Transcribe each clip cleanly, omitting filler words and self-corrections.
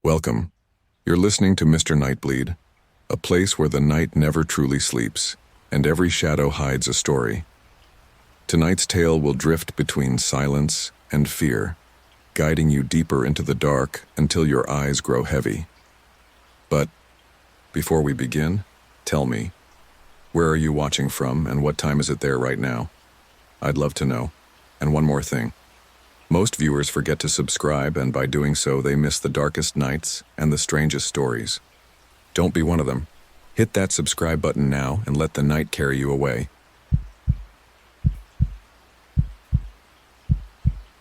Welcome. You're listening to Mr. Nightbleed, a place where the night never truly sleeps, and every shadow hides a story. Tonight's tale will drift between silence and fear, guiding you deeper into the dark until your eyes grow heavy. But before we begin, tell me, where are you watching from and what time is it there right now? I'd love to know. And one more thing. Most viewers forget to subscribe, and by doing so, they miss the darkest nights and the strangest stories. Don't be one of them. Hit that subscribe button now and let the night carry you away.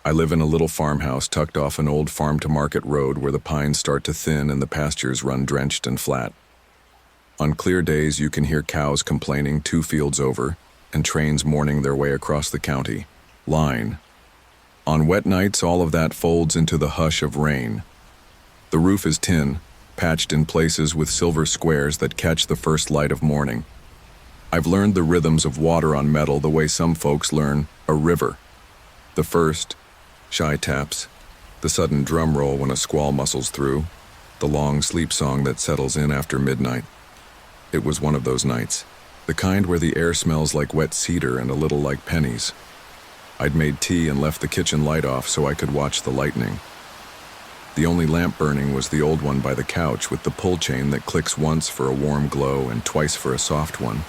I live in a little farmhouse tucked off an old farm-to-market road where the pines start to thin and the pastures run drenched and flat. On clear days, you can hear cows complaining 2 fields over and trains mourning their way across the county line. On wet nights, all of that folds into the hush of rain. The roof is tin, patched in places with silver squares that catch the first light of morning. I've learned the rhythms of water on metal the way some folks learn a river. The first, shy taps, the sudden drum roll when a squall muscles through, the long sleep song that settles in after midnight. It was one of those nights, the kind where the air smells like wet cedar and a little like pennies. I'd made tea and left the kitchen light off so I could watch the lightning. The only lamp burning was the old one by the couch with the pull chain that clicks once for a warm glow and twice for a soft one.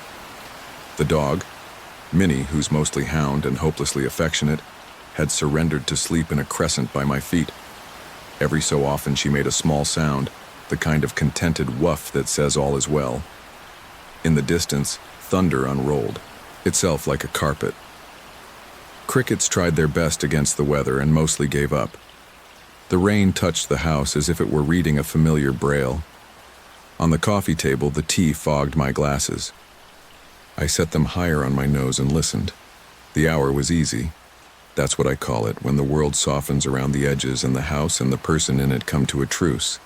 The dog, Minnie, who's mostly hound and hopelessly affectionate, had surrendered to sleep in a crescent by my feet. Every so often she made a small sound, the kind of contented woof that says all is well. In the distance, thunder unrolled, itself like a carpet. Crickets tried their best against the weather and mostly gave up. The rain touched the house as if it were reading a familiar braille. On the coffee table, the tea fogged my glasses. I set them higher on my nose and listened. The hour was easy. That's what I call it, when the world softens around the edges and the house and the person in it come to a truce.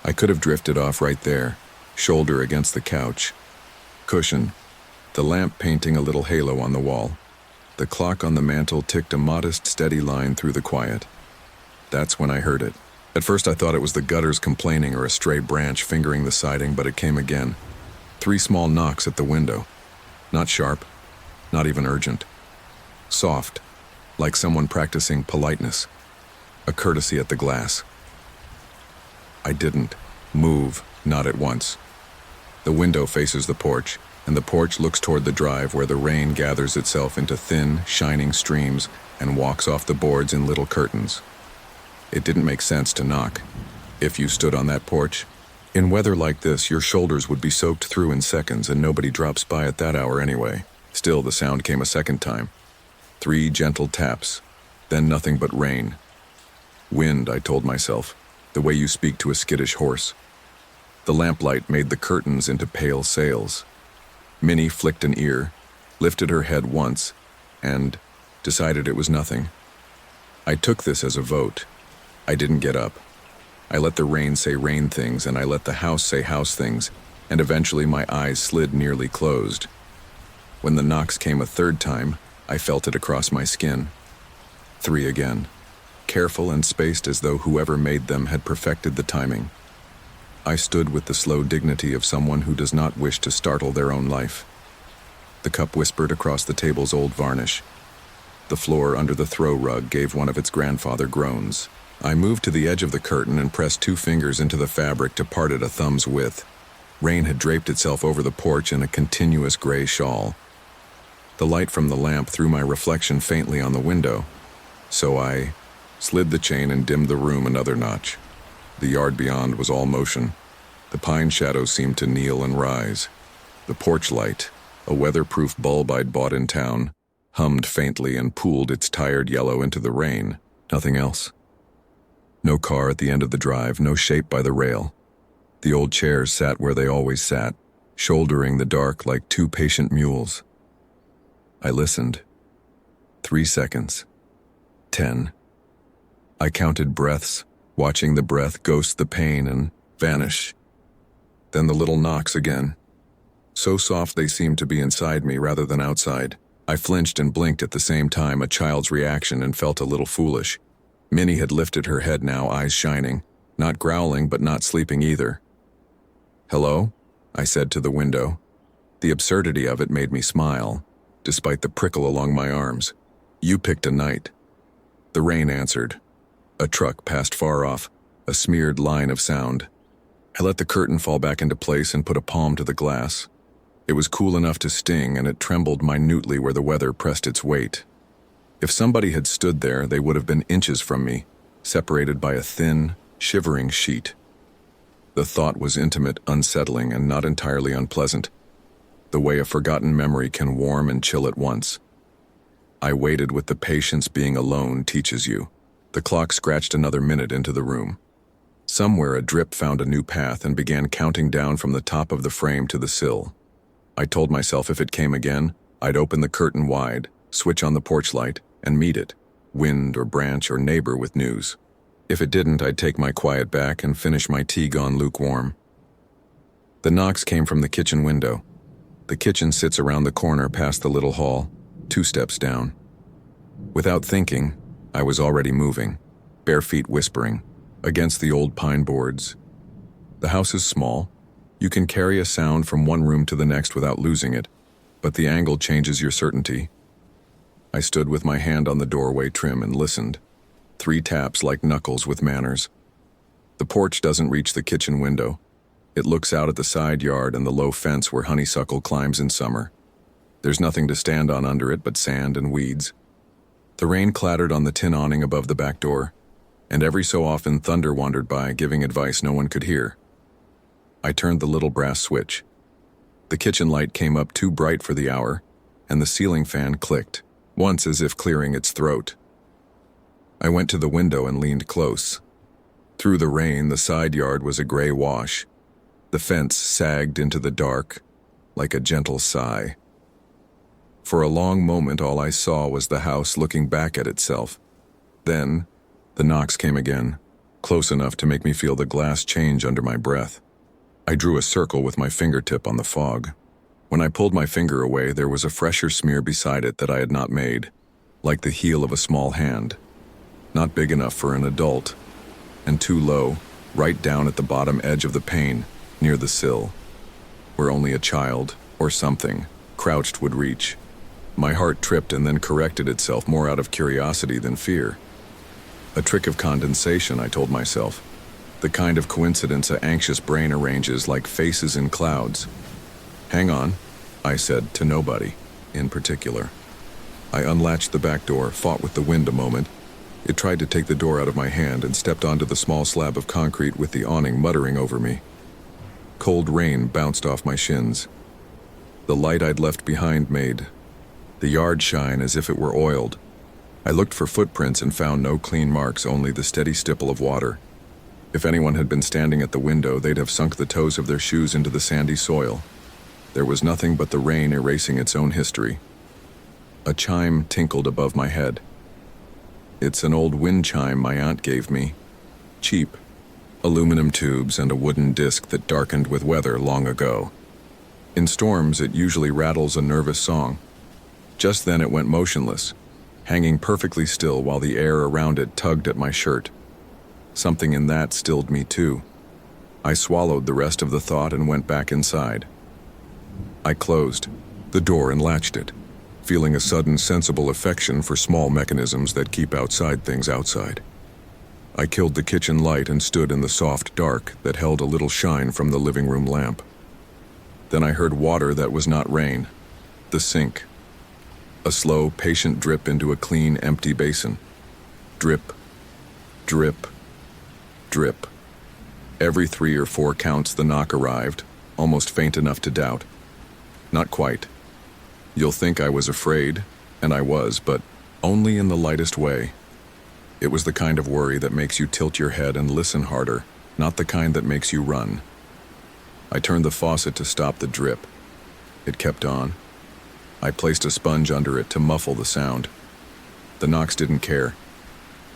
I could have drifted off right there, shoulder against the couch. Cushion, the lamp painting a little halo on the wall. The clock on the mantel ticked a modest, steady line through the quiet. That's when I heard it. At first I thought it was the gutters complaining or a stray branch fingering the siding, but it came again. 3 small knocks at the window. Not sharp, not even urgent. Soft, like someone practicing politeness. A courtesy at the glass. I didn't move, not at once. The window faces the porch, and the porch looks toward the drive where the rain gathers itself into thin, shining streams and walks off the boards in little curtains. It didn't make sense to knock. If you stood on that porch, in weather like this, your shoulders would be soaked through in seconds and nobody drops by at that hour anyway. Still, the sound came a second time. 3 gentle taps, then nothing but rain. Wind, I told myself, the way you speak to a skittish horse. The lamplight made the curtains into pale sails. Minnie flicked an ear, lifted her head once, and decided it was nothing. I took this as a vote. I didn't get up. I let the rain say rain things, and I let the house say house things, and eventually my eyes slid nearly closed. When the knocks came a third time, I felt it across my skin. 3 again, careful and spaced as though whoever made them had perfected the timing. I stood with the slow dignity of someone who does not wish to startle their own life. The cup whispered across the table's old varnish. The floor under the throw rug gave one of its grandfather groans. I moved to the edge of the curtain and pressed 2 fingers into the fabric to part it a thumb's width. Rain had draped itself over the porch in a continuous gray shawl. The light from the lamp threw my reflection faintly on the window, so I slid the chain and dimmed the room another notch. The yard beyond was all motion. The pine shadows seemed to kneel and rise. The porch light, a weatherproof bulb I'd bought in town, hummed faintly and pooled its tired yellow into the rain. Nothing else. No car at the end of the drive, no shape by the rail. The old chairs sat where they always sat, shouldering the dark like 2 patient mules. I listened. 3 seconds. 10. I counted breaths, watching the breath ghost the pain and vanish. Then the little knocks again. So soft they seemed to be inside me rather than outside. I flinched and blinked at the same time, a child's reaction, and felt a little foolish. Minnie had lifted her head now, eyes shining. Not growling, but not sleeping either. "Hello?" I said to the window. The absurdity of it made me smile, despite the prickle along my arms. "You picked a night." The rain answered. A truck passed far off, a smeared line of sound. I let the curtain fall back into place and put a palm to the glass. It was cool enough to sting, and it trembled minutely where the weather pressed its weight. If somebody had stood there, they would have been inches from me, separated by a thin, shivering sheet. The thought was intimate, unsettling, and not entirely unpleasant, the way a forgotten memory can warm and chill at once. I waited with the patience being alone teaches you. The clock scratched another minute into the room. Somewhere a drip found a new path and began counting down from the top of the frame to the sill. I told myself if it came again, I'd open the curtain wide, switch on the porch light, and meet it, wind or branch or neighbor with news. If it didn't, I'd take my quiet back and finish my tea gone lukewarm. The knocks came from the kitchen window. The kitchen sits around the corner past the little hall, 2 steps down. Without thinking, I was already moving, bare feet whispering, against the old pine boards. The house is small. You can carry a sound from one room to the next without losing it, but the angle changes your certainty. I stood with my hand on the doorway trim and listened. 3 taps like knuckles with manners. The porch doesn't reach the kitchen window. It looks out at the side yard and the low fence where honeysuckle climbs in summer. There's nothing to stand on under it but sand and weeds. The rain clattered on the tin awning above the back door, and every so often thunder wandered by, giving advice no one could hear. I turned the little brass switch. The kitchen light came up too bright for the hour, and the ceiling fan clicked, once as if clearing its throat. I went to the window and leaned close. Through the rain, the side yard was a gray wash. The fence sagged into the dark, like a gentle sigh. For a long moment, all I saw was the house looking back at itself. Then, the knocks came again, close enough to make me feel the glass change under my breath. I drew a circle with my fingertip on the fog. When I pulled my finger away, there was a fresher smear beside it that I had not made, like the heel of a small hand. Not big enough for an adult, and too low, right down at the bottom edge of the pane, near the sill, where only a child, or something, crouched would reach. My heart tripped and then corrected itself more out of curiosity than fear. A trick of condensation, I told myself. The kind of coincidence an anxious brain arranges like faces in clouds. "Hang on," I said to nobody in particular. I unlatched the back door, fought with the wind a moment. It tried to take the door out of my hand and stepped onto the small slab of concrete with the awning muttering over me. Cold rain bounced off my shins. The light I'd left behind made the yard shine as if it were oiled. I looked for footprints and found no clean marks, only the steady stipple of water. If anyone had been standing at the window, they'd have sunk the toes of their shoes into the sandy soil. There was nothing but the rain erasing its own history. A chime tinkled above my head. It's an old wind chime my aunt gave me. Cheap. Aluminum tubes and a wooden disc that darkened with weather long ago. In storms, it usually rattles a nervous song. Just then it went motionless, hanging perfectly still while the air around it tugged at my shirt. Something in that stilled me too. I swallowed the rest of the thought and went back inside. I closed the door and latched it, feeling a sudden sensible affection for small mechanisms that keep outside things outside. I killed the kitchen light and stood in the soft dark that held a little shine from the living room lamp. Then I heard water that was not rain, the sink. A slow, patient drip into a clean, empty basin. Drip, drip, drip. Every 3 or 4 counts the knock arrived, almost faint enough to doubt. Not quite. You'll think I was afraid, and I was, but only in the lightest way. It was the kind of worry that makes you tilt your head and listen harder, not the kind that makes you run. I turned the faucet to stop the drip. It kept on. I placed a sponge under it to muffle the sound. The knocks didn't care.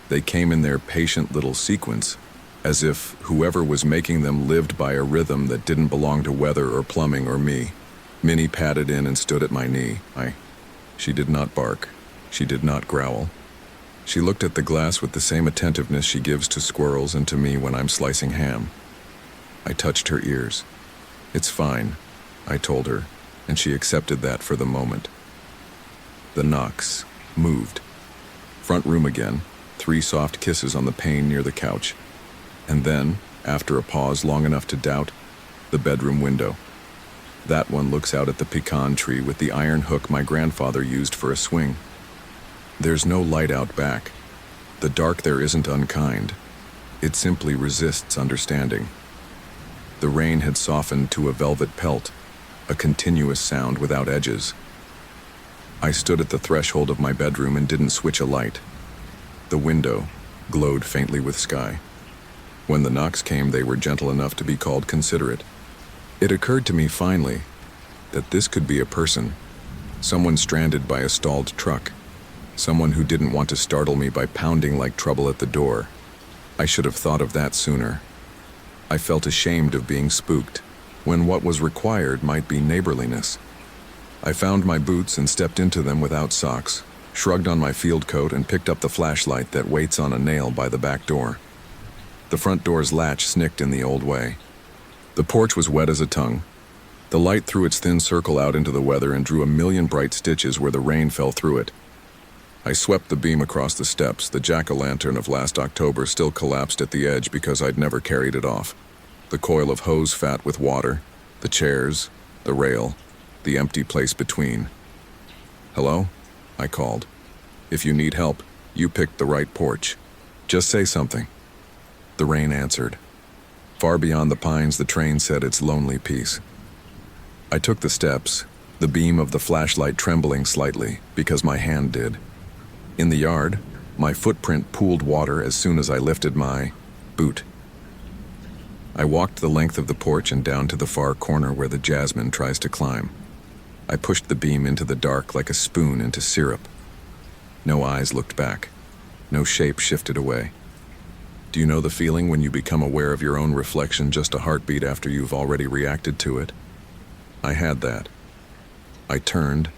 They came in their patient little sequence, as if whoever was making them lived by a rhythm that didn't belong to weather or plumbing or me. Minnie padded in and stood at my knee. She did not bark. She did not growl. She looked at the glass with the same attentiveness she gives to squirrels and to me when I'm slicing ham. I touched her ears. "It's fine," I told her, and she accepted that for the moment. The knocks moved. Front room again, 3 soft kisses on the pane near the couch. And then, after a pause long enough to doubt, the bedroom window. That one looks out at the pecan tree with the iron hook my grandfather used for a swing. There's no light out back. The dark there isn't unkind. It simply resists understanding. The rain had softened to a velvet pelt, a continuous sound without edges. I stood at the threshold of my bedroom and didn't switch a light. The window glowed faintly with sky. When the knocks came, they were gentle enough to be called considerate. It occurred to me finally that this could be a person, someone stranded by a stalled truck, someone who didn't want to startle me by pounding like trouble at the door. I should have thought of that sooner. I felt ashamed of being spooked, when what was required might be neighborliness. I found my boots and stepped into them without socks, shrugged on my field coat and picked up the flashlight that waits on a nail by the back door. The front door's latch snicked in the old way. The porch was wet as a tongue. The light threw its thin circle out into the weather and drew a million bright stitches where the rain fell through it. I swept the beam across the steps. The jack-o'-lantern of last October still collapsed at the edge because I'd never carried it off. The coil of hose fat with water, the chairs, the rail, the empty place between. "Hello?" I called. "If you need help, you picked the right porch. Just say something." The rain answered. Far beyond the pines, the train said its lonely piece. I took the steps, the beam of the flashlight trembling slightly, because my hand did. In the yard, my footprint pooled water as soon as I lifted my boot. I walked the length of the porch and down to the far corner where the jasmine tries to climb. I pushed the beam into the dark like a spoon into syrup. No eyes looked back. No shape shifted away. Do you know the feeling when you become aware of your own reflection just a heartbeat after you've already reacted to it? I had that. I turned,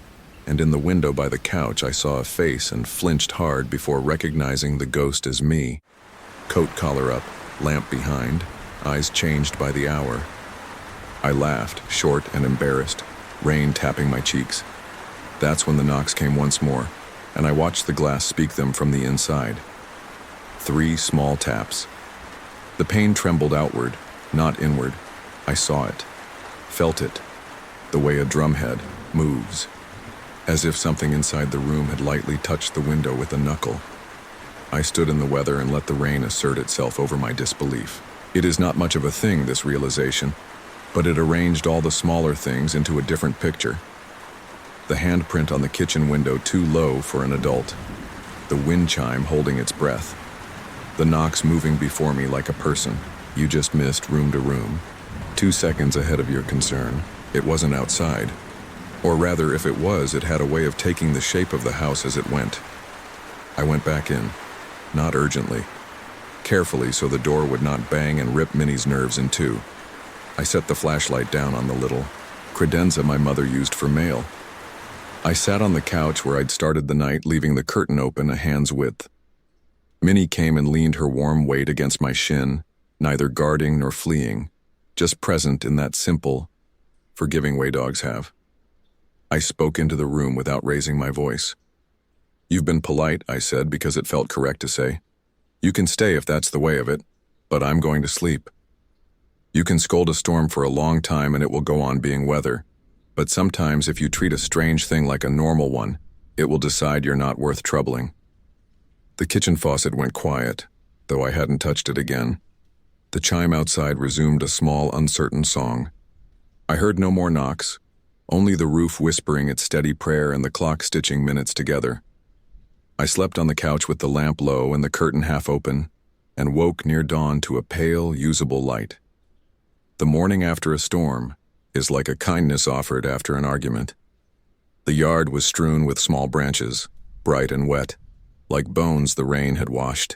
and in the window by the couch I saw a face and flinched hard before recognizing the ghost as me. Coat collar up, lamp behind, eyes changed by the hour. I laughed, short and embarrassed, rain tapping my cheeks. That's when the knocks came once more, and I watched the glass speak them from the inside. 3 small taps. The pane trembled outward, not inward. I saw it, felt it, the way a drumhead moves, as if something inside the room had lightly touched the window with a knuckle. I stood in the weather and let the rain assert itself over my disbelief. It is not much of a thing, this realization, but it arranged all the smaller things into a different picture. The handprint on the kitchen window too low for an adult. The wind chime holding its breath. The knocks moving before me like a person. You just missed room to room. 2 seconds ahead of your concern. It wasn't outside. Or rather, if it was, it had a way of taking the shape of the house as it went. I went back in, not urgently. Carefully so the door would not bang and rip Minnie's nerves in two. I set the flashlight down on the little credenza my mother used for mail. I sat on the couch where I'd started the night, leaving the curtain open a hand's width. Minnie came and leaned her warm weight against my shin, neither guarding nor fleeing, just present in that simple, forgiving way dogs have. I spoke into the room without raising my voice. "You've been polite," I said, because it felt correct to say. "You can stay if that's the way of it, but I'm going to sleep. You can scold a storm for a long time and it will go on being weather, but sometimes if you treat a strange thing like a normal one, it will decide you're not worth troubling." The kitchen faucet went quiet, though I hadn't touched it again. The chime outside resumed a small, uncertain song. I heard no more knocks, only the roof whispering its steady prayer and the clock stitching minutes together. I slept on the couch with the lamp low and the curtain half open, and woke near dawn to a pale, usable light. The morning after a storm is like a kindness offered after an argument. The yard was strewn with small branches, bright and wet, like bones the rain had washed.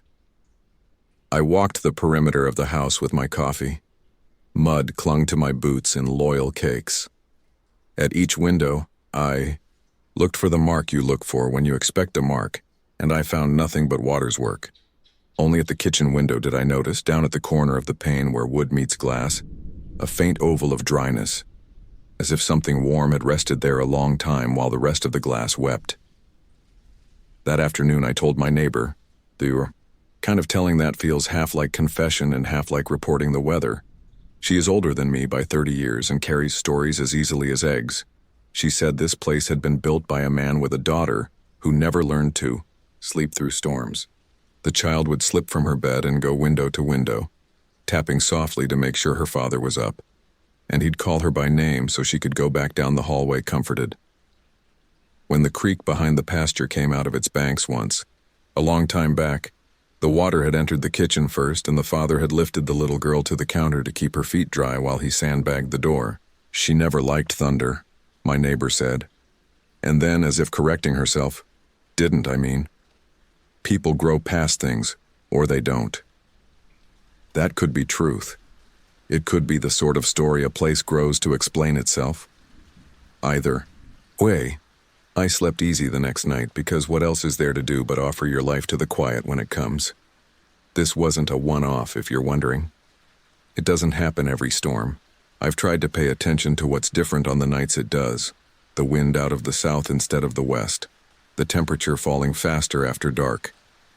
I walked the perimeter of the house with my coffee. Mud clung to my boots in loyal cakes. At each window, I looked for the mark you look for when you expect a mark, and I found nothing but water's work. Only at the kitchen window did I notice, down at the corner of the pane where wood meets glass, a faint oval of dryness, as if something warm had rested there a long time while the rest of the glass wept. That afternoon I told my neighbor, the kind of telling that feels half like confession and half like reporting the weather. She is older than me by 30 years and carries stories as easily as eggs. She said this place had been built by a man with a daughter who never learned to sleep through storms. The child would slip from her bed and go window to window, tapping softly to make sure her father was up, and he'd call her by name so she could go back down the hallway comforted. When the creek behind the pasture came out of its banks once, a long time back, the water had entered the kitchen first and the father had lifted the little girl to the counter to keep her feet dry while he sandbagged the door. She never liked thunder, my neighbor said. And then, as if correcting herself, didn't, I mean. People grow past things, or they don't. That could be truth. It could be the sort of story a place grows to explain itself. Either way, I slept easy the next night because what else is there to do but offer your life to the quiet when it comes? This wasn't a one-off, if you're wondering. It doesn't happen every storm. I've tried to pay attention to what's different on the nights it does. The wind out of the south instead of the west. The temperature falling faster after dark.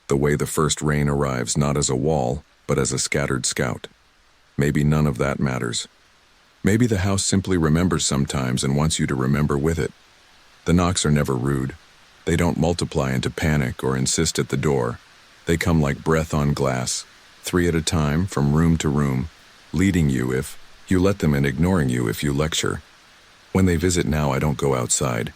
The way the first rain arrives not as a wall, but as a scattered scout. Maybe none of that matters. Maybe the house simply remembers sometimes and wants you to remember with it. The knocks are never rude. They don't multiply into panic or insist at the door. They come like breath on glass, 3 at a time from room to room, leading you if you let them and ignoring you if you lecture. When they visit now, I don't go outside.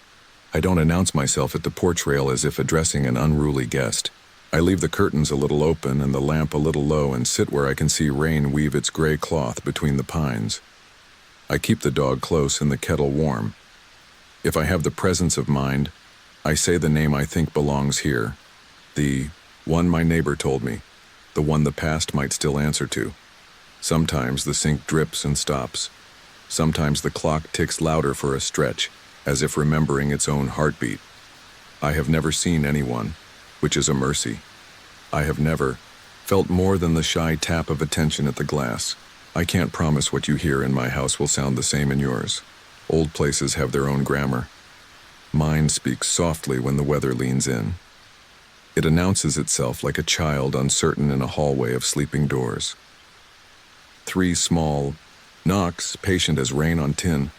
I don't announce myself at the porch rail as if addressing an unruly guest. I leave the curtains a little open and the lamp a little low and sit where I can see rain weave its gray cloth between the pines. I keep the dog close and the kettle warm. If I have the presence of mind, I say the name I think belongs here. The one my neighbor told me. The one the past might still answer to. Sometimes the sink drips and stops. Sometimes the clock ticks louder for a stretch, as if remembering its own heartbeat. I have never seen anyone, which is a mercy. I have never felt more than the shy tap of attention at the glass. I can't promise what you hear in my house will sound the same in yours. Old places have their own grammar. Mine speaks softly when the weather leans in. It announces itself like a child uncertain in a hallway of sleeping doors. 3 small knocks, patient as rain on tin,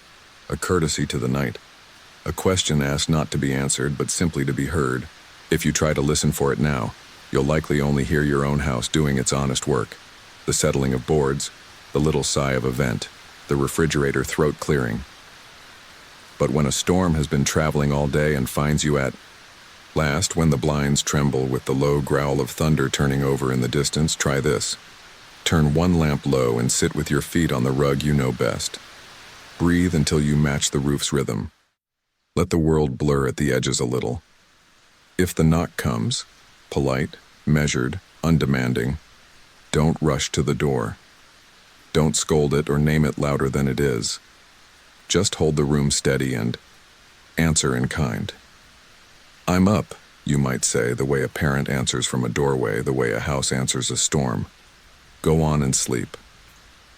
a courtesy to the night. A question asked not to be answered, but simply to be heard. If you try to listen for it now, you'll likely only hear your own house doing its honest work. The settling of boards, the little sigh of a vent, the refrigerator throat clearing. But when a storm has been traveling all day and finds you at last, when the blinds tremble with the low growl of thunder turning over in the distance, try this. Turn one lamp low and sit with your feet on the rug you know best. Breathe until you match the roof's rhythm. Let the world blur at the edges a little. If the knock comes, polite, measured, undemanding, don't rush to the door. Don't scold it or name it louder than it is. Just hold the room steady and answer in kind. I'm up, you might say, the way a parent answers from a doorway, the way a house answers a storm. Go on and sleep.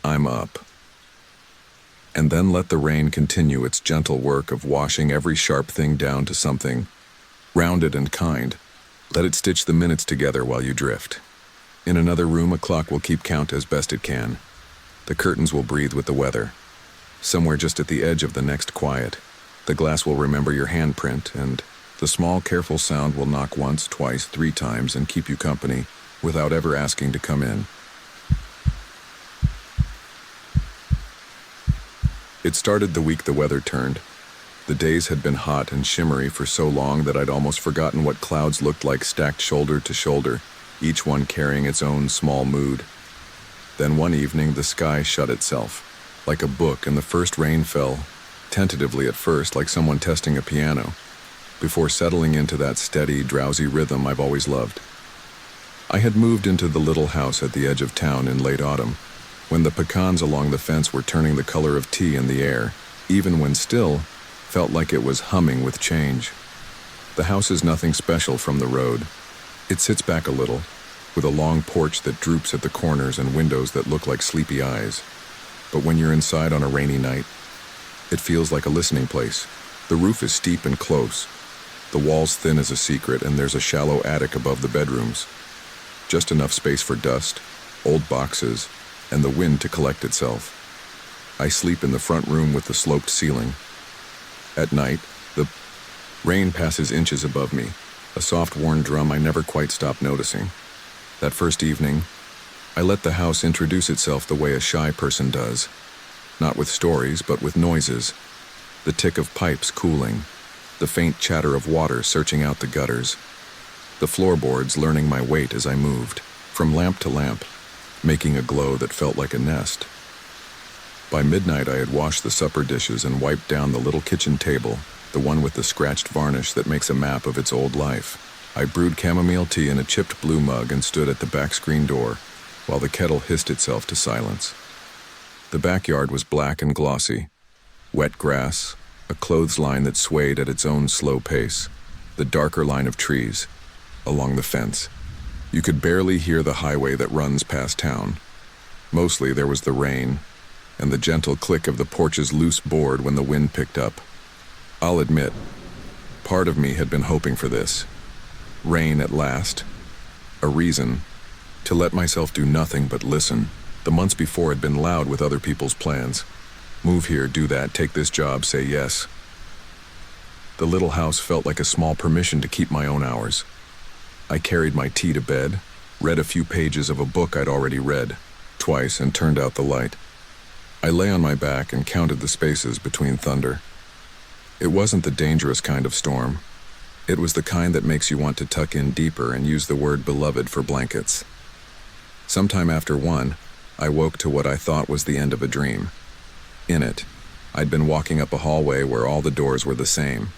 I'm up. And then let the rain continue its gentle work of washing every sharp thing down to something rounded and kind. Let it stitch the minutes together while you drift. In another room, a clock will keep count as best it can. The curtains will breathe with the weather. Somewhere just at the edge of the next quiet, the glass will remember your handprint, and the small, careful sound will knock once, twice, 3 times and keep you company without ever asking to come in. It started the week the weather turned. The days had been hot and shimmery for so long that I'd almost forgotten what clouds looked like stacked shoulder to shoulder, each one carrying its own small mood. Then one evening the sky shut itself, like a book, and the first rain fell, tentatively at first, like someone testing a piano, before settling into that steady, drowsy rhythm I've always loved. I had moved into the little house at the edge of town in late autumn, when the pecans along the fence were turning the color of tea in the air, even when still, felt like it was humming with change. The house is nothing special from the road. It sits back a little, with a long porch that droops at the corners and windows that look like sleepy eyes. But when you're inside on a rainy night, it feels like a listening place. The roof is steep and close. The walls thin as a secret, and there's a shallow attic above the bedrooms. Just enough space for dust, old boxes, and the wind to collect itself. I sleep in the front room with the sloped ceiling. At night, the rain passes inches above me, a soft worn drum I never quite stopped noticing. That first evening, I let the house introduce itself the way a shy person does. Not with stories, but with noises. The tick of pipes cooling, the faint chatter of water searching out the gutters, the floorboards learning my weight as I moved, from lamp to lamp, making a glow that felt like a nest. By midnight, I had washed the supper dishes and wiped down the little kitchen table, the one with the scratched varnish that makes a map of its old life. I brewed chamomile tea in a chipped blue mug and stood at the back screen door, while the kettle hissed itself to silence. The backyard was black and glossy. Wet grass, a clothesline that swayed at its own slow pace, the darker line of trees along the fence. You could barely hear the highway that runs past town. Mostly there was the rain, and the gentle click of the porch's loose board when the wind picked up. I'll admit, part of me had been hoping for this. Rain at last. A reason to let myself do nothing but listen. The months before had been loud with other people's plans. Move here, do that, take this job, say yes. The little house felt like a small permission to keep my own hours. I carried my tea to bed, read a few pages of a book I'd already read, twice, and turned out the light. I lay on my back and counted the spaces between thunder. It wasn't the dangerous kind of storm. It was the kind that makes you want to tuck in deeper and use the word beloved for blankets. Sometime after 1, I woke to what I thought was the end of a dream. In it, I'd been walking up a hallway where all the doors were the same.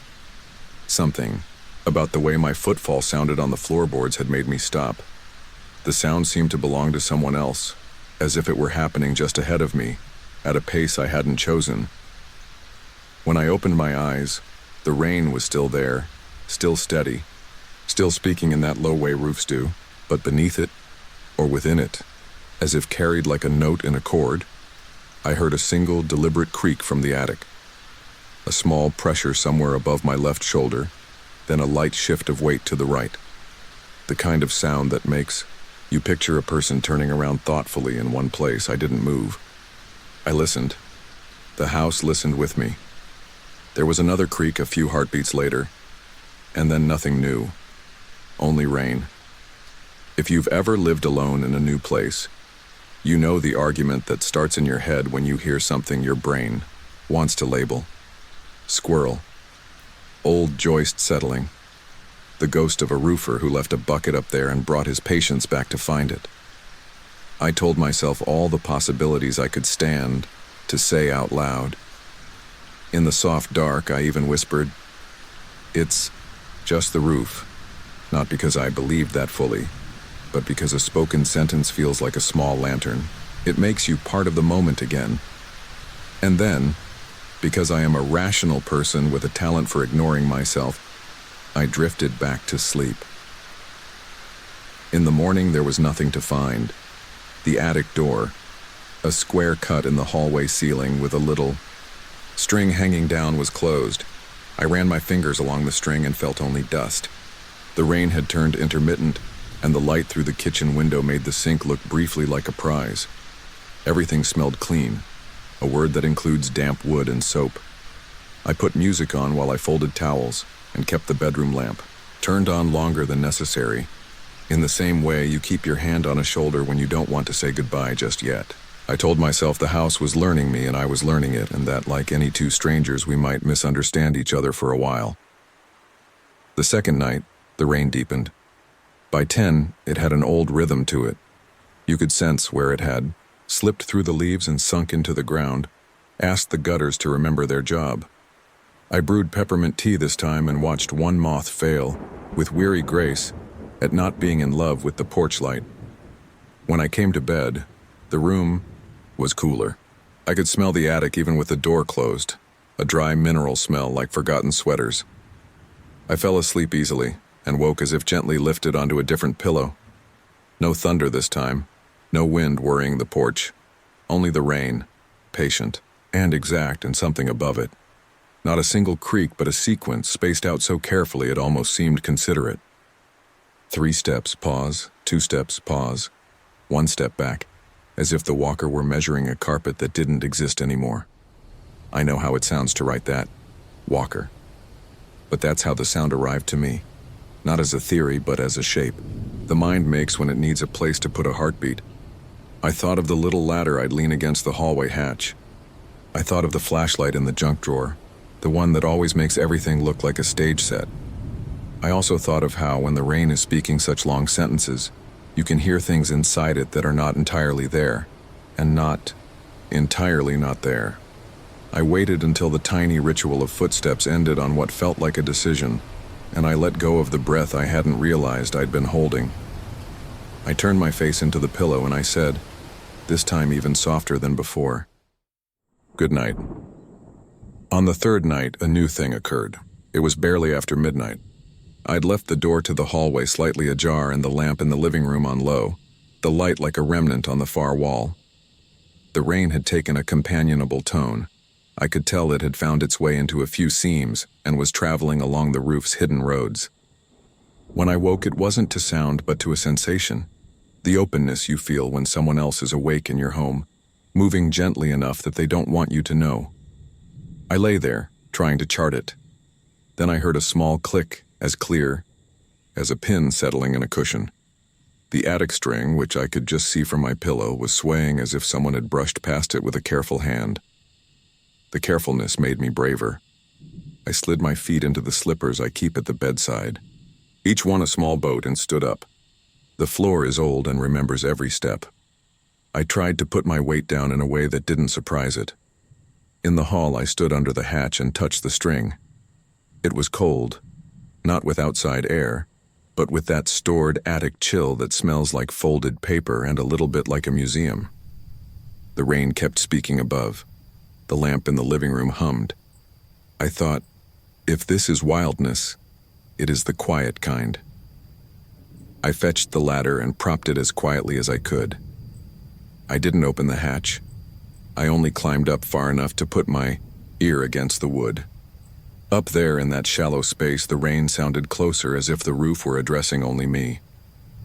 Something about the way my footfall sounded on the floorboards had made me stop. The sound seemed to belong to someone else, as if it were happening just ahead of me, at a pace I hadn't chosen. When I opened my eyes, the rain was still there, still steady, still speaking in that low-way roofs do, but beneath it, or within it, as if carried like a note in a chord, I heard a single, deliberate creak from the attic. A small pressure somewhere above my left shoulder, then a light shift of weight to the right. The kind of sound that makes you picture a person turning around thoughtfully in one place. I didn't move. I listened. The house listened with me. There was another creak a few heartbeats later, and then nothing new. Only rain. If you've ever lived alone in a new place, you know the argument that starts in your head when you hear something your brain wants to label. Squirrel. Old joist settling. The ghost of a roofer who left a bucket up there and brought his patients back to find it. I told myself all the possibilities I could stand to say out loud. In the soft dark, I even whispered, "It's just the roof," not because I believed that fully, but because a spoken sentence feels like a small lantern. It makes you part of the moment again. And then, because I am a rational person with a talent for ignoring myself, I drifted back to sleep. In the morning, there was nothing to find. The attic door, a square cut in the hallway ceiling with a little string hanging down, was closed. I ran my fingers along the string and felt only dust. The rain had turned intermittent, and the light through the kitchen window made the sink look briefly like a prize. Everything smelled clean, a word that includes damp wood and soap. I put music on while I folded towels and kept the bedroom lamp turned on longer than necessary. In the same way you keep your hand on a shoulder when you don't want to say goodbye just yet. I told myself the house was learning me and I was learning it, and that, like any two strangers, we might misunderstand each other for a while. The second night, the rain deepened. By 10, it had an old rhythm to it. You could sense where it had slipped through the leaves and sunk into the ground, asked the gutters to remember their job. I brewed peppermint tea this time and watched one moth fail, with weary grace, at not being in love with the porch light. When I came to bed, the room was cooler. I could smell the attic even with the door closed, a dry mineral smell like forgotten sweaters. I fell asleep easily, and woke as if gently lifted onto a different pillow. No thunder this time, no wind worrying the porch, only the rain, patient and exact and something above it. Not a single creak, but a sequence spaced out so carefully it almost seemed considerate. 3 steps, pause, 2 steps, pause, 1 step back, as if the walker were measuring a carpet that didn't exist anymore. I know how it sounds to write that, walker. But that's how the sound arrived to me. Not as a theory, but as a shape the mind makes when it needs a place to put a heartbeat. I thought of the little ladder I'd lean against the hallway hatch. I thought of the flashlight in the junk drawer, the one that always makes everything look like a stage set. I also thought of how, when the rain is speaking such long sentences, you can hear things inside it that are not entirely there, and not entirely not there. I waited until the tiny ritual of footsteps ended on what felt like a decision, and I let go of the breath I hadn't realized I'd been holding. I turned my face into the pillow and I said, this time even softer than before, "Good night." On the 3rd night, a new thing occurred. It was barely after midnight. I'd left the door to the hallway slightly ajar and the lamp in the living room on low, the light like a remnant on the far wall. The rain had taken a companionable tone. I could tell it had found its way into a few seams and was traveling along the roof's hidden roads. When I woke, it wasn't to sound but to a sensation, the openness you feel when someone else is awake in your home, moving gently enough that they don't want you to know. I lay there, trying to chart it. Then I heard a small click, as clear as a pin settling in a cushion. The attic string, which I could just see from my pillow, was swaying as if someone had brushed past it with a careful hand. The carefulness made me braver. I slid my feet into the slippers I keep at the bedside, each one a small boat, and stood up. The floor is old and remembers every step. I tried to put my weight down in a way that didn't surprise it. In the hall, I stood under the hatch and touched the string. It was cold, not with outside air, but with that stored attic chill that smells like folded paper and a little bit like a museum. The rain kept speaking above. The lamp in the living room hummed. I thought, if this is wildness, it is the quiet kind. I fetched the ladder and propped it as quietly as I could. I didn't open the hatch. I only climbed up far enough to put my ear against the wood. Up there in that shallow space, the rain sounded closer, as if the roof were addressing only me.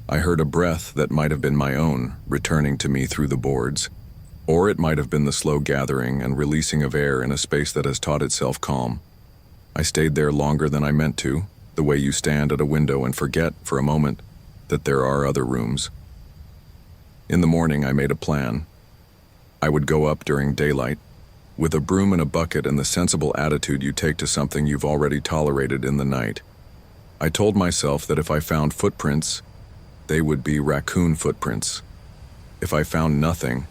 I heard a breath that might have been my own, returning to me through the boards. Or it might have been the slow gathering and releasing of air in a space that has taught itself calm. I stayed there longer than I meant to, the way you stand at a window and forget, for a moment, that there are other rooms. In the morning, I made a plan. I would go up during daylight, with a broom and a bucket and the sensible attitude you take to something you've already tolerated in the night. I told myself that if I found footprints, they would be raccoon footprints. If I found nothing,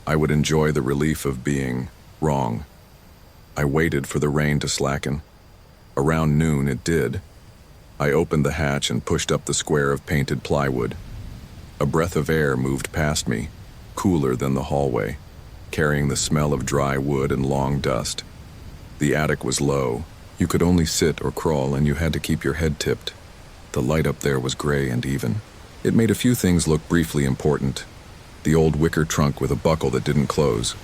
I would enjoy the relief of being wrong. I waited for the rain to slacken. Around noon, it did. I opened the hatch and pushed up the square of painted plywood. A breath of air moved past me, cooler than the hallway, carrying the smell of dry wood and long dust. The attic was low. You could only sit or crawl, and you had to keep your head tipped. The light up there was gray and even. It made a few things look briefly important. The old wicker trunk with a buckle that didn't close,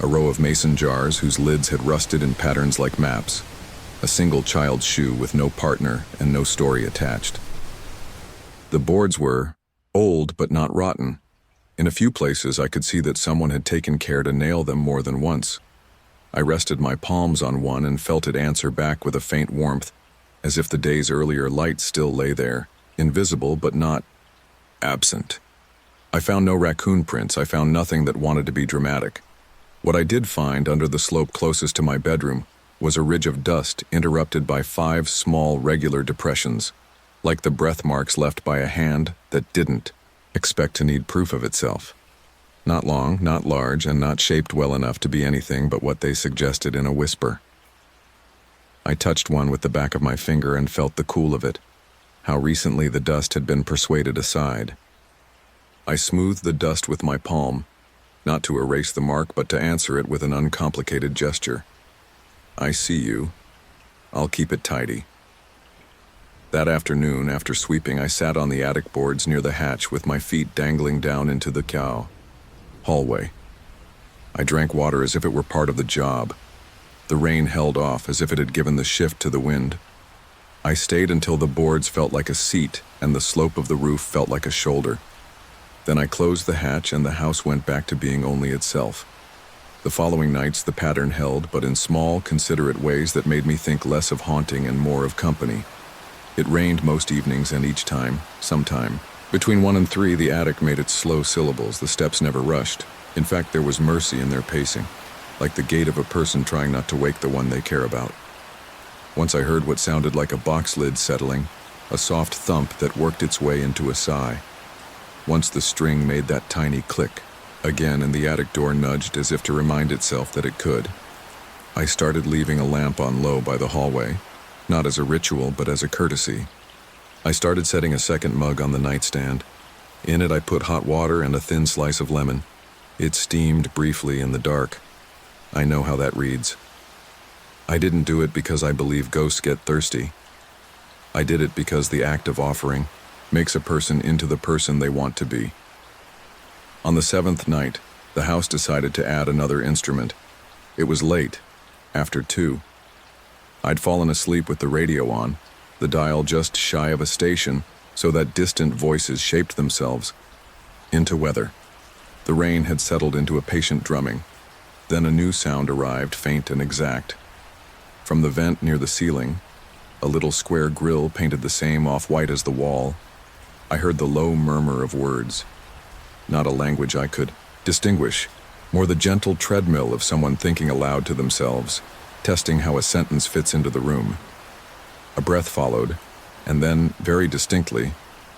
a row of mason jars whose lids had rusted in patterns like maps, a single child's shoe with no partner and no story attached. The boards were old but not rotten. In a few places I could see that someone had taken care to nail them more than once. I rested my palms on one and felt it answer back with a faint warmth, as if the day's earlier light still lay there, invisible but not absent. I found no raccoon prints. I found nothing that wanted to be dramatic. What I did find under the slope closest to my bedroom was a ridge of dust interrupted by 5 small, regular depressions, like the breath marks left by a hand that didn't expect to need proof of itself. Not long, not large, and not shaped well enough to be anything but what they suggested in a whisper. I touched one with the back of my finger and felt the cool of it, how recently the dust had been persuaded aside. I smoothed the dust with my palm, not to erase the mark but to answer it with an uncomplicated gesture. I see you. I'll keep it tidy. That afternoon, after sweeping, I sat on the attic boards near the hatch with my feet dangling down into the hallway. I drank water as if it were part of the job. The rain held off as if it had given the shift to the wind. I stayed until the boards felt like a seat and the slope of the roof felt like a shoulder. Then I closed the hatch and the house went back to being only itself. The following nights the pattern held, but in small, considerate ways that made me think less of haunting and more of company. It rained most evenings, and each time, sometime, between 1 and 3, the attic made its slow syllables. The steps never rushed. In fact, there was mercy in their pacing, like the gait of a person trying not to wake the one they care about. Once I heard what sounded like a box lid settling, a soft thump that worked its way into a sigh. Once the string made that tiny click, again, and the attic door nudged as if to remind itself that it could. I started leaving a lamp on low by the hallway, not as a ritual, but as a courtesy. I started setting a second mug on the nightstand. In it I put hot water and a thin slice of lemon. It steamed briefly in the dark. I know how that reads. I didn't do it because I believe ghosts get thirsty. I did it because the act of offering makes a person into the person they want to be. On the 7th night, the house decided to add another instrument. It was late, after 2. I'd fallen asleep with the radio on, the dial just shy of a station, so that distant voices shaped themselves into weather. The rain had settled into a patient drumming. Then a new sound arrived, faint and exact. From the vent near the ceiling, a little square grill painted the same off-white as the wall, I heard the low murmur of words. Not a language I could distinguish, more the gentle treadmill of someone thinking aloud to themselves, testing how a sentence fits into the room. A breath followed, and then, very distinctly,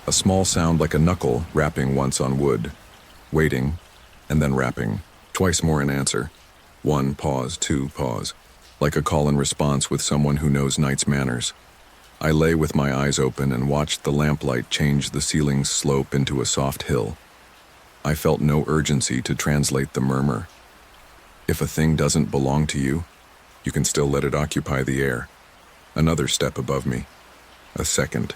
a small sound like a knuckle rapping once on wood, waiting, and then rapping, twice more in answer. 1 pause, 2 pause, like a call and response with someone who knows night's manners. I lay with my eyes open and watched the lamplight change the ceiling's slope into a soft hill. I felt no urgency to translate the murmur. If a thing doesn't belong to you, you can still let it occupy the air. Another step above me. A second.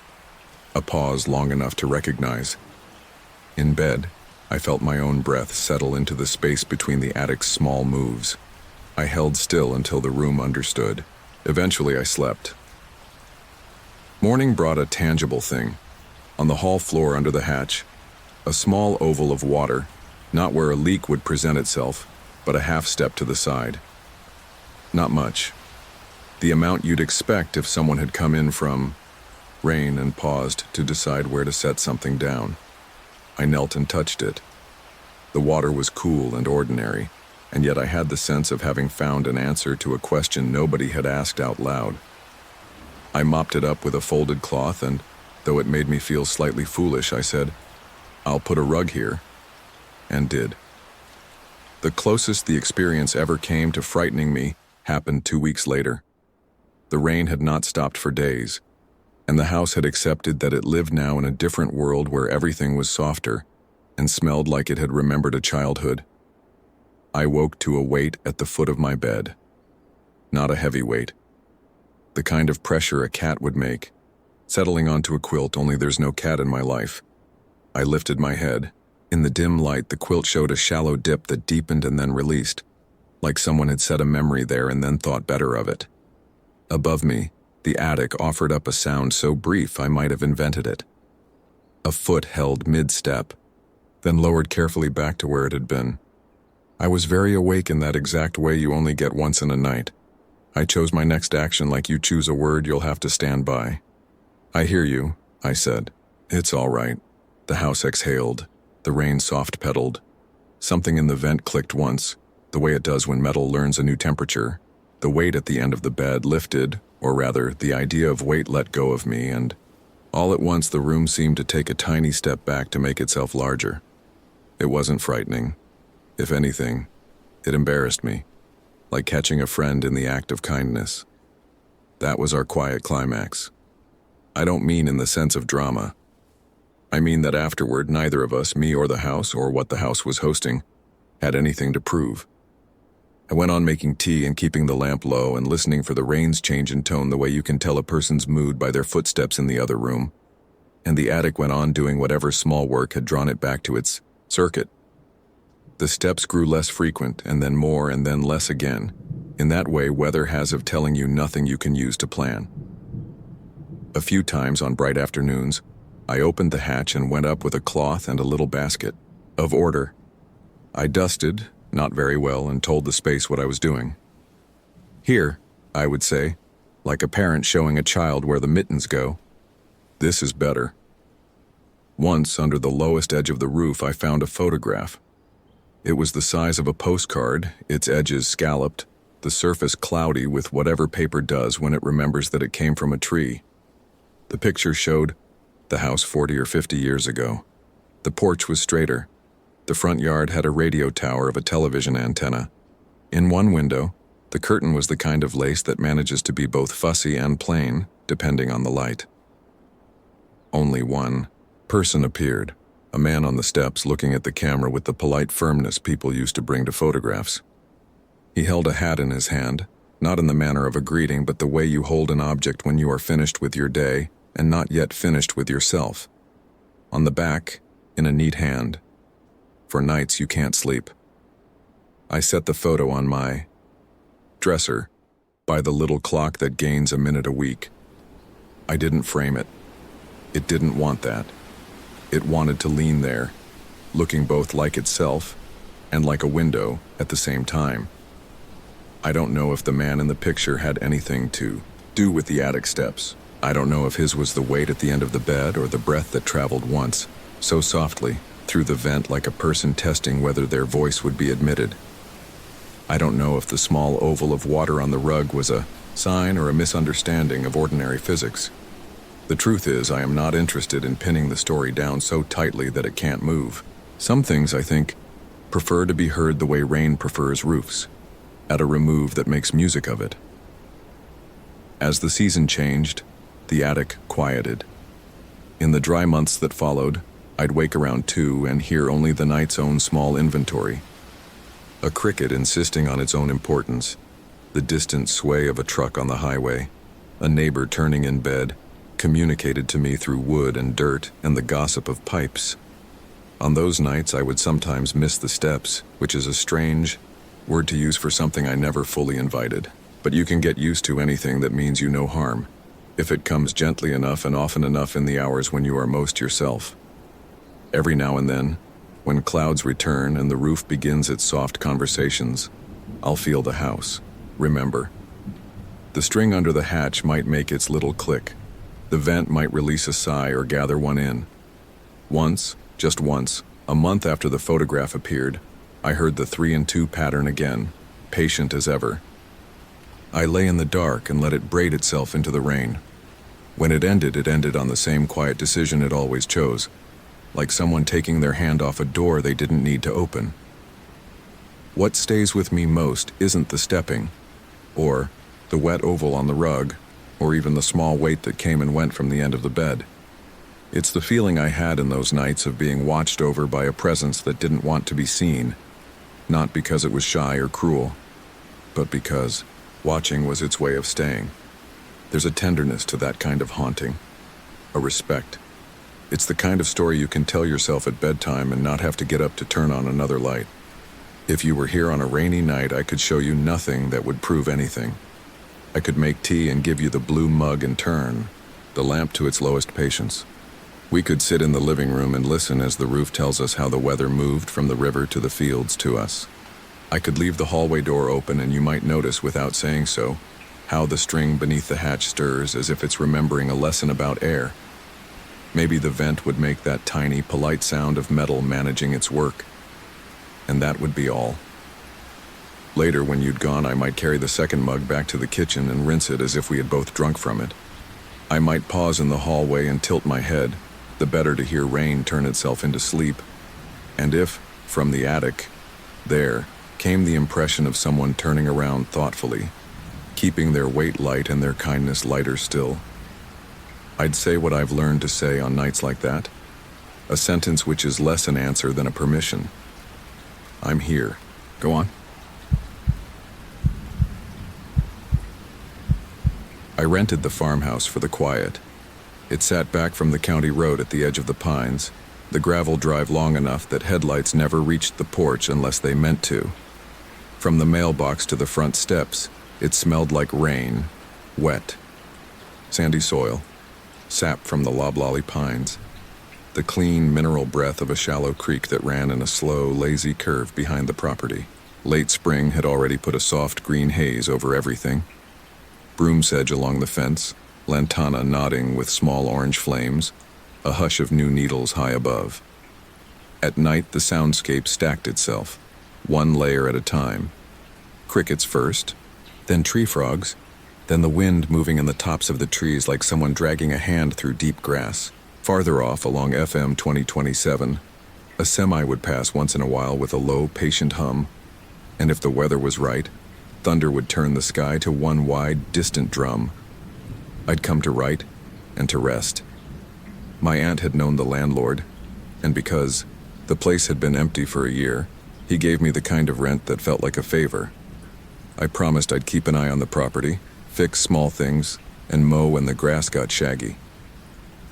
A pause long enough to recognize. In bed, I felt my own breath settle into the space between the attic's small moves. I held still until the room understood. Eventually I slept. Morning brought a tangible thing. On the hall floor under the hatch, a small oval of water, not where a leak would present itself, but a half step to the side. Not much. The amount you'd expect if someone had come in from rain and paused to decide where to set something down. I knelt and touched it. The water was cool and ordinary, and yet I had the sense of having found an answer to a question nobody had asked out loud. I mopped it up with a folded cloth, and, though it made me feel slightly foolish, I said, "I'll put a rug here," and did. The closest the experience ever came to frightening me happened 2 weeks later. The rain had not stopped for days, and the house had accepted that it lived now in a different world where everything was softer and smelled like it had remembered a childhood. I woke to a weight at the foot of my bed. Not a heavy weight. The kind of pressure a cat would make, settling onto a quilt, only there's no cat in my life. I lifted my head. In the dim light, the quilt showed a shallow dip that deepened and then released, like someone had set a memory there and then thought better of it. Above me, the attic offered up a sound so brief I might have invented it. A foot held mid-step, then lowered carefully back to where it had been. I was very awake in that exact way you only get once in a night. I chose my next action like you choose a word you'll have to stand by. "I hear you," I said. "It's all right." The house exhaled. The rain soft-pedaled. Something in the vent clicked once, the way it does when metal learns a new temperature. The weight at the end of the bed lifted, or rather, the idea of weight let go of me, and all at once the room seemed to take a tiny step back to make itself larger. It wasn't frightening. If anything, it embarrassed me, like catching a friend in the act of kindness. That was our quiet climax. I don't mean in the sense of drama. I mean that afterward, neither of us, me or the house or what the house was hosting, had anything to prove. I went on making tea and keeping the lamp low and listening for the rain's change in tone the way you can tell a person's mood by their footsteps in the other room. And the attic went on doing whatever small work had drawn it back to its circuit. The steps grew less frequent, and then more, and then less again. In that way, weather has of telling you nothing you can use to plan. A few times on bright afternoons, I opened the hatch and went up with a cloth and a little basket. Of order. I dusted, not very well, and told the space what I was doing. Here, I would say, like a parent showing a child where the mittens go. This is better. Once, under the lowest edge of the roof, I found a photograph. It was the size of a postcard, its edges scalloped, the surface cloudy with whatever paper does when it remembers that it came from a tree. The picture showed the house 40 or 50 years ago. The porch was straighter. The front yard had a radio tower of a television antenna. In one window, the curtain was the kind of lace that manages to be both fussy and plain, depending on the light. Only one person appeared, a man on the steps looking at the camera with the polite firmness people used to bring to photographs. He held a hat in his hand, not in the manner of a greeting, but the way you hold an object when you are finished with your day and not yet finished with yourself. On the back, in a neat hand. For nights you can't sleep. I set the photo on my dresser by the little clock that gains a minute a week. I didn't frame it. It didn't want that. It wanted to lean there, looking both like itself and like a window at the same time. I don't know if the man in the picture had anything to do with the attic steps. I don't know if his was the weight at the end of the bed or the breath that traveled once, so softly, through the vent like a person testing whether their voice would be admitted. I don't know if the small oval of water on the rug was a sign or a misunderstanding of ordinary physics. The truth is, I am not interested in pinning the story down so tightly that it can't move. Some things, I think, prefer to be heard the way rain prefers roofs, at a remove that makes music of it. As the season changed, the attic quieted. In the dry months that followed, I'd wake around 2 and hear only the night's own small inventory. A cricket insisting on its own importance, the distant sway of a truck on the highway, a neighbor turning in bed, communicated to me through wood and dirt and the gossip of pipes. On those nights I would sometimes miss the steps, which is a strange word to use for something I never fully invited. But you can get used to anything that means you no harm, if it comes gently enough and often enough in the hours when you are most yourself. Every now and then, when clouds return and the roof begins its soft conversations, I'll feel the house. Remember. The string under the hatch might make its little click. The vent might release a sigh or gather one in. Once, just once, a month after the photograph appeared, I heard the 3 and 2 pattern again, patient as ever. I lay in the dark and let it braid itself into the rain. When it ended on the same quiet decision it always chose, like someone taking their hand off a door they didn't need to open. What stays with me most isn't the stepping, or the wet oval on the rug, or even the small weight that came and went from the end of the bed. It's the feeling I had in those nights of being watched over by a presence that didn't want to be seen, not because it was shy or cruel, but because watching was its way of staying. There's a tenderness to that kind of haunting, a respect. It's the kind of story you can tell yourself at bedtime and not have to get up to turn on another light. If you were here on a rainy night, I could show you nothing that would prove anything. I could make tea and give you the blue mug and turn the lamp to its lowest patience. We could sit in the living room and listen as the roof tells us how the weather moved from the river to the fields to us. I could leave the hallway door open and you might notice without saying so how the string beneath the hatch stirs as if it's remembering a lesson about air. Maybe the vent would make that tiny, polite sound of metal managing its work. And that would be all. Later, when you'd gone, I might carry the second mug back to the kitchen and rinse it as if we had both drunk from it. I might pause in the hallway and tilt my head, the better to hear rain turn itself into sleep. And if, from the attic, there came the impression of someone turning around thoughtfully, keeping their weight light and their kindness lighter still, I'd say what I've learned to say on nights like that, a sentence which is less an answer than a permission. I'm here. Go on. I rented the farmhouse for the quiet. It sat back from the county road at the edge of the pines, the gravel drive long enough that headlights never reached the porch unless they meant to. From the mailbox to the front steps, it smelled like rain, wet, sandy soil, sap from the loblolly pines, the clean mineral breath of a shallow creek that ran in a slow, lazy curve behind the property. Late spring had already put a soft green haze over everything. Broom sedge along the fence, lantana nodding with small orange flames, a hush of new needles high above. At night, the soundscape stacked itself, one layer at a time. Crickets first, then tree frogs, then the wind moving in the tops of the trees like someone dragging a hand through deep grass. Farther off, along FM 2027, a semi would pass once in a while with a low, patient hum, and if the weather was right, thunder would turn the sky to one wide, distant drum. I'd come to write and to rest. My aunt had known the landlord, and because the place had been empty for a year, he gave me the kind of rent that felt like a favor. I promised I'd keep an eye on the property, fix small things, and mow when the grass got shaggy.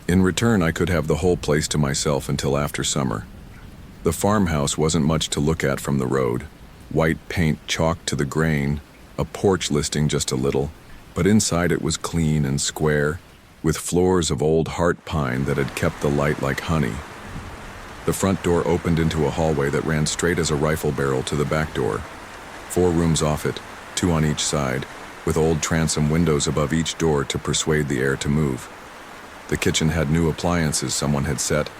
In return, I could have the whole place to myself until after summer. The farmhouse wasn't much to look at from the road. White paint chalked to the grain, a porch listing just a little, but inside it was clean and square, with floors of old heart pine that had kept the light like honey. The front door opened into a hallway that ran straight as a rifle barrel to the back door. 4 rooms off it, 2 on each side, with old transom windows above each door to persuade the air to move. The kitchen had new appliances someone had set,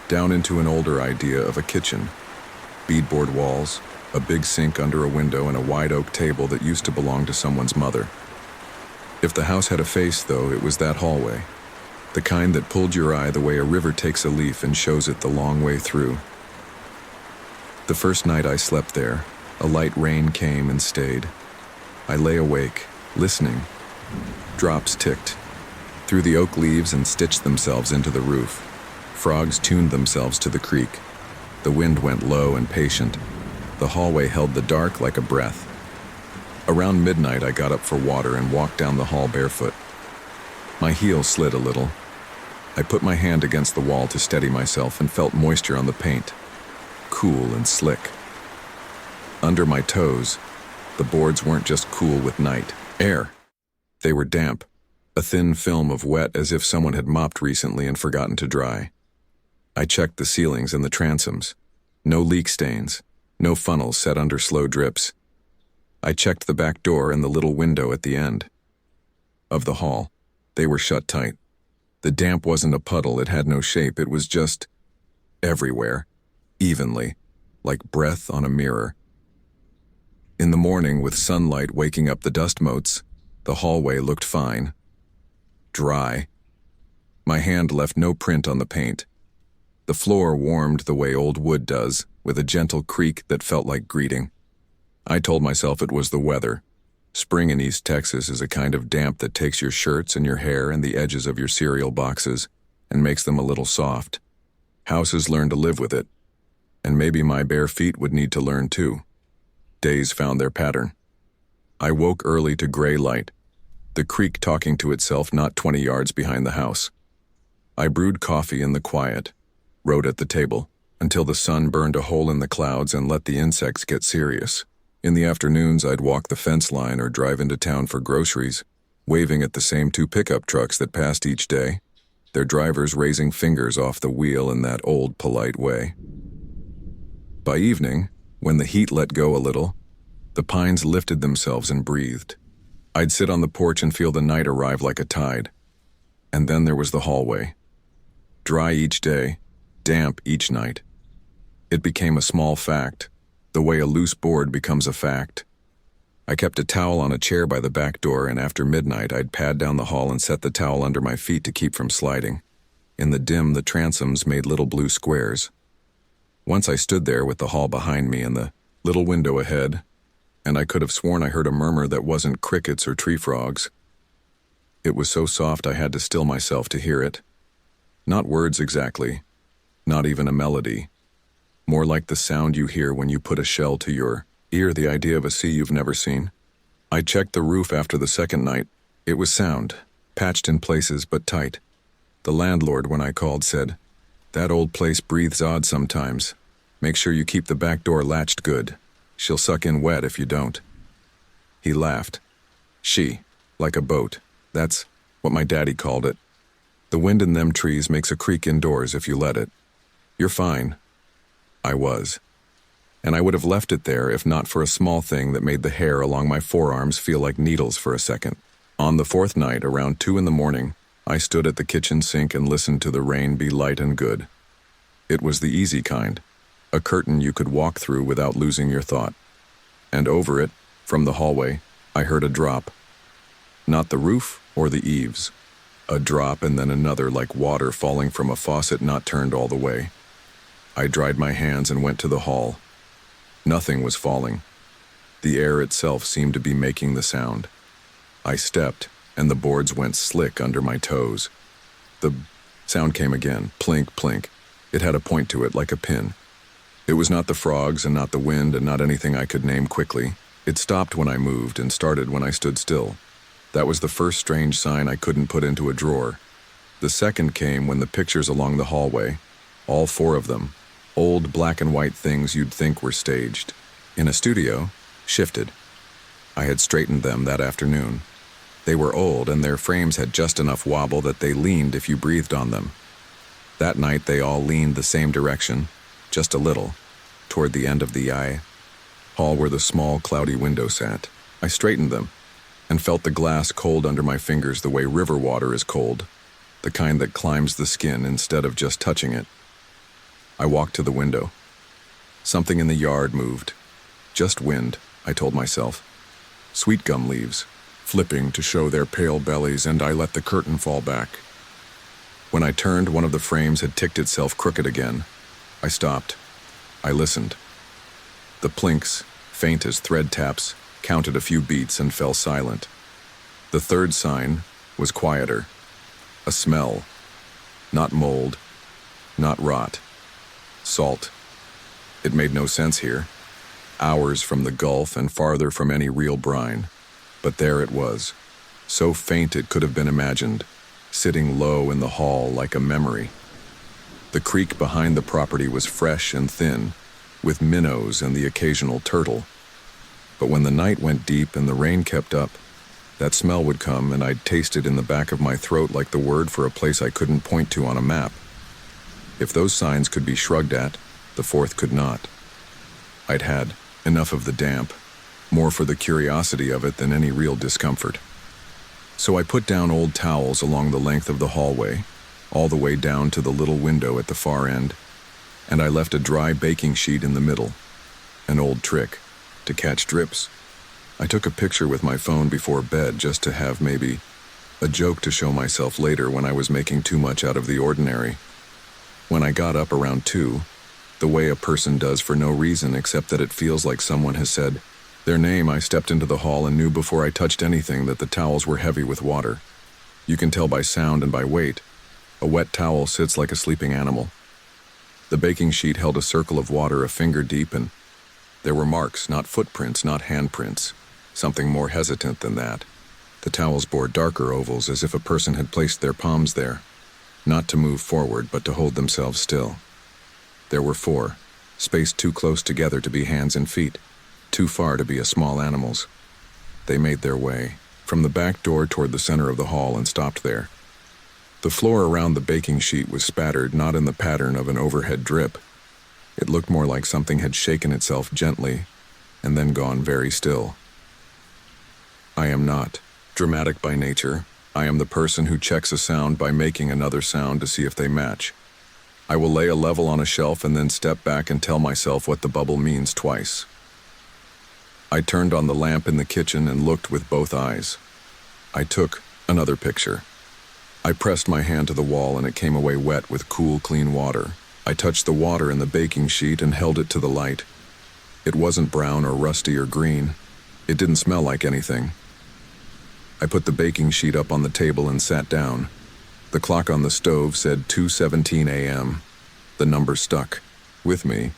down into an older idea of a kitchen. Beadboard walls, a big sink under a window, and a wide oak table that used to belong to someone's mother. If the house had a face, though, it was that hallway, the kind that pulled your eye the way a river takes a leaf and shows it the long way through. The first night I slept there, a light rain came and stayed. I lay awake, listening. Drops ticked through the oak leaves and stitched themselves into the roof. Frogs tuned themselves to the creek. The wind went low and patient. The hallway held the dark like a breath. Around midnight, I got up for water and walked down the hall barefoot. My heel slid a little. I put my hand against the wall to steady myself and felt moisture on the paint, cool and slick. Under my toes, the boards weren't just cool with night air. They were damp, a thin film of wet as if someone had mopped recently and forgotten to dry. I checked the ceilings and the transoms. No leak stains, no funnels set under slow drips. I checked the back door and the little window at the end of the hall. They were shut tight. The damp wasn't a puddle, it had no shape, it was just everywhere, evenly, like breath on a mirror. In the morning, with sunlight waking up the dust motes, the hallway looked fine. Dry. My hand left no print on the paint. The floor warmed the way old wood does, with a gentle creak that felt like greeting. I told myself it was the weather. Spring in East Texas is a kind of damp that takes your shirts and your hair and the edges of your cereal boxes and makes them a little soft. Houses learn to live with it, and maybe my bare feet would need to learn too. Days found their pattern. I woke early to gray light, the creek talking to itself not 20 yards behind the house. I brewed coffee in the quiet, wrote at the table, until the sun burned a hole in the clouds and let the insects get serious. In the afternoons, I'd walk the fence line or drive into town for groceries, waving at the same 2 pickup trucks that passed each day, their drivers raising fingers off the wheel in that old, polite way. By evening, when the heat let go a little, the pines lifted themselves and breathed. I'd sit on the porch and feel the night arrive like a tide. And then there was the hallway. Dry each day, damp each night. It became a small fact, the way a loose board becomes a fact. I kept a towel on a chair by the back door, and after midnight I'd pad down the hall and set the towel under my feet to keep from sliding. In the dim, the transoms made little blue squares. Once I stood there with the hall behind me and the little window ahead, and I could have sworn I heard a murmur that wasn't crickets or tree frogs. It was so soft I had to still myself to hear it. Not words exactly, not even a melody. More like the sound you hear when you put a shell to your ear, the idea of a sea you've never seen. I checked the roof after the second night, It was sound, patched in places but tight. The landlord, when I called, said, "That old place breathes odd sometimes. Make sure you keep the back door latched good. She'll suck in wet if you don't." He laughed. She, like a boat. That's what my daddy called it. The wind in them trees makes a creak indoors if you let it. You're fine. I was. And I would have left it there if not for a small thing that made the hair along my forearms feel like needles for a second. On the fourth night, around 2 a.m, I stood at the kitchen sink and listened to the rain be light and good. It was the easy kind, a curtain you could walk through without losing your thought. And over it, from the hallway, I heard a drop. Not the roof or the eaves. A drop and then another like water falling from a faucet not turned all the way. I dried my hands and went to the hall. Nothing was falling. The air itself seemed to be making the sound. I stepped, and the boards went slick under my toes. The sound came again, plink, plink. It had a point to it like a pin. It was not the frogs and not the wind and not anything I could name quickly. It stopped when I moved and started when I stood still. That was the first strange sign I couldn't put into a drawer. The second came when the pictures along the hallway, all 4 of them, old black and white things you'd think were staged, in a studio, shifted. I had straightened them that afternoon. They were old and their frames had just enough wobble that they leaned if you breathed on them. That night they all leaned the same direction, just a little, toward the end of the hall where the small cloudy window sat. I straightened them and felt the glass cold under my fingers the way river water is cold, the kind that climbs the skin instead of just touching it. I walked to the window. Something in the yard moved. Just wind, I told myself. Sweet gum leaves, flipping to show their pale bellies, and I let the curtain fall back. When I turned, one of the frames had ticked itself crooked again. I stopped. I listened. The plinks, faint as thread taps, counted a few beats and fell silent. The third sign was quieter. A smell. Not mold. Not rot. Salt. It made no sense here. Hours from the Gulf and farther from any real brine. But there it was. So faint it could have been imagined, sitting low in the hall like a memory. The creek behind the property was fresh and thin, with minnows and the occasional turtle. But when the night went deep and the rain kept up, that smell would come and I'd taste it in the back of my throat like the word for a place I couldn't point to on a map. If those signs could be shrugged at, the fourth could not. I'd had enough of the damp, more for the curiosity of it than any real discomfort. So I put down old towels along the length of the hallway, all the way down to the little window at the far end, and I left a dry baking sheet in the middle, an old trick, to catch drips. I took a picture with my phone before bed just to have maybe a joke to show myself later when I was making too much out of the ordinary. When I got up around 2, the way a person does for no reason except that it feels like someone has said their name, I stepped into the hall and knew before I touched anything that the towels were heavy with water. You can tell by sound and by weight. A wet towel sits like a sleeping animal. The baking sheet held a circle of water a finger deep, and there were marks, not footprints, not handprints, something more hesitant than that. The towels bore darker ovals as if a person had placed their palms there, not to move forward but to hold themselves still. There were 4, spaced too close together to be hands and feet, too far to be a small animal's. They made their way from the back door toward the center of the hall and stopped there. The floor around the baking sheet was spattered not in the pattern of an overhead drip. It looked more like something had shaken itself gently and then gone very still. I am not dramatic by nature. I am the person who checks a sound by making another sound to see if they match. I will lay a level on a shelf and then step back and tell myself what the bubble means twice. I turned on the lamp in the kitchen and looked with both eyes. I took another picture. I pressed my hand to the wall and it came away wet with cool, clean water. I touched the water in the baking sheet and held it to the light. It wasn't brown or rusty or green. It didn't smell like anything. I put the baking sheet up on the table and sat down. The clock on the stove said 2:17 a.m. The number stuck with me,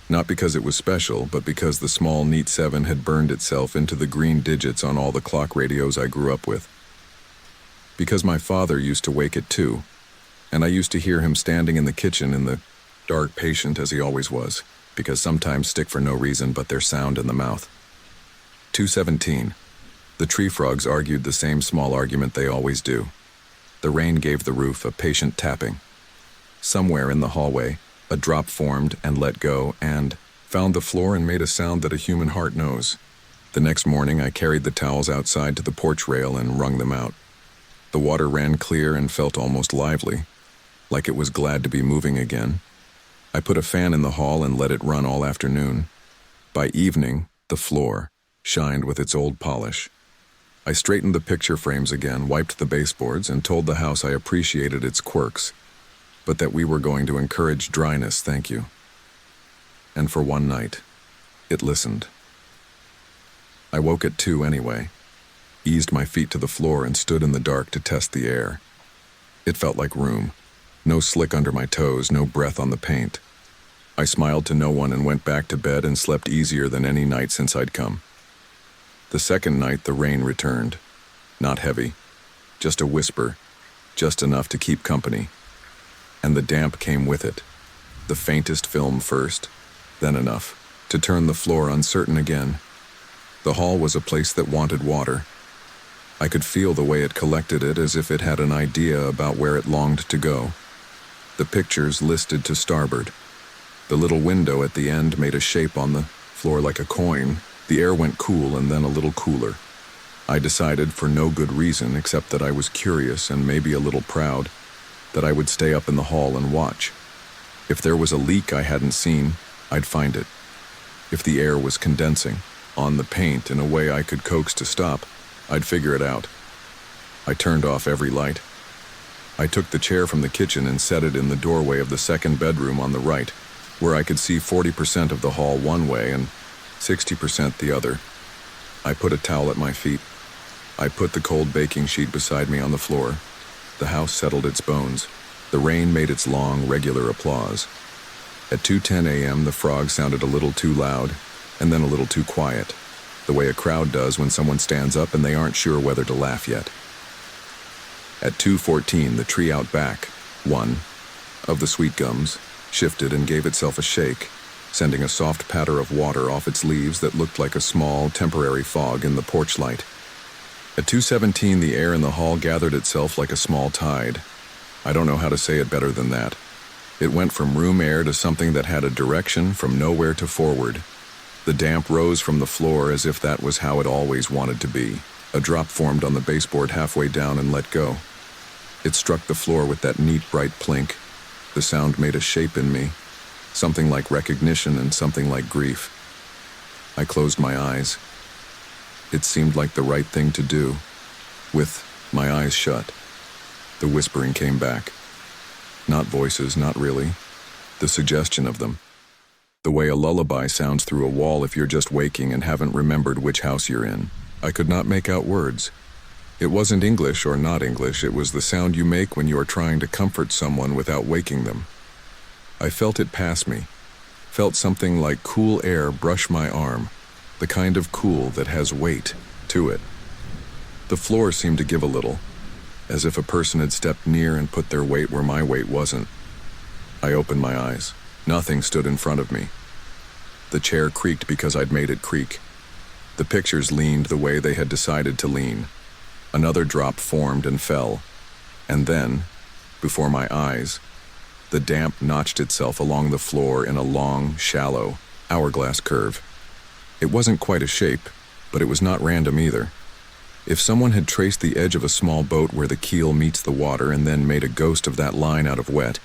not because it was special, but because the small, neat 7 had burned itself into the green digits on all the clock radios I grew up with. because my father used to wake at 2, and I used to hear him standing in the kitchen in the dark, patient as he always was, because sometimes stick for no reason but their sound in the mouth. 2:17. The tree frogs argued the same small argument they always do. The rain gave the roof a patient tapping. Somewhere in the hallway, a drop formed and let go and found the floor and made a sound that a human heart knows. The next morning, I carried the towels outside to the porch rail and wrung them out. The water ran clear and felt almost lively, like it was glad to be moving again. I put a fan in the hall and let it run all afternoon. By evening, the floor shined with its old polish. I straightened the picture frames again, wiped the baseboards, and told the house I appreciated its quirks, but that we were going to encourage dryness, thank you. And for one night, it listened. I woke at 2 anyway, eased my feet to the floor and stood in the dark to test the air. It felt like room. No slick under my toes, no breath on the paint. I smiled to no one and went back to bed and slept easier than any night since I'd come. The second night, the rain returned. Not heavy, just a whisper, just enough to keep company. And the damp came with it. The faintest film first, then enough to turn the floor uncertain again. The hall was a place that wanted water. I could feel the way it collected it, as if it had an idea about where it longed to go. The pictures listed to starboard. The little window at the end made a shape on the floor like a coin. The air went cool and then a little cooler. I decided, for no good reason except that I was curious and maybe a little proud, that I would stay up in the hall and watch. If there was a leak I hadn't seen, I'd find it. If the air was condensing on the paint in a way I could coax to stop, I'd figure it out. I turned off every light. I took the chair from the kitchen and set it in the doorway of the second bedroom on the right, where I could see 40% of the hall one way and 60% the other. I put a towel at my feet. I put the cold baking sheet beside me on the floor. The house settled its bones. The rain made its long, regular applause. At 2:10 a.m., the frogs sounded a little too loud, and then a little too quiet, the way a crowd does when someone stands up and they aren't sure whether to laugh yet. At 2:14, the tree out back, one of the sweet gums, shifted and gave itself a shake, sending a soft patter of water off its leaves that looked like a small, temporary fog in the porch light. At 2:17, the air in the hall gathered itself like a small tide. I don't know how to say it better than that. It went from room air to something that had a direction from nowhere to forward. The damp rose from the floor as if that was how it always wanted to be. A drop formed on the baseboard halfway down and let go. It struck the floor with that neat, bright plink. The sound made a shape in me, something like recognition and something like grief. I closed my eyes. It seemed like the right thing to do. With my eyes shut, the whispering came back. Not voices, not really. The suggestion of them. The way a lullaby sounds through a wall if you're just waking and haven't remembered which house you're in. I could not make out words. It wasn't English or not English, it was the sound you make when you are trying to comfort someone without waking them. I felt it pass me, felt something like cool air brush my arm, the kind of cool that has weight to it. The floor seemed to give a little, as if a person had stepped near and put their weight where my weight wasn't. I opened my eyes. Nothing stood in front of me. The chair creaked because I'd made it creak. The pictures leaned the way they had decided to lean. Another drop formed and fell, and then, before my eyes, the damp notched itself along the floor in a long, shallow, hourglass curve. It wasn't quite a shape, but it was not random either. If someone had traced the edge of a small boat where the keel meets the water and then made a ghost of that line out of wet,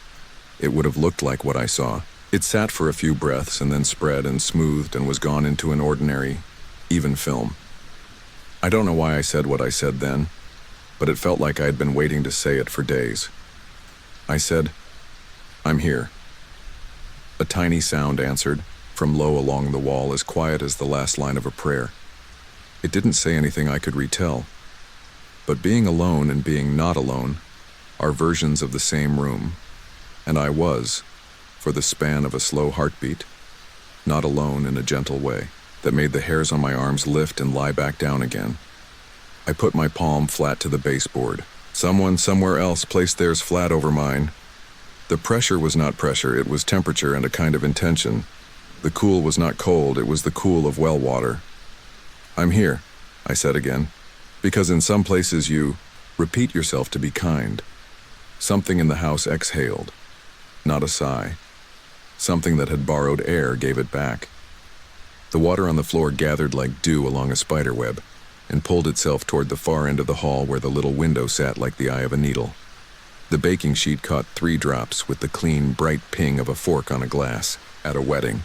it would have looked like what I saw. It sat for a few breaths and then spread and smoothed and was gone into an ordinary, even film. I don't know why I said what I said then, but it felt like I had been waiting to say it for days. I said, "I'm here." A tiny sound answered, from low along the wall, as quiet as the last line of a prayer. It didn't say anything I could retell, but being alone and being not alone are versions of the same room, and I was, for the span of a slow heartbeat, not alone in a gentle way that made the hairs on my arms lift and lie back down again. I put my palm flat to the baseboard, Someone somewhere else placed theirs flat over mine. The pressure was not pressure, it was temperature and a kind of intention. The cool was not cold, it was the cool of well water. "I'm here," I said again, because in some places you repeat yourself to be kind. Something in the house exhaled, not a sigh. Something that had borrowed air gave it back. The water on the floor gathered like dew along a spider web and pulled itself toward the far end of the hall where the little window sat like the eye of a needle. The baking sheet caught 3 drops with the clean, bright ping of a fork on a glass at a wedding.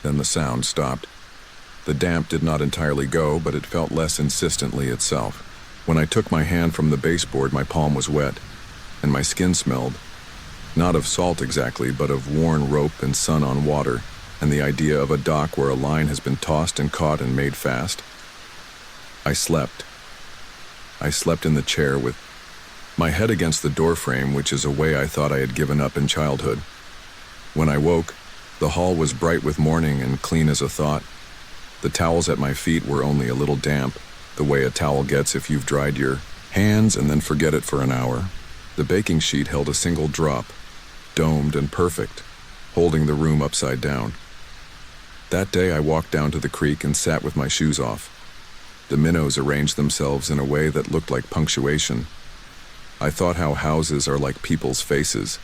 Then the sound stopped. The damp did not entirely go, but it felt less insistently itself. When I took my hand from the baseboard, my palm was wet, and my skin smelled, not of salt exactly, but of worn rope and sun on water, and the idea of a dock where a line has been tossed and caught and made fast. I slept. I slept in the chair with my head against the doorframe, which is a way I thought I had given up in childhood. When I woke, the hall was bright with morning and clean as a thought. The towels at my feet were only a little damp, the way a towel gets if you've dried your hands and then forget it for an hour. The baking sheet held a single drop, domed and perfect, holding the room upside down. That day I walked down to the creek and sat with my shoes off. The minnows arranged themselves in a way that looked like punctuation. I thought how houses are like people's faces.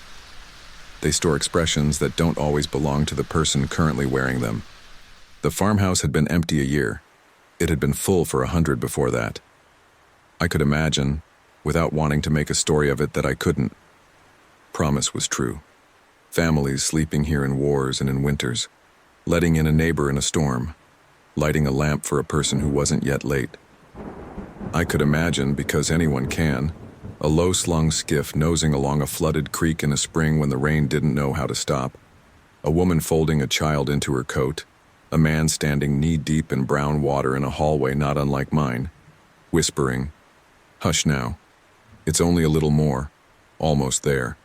They store expressions that don't always belong to the person currently wearing them. The farmhouse had been empty a year. It had been full for 100 before that. I could imagine, without wanting to make a story of it, that I couldn't. Promise was true. Families sleeping here in wars and in winters, letting in a neighbor in a storm, lighting a lamp for a person who wasn't yet late. I could imagine, because anyone can, a low-slung skiff nosing along a flooded creek in a spring when the rain didn't know how to stop, a woman folding a child into her coat, a man standing knee-deep in brown water in a hallway not unlike mine, whispering, "Hush now. It's only a little more. Almost there."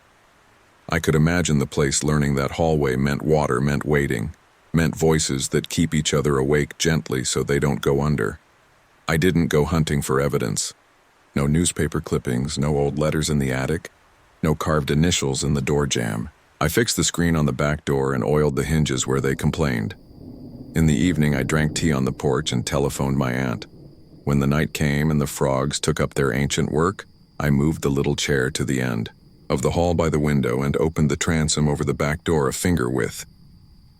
I could imagine the place learning that hallway meant water, meant waiting, meant voices that keep each other awake gently so they don't go under. I didn't go hunting for evidence. No newspaper clippings, no old letters in the attic, no carved initials in the door jamb. I fixed the screen on the back door and oiled the hinges where they complained. In the evening, I drank tea on the porch and telephoned my aunt. When the night came and the frogs took up their ancient work, I moved the little chair to the end of the hall by the window and opened the transom over the back door a finger width.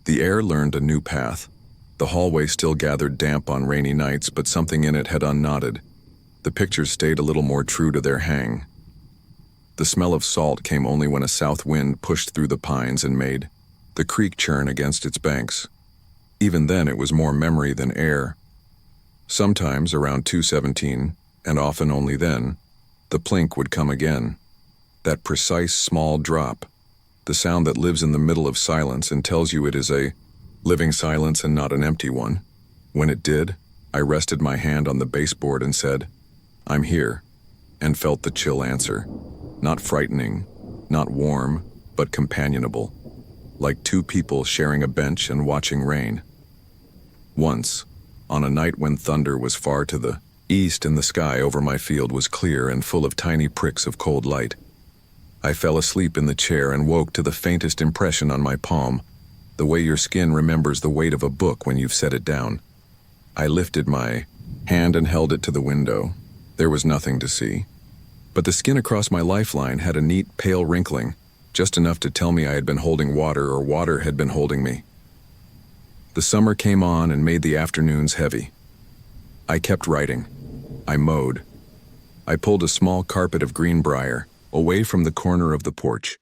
The air learned a new path. The hallway still gathered damp on rainy nights, but something in it had unknotted. The pictures stayed a little more true to their hang. The smell of salt came only when a south wind pushed through the pines and made the creek churn against its banks. Even then, it was more memory than air. Sometimes, around 2:17, and often only then, the plink would come again. That precise small drop, the sound that lives in the middle of silence and tells you it is a living silence and not an empty one. When it did, I rested my hand on the baseboard and said, "I'm here," and felt the chill answer. Not frightening, not warm, but companionable, like two people sharing a bench and watching rain. Once, on a night when thunder was far to the east and the sky over my field was clear and full of tiny pricks of cold light, I fell asleep in the chair and woke to the faintest impression on my palm, the way your skin remembers the weight of a book when you've set it down. I lifted my hand and held it to the window. There was nothing to see, but the skin across my lifeline had a neat, pale wrinkling, just enough to tell me I had been holding water or water had been holding me. The summer came on and made the afternoons heavy. I kept writing. I mowed. I pulled a small carpet of greenbrier away from the corner of the porch.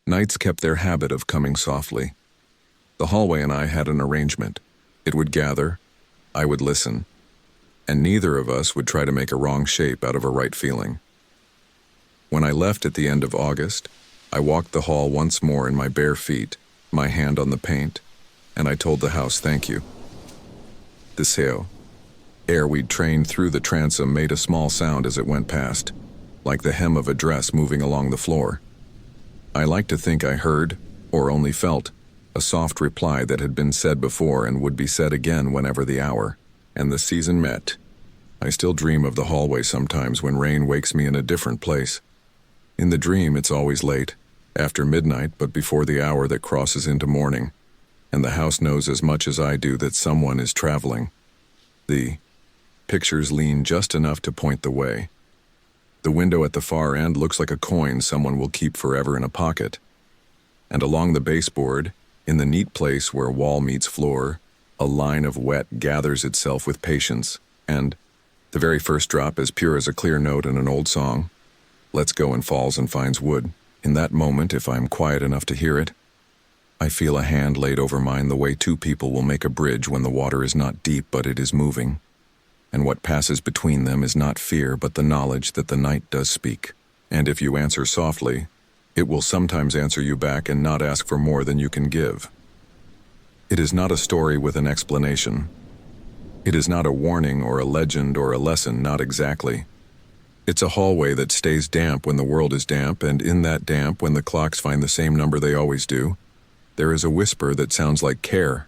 Nights kept their habit of coming softly. The hallway and I had an arrangement. It would gather, I would listen, and neither of us would try to make a wrong shape out of a right feeling. When I left at the end of August, I walked the hall once more in my bare feet, my hand on the paint, and I told the house thank you. The sail, air we'd trained through the transom, made a small sound as it went past, like the hem of a dress moving along the floor. I like to think I heard, or only felt, a soft reply that had been said before and would be said again whenever the hour and the season met. I still dream of the hallway sometimes when rain wakes me in a different place. In the dream, it's always late, after midnight, but before the hour that crosses into morning, and the house knows as much as I do that someone is traveling. The pictures lean just enough to point the way. The window at the far end looks like a coin someone will keep forever in a pocket. And along the baseboard, in the neat place where wall meets floor, a line of wet gathers itself with patience, and the very first drop as pure as a clear note in an old song, lets go and falls and finds wood. In that moment, if I'm quiet enough to hear it, I feel a hand laid over mine the way two people will make a bridge when the water is not deep but it is moving. And what passes between them is not fear but the knowledge that the night does speak. And if you answer softly, it will sometimes answer you back and not ask for more than you can give. It is not a story with an explanation. It is not a warning or a legend or a lesson, not exactly. It's a hallway that stays damp when the world is damp, and in that damp, when the clocks find the same number they always do, there is a whisper that sounds like care,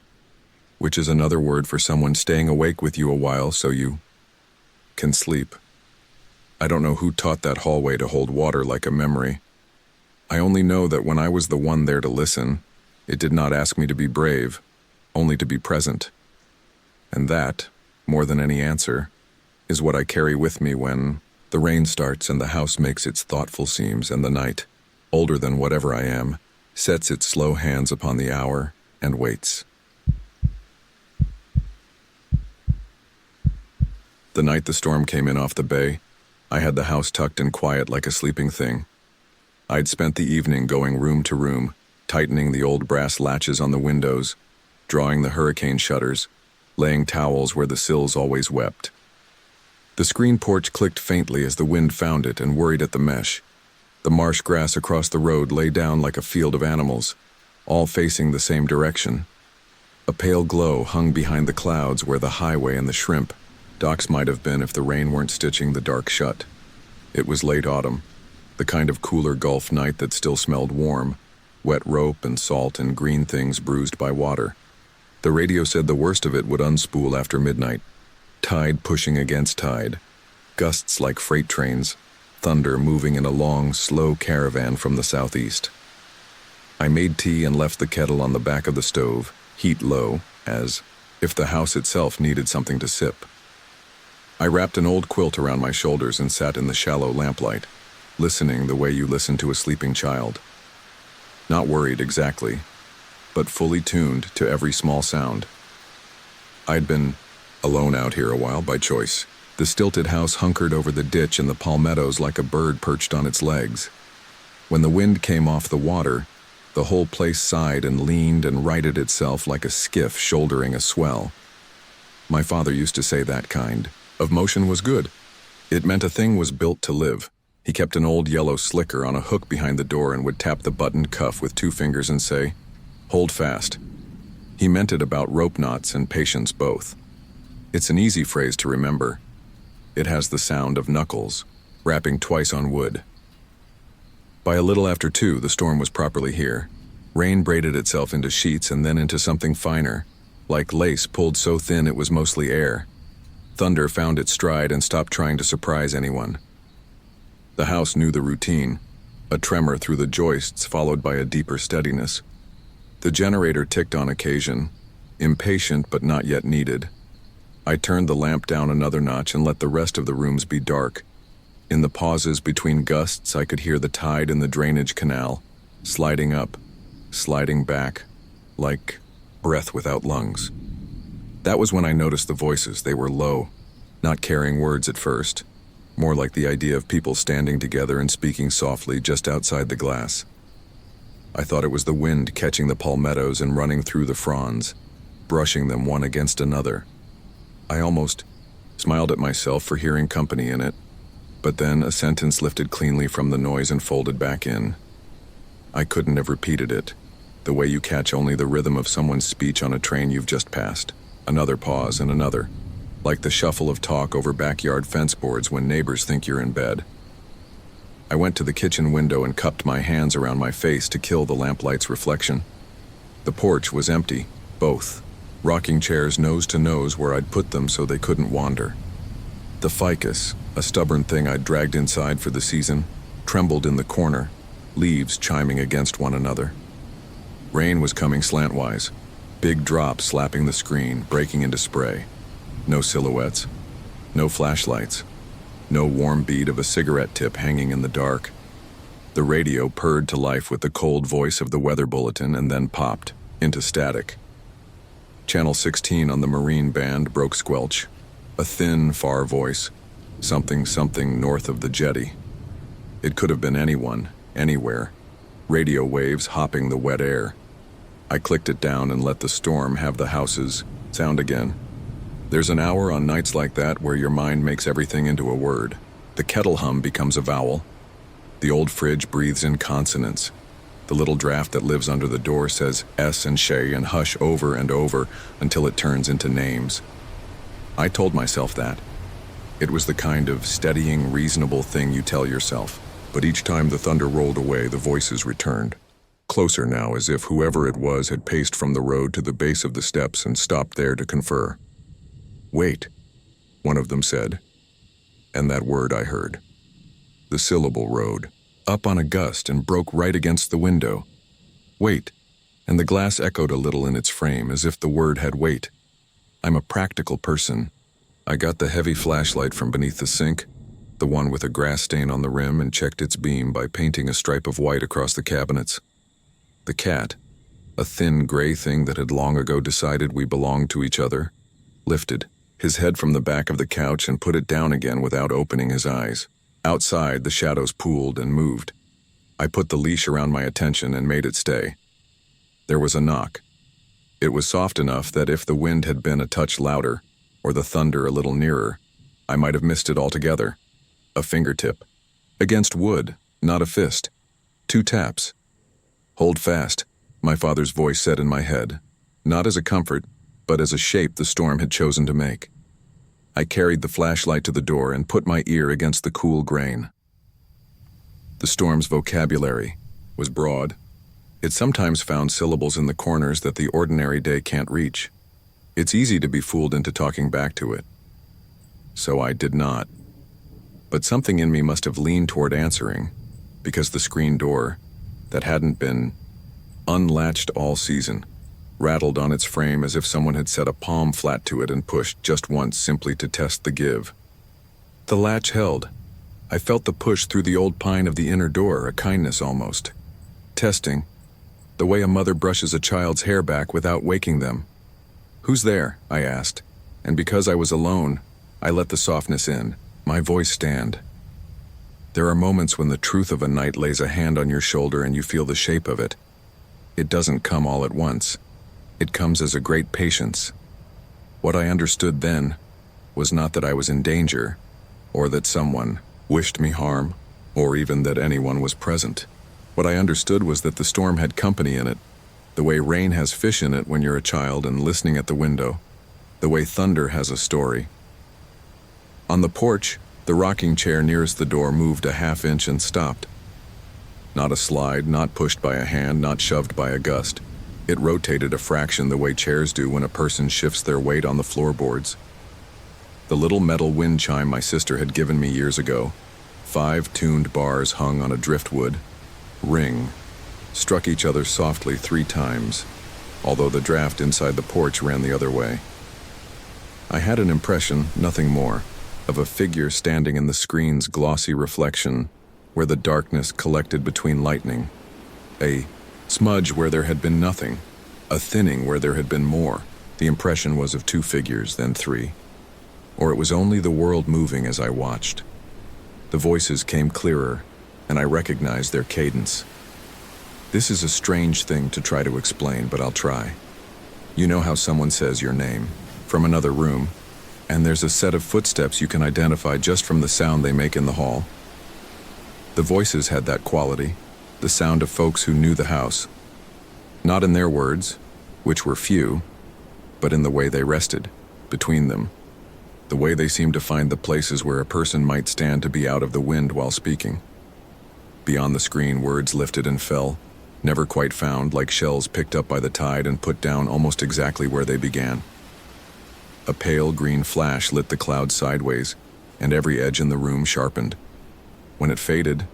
which is another word for someone staying awake with you a while so you can sleep. I don't know who taught that hallway to hold water like a memory. I only know that when I was the one there to listen, it did not ask me to be brave, only to be present. And that, more than any answer, is what I carry with me when the rain starts and the house makes its thoughtful seams and the night, older than whatever I am, sets its slow hands upon the hour and waits. The night the storm came in off the bay, I had the house tucked and quiet like a sleeping thing. I'd spent the evening going room to room, tightening the old brass latches on the windows, drawing the hurricane shutters, laying towels where the sills always wept. The screen porch clicked faintly as the wind found it and worried at the mesh. The marsh grass across the road lay down like a field of animals, all facing the same direction. A pale glow hung behind the clouds where the highway and the shrimp docks might have been if the rain weren't stitching the dark shut. It was late autumn, the kind of cooler Gulf night that still smelled warm, wet rope and salt and green things bruised by water. The radio said the worst of it would unspool after midnight. Tide pushing against tide, gusts like freight trains, thunder moving in a long, slow caravan from the southeast. I made tea and left the kettle on the back of the stove, heat low, as if the house itself needed something to sip. I wrapped an old quilt around my shoulders and sat in the shallow lamplight, listening the way you listen to a sleeping child. Not worried exactly, but fully tuned to every small sound. I'd been alone out here a while by choice. The stilted house hunkered over the ditch in the palmettos like a bird perched on its legs. When the wind came off the water, the whole place sighed and leaned and righted itself like a skiff shouldering a swell. My father used to say that kind of motion was good. It meant a thing was built to live. He kept an old yellow slicker on a hook behind the door and would tap the buttoned cuff with 2 fingers and say, "Hold fast." He meant it about rope knots and patience both. It's an easy phrase to remember. It has the sound of knuckles, rapping twice on wood. By a little after 2, the storm was properly here. Rain braided itself into sheets and then into something finer, like lace pulled so thin it was mostly air. Thunder found its stride and stopped trying to surprise anyone. The house knew the routine, a tremor through the joists followed by a deeper steadiness. The generator ticked on occasion, impatient but not yet needed. I turned the lamp down another notch and let the rest of the rooms be dark. In the pauses between gusts, I could hear the tide in the drainage canal, sliding up, sliding back, like breath without lungs. That was when I noticed the voices. They were low, not carrying words at first, more like the idea of people standing together and speaking softly just outside the glass. I thought it was the wind catching the palmettos and running through the fronds, brushing them one against another. I almost smiled at myself for hearing company in it, but then a sentence lifted cleanly from the noise and folded back in. I couldn't have repeated it, the way you catch only the rhythm of someone's speech on a train you've just passed. Another pause and another, like the shuffle of talk over backyard fence boards when neighbors think you're in bed. I went to the kitchen window and cupped my hands around my face to kill the lamplight's reflection. The porch was empty, both. Rocking chairs nose to nose where I'd put them so they couldn't wander. The ficus, a stubborn thing I'd dragged inside for the season, trembled in the corner, leaves chiming against one another. Rain was coming slantwise, big drops slapping the screen, breaking into spray. No silhouettes, no flashlights, no warm bead of a cigarette tip hanging in the dark. The radio purred to life with the cold voice of the weather bulletin and then popped into static. Channel 16 on the Marine band broke squelch, a thin, far voice, something north of the jetty. It could have been anyone, anywhere, radio waves hopping the wet air. I clicked it down and let the storm have the house's sound again. There's an hour on nights like that where your mind makes everything into a word. The kettle hum becomes a vowel. The old fridge breathes in consonants. The little draft that lives under the door says S and shay and hush over and over until it turns into names. I told myself that. It was the kind of steadying, reasonable thing you tell yourself. But each time the thunder rolled away, the voices returned. Closer now, as if whoever it was had paced from the road to the base of the steps and stopped there to confer. "Wait," one of them said. And that word I heard. The syllable rode, up on a gust and broke right against the window. "Wait," and the glass echoed a little in its frame as if the word had weight. I'm a practical person. I got the heavy flashlight from beneath the sink, the one with a grass stain on the rim, and checked its beam by painting a stripe of white across the cabinets. The cat, a thin gray thing that had long ago decided we belonged to each other, lifted his head from the back of the couch and put it down again without opening his eyes. Outside, the shadows pooled and moved. I put the leash around my attention and made it stay. There was a knock. It was soft enough that if the wind had been a touch louder, or the thunder a little nearer, I might have missed it altogether. A fingertip. Against wood, not a fist. 2 taps. "Hold fast," my father's voice said in my head, not as a comfort, but as a shape the storm had chosen to make. I carried the flashlight to the door and put my ear against the cool grain. The storm's vocabulary was broad. It sometimes found syllables in the corners that the ordinary day can't reach. It's easy to be fooled into talking back to it. So I did not. But something in me must have leaned toward answering, because the screen door, that hadn't been unlatched all season, rattled on its frame as if someone had set a palm flat to it and pushed just once simply to test the give. The latch held. I felt the push through the old pine of the inner door, a kindness almost. Testing. The way a mother brushes a child's hair back without waking them. "Who's there?" I asked, and because I was alone, I let the softness in, my voice stand. There are moments when the truth of a night lays a hand on your shoulder and you feel the shape of it. It doesn't come all at once. It comes as a great patience. What I understood then was not that I was in danger, or that someone wished me harm, or even that anyone was present. What I understood was that the storm had company in it, the way rain has fish in it when you're a child and listening at the window, the way thunder has a story. On the porch, the rocking chair nearest the door moved a half inch and stopped. Not a slide, not pushed by a hand, not shoved by a gust. It rotated a fraction the way chairs do when a person shifts their weight on the floorboards. The little metal wind chime my sister had given me years ago, 5 tuned bars hung on a driftwood, ring, struck each other softly 3 times, although the draft inside the porch ran the other way. I had an impression, nothing more, of a figure standing in the screen's glossy reflection, where the darkness collected between lightning. A smudge where there had been nothing, a thinning where there had been more. The impression was of 2 figures, then 3. Or it was only the world moving as I watched. The voices came clearer, and I recognized their cadence. This is a strange thing to try to explain, but I'll try. You know how someone says your name from another room, and there's a set of footsteps you can identify just from the sound they make in the hall? The voices had that quality, the sound of folks who knew the house. Not in their words, which were few, but in the way they rested, between them. The way they seemed to find the places where a person might stand to be out of the wind while speaking. Beyond the screen, words lifted and fell, never quite found, like shells picked up by the tide and put down almost exactly where they began. A pale green flash lit the clouds sideways, and every edge in the room sharpened. When it faded,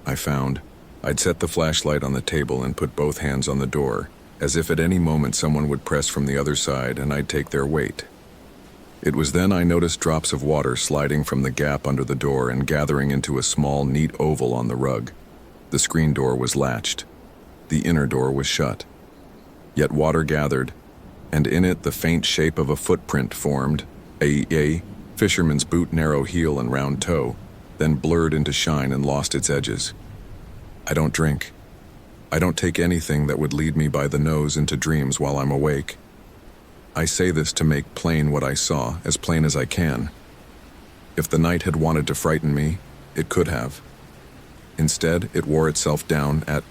I'd set the flashlight on the table and put both hands on the door, as if at any moment someone would press from the other side and I'd take their weight. It was then I noticed drops of water sliding from the gap under the door and gathering into a small, neat oval on the rug. The screen door was latched. The inner door was shut. Yet water gathered, and in it the faint shape of a footprint formed, a fisherman's boot, narrow heel and round toe, then blurred into shine and lost its edges. I don't drink. I don't take anything that would lead me by the nose into dreams while I'm awake. I say this to make plain what I saw, as plain as I can. If the night had wanted to frighten me, it could have. Instead, it wore itself down at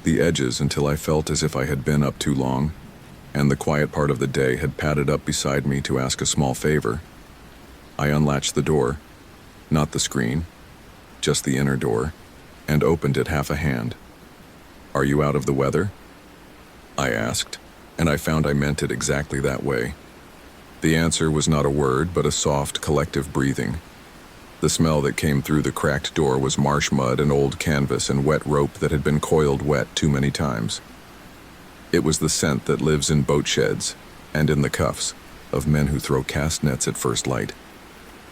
the edges until I felt as if I had been up too long, and the quiet part of the day had padded up beside me to ask a small favor. I unlatched the door, not the screen, just the inner door, and opened it half a hand. "Are you out of the weather?" I asked, and I found I meant it exactly that way. The answer was not a word, but a soft, collective breathing. The smell that came through the cracked door was marsh mud and old canvas and wet rope that had been coiled wet too many times. It was the scent that lives in boat sheds and in the cuffs of men who throw cast nets at first light.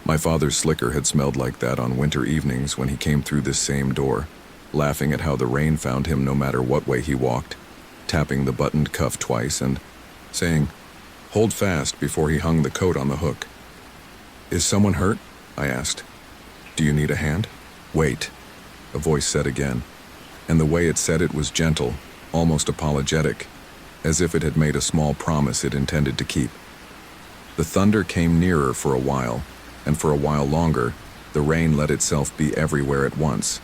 My father's slicker had smelled like that on winter evenings when he came through this same door, laughing at how the rain found him no matter what way he walked, tapping the buttoned cuff twice and saying, "Hold fast," before he hung the coat on the hook. "Is someone hurt?" I asked. "Do you need a hand?" "Wait," a voice said again, and the way it said it was gentle, almost apologetic, as if it had made a small promise it intended to keep. The thunder came nearer for a while, and for a while longer, the rain let itself be everywhere at once.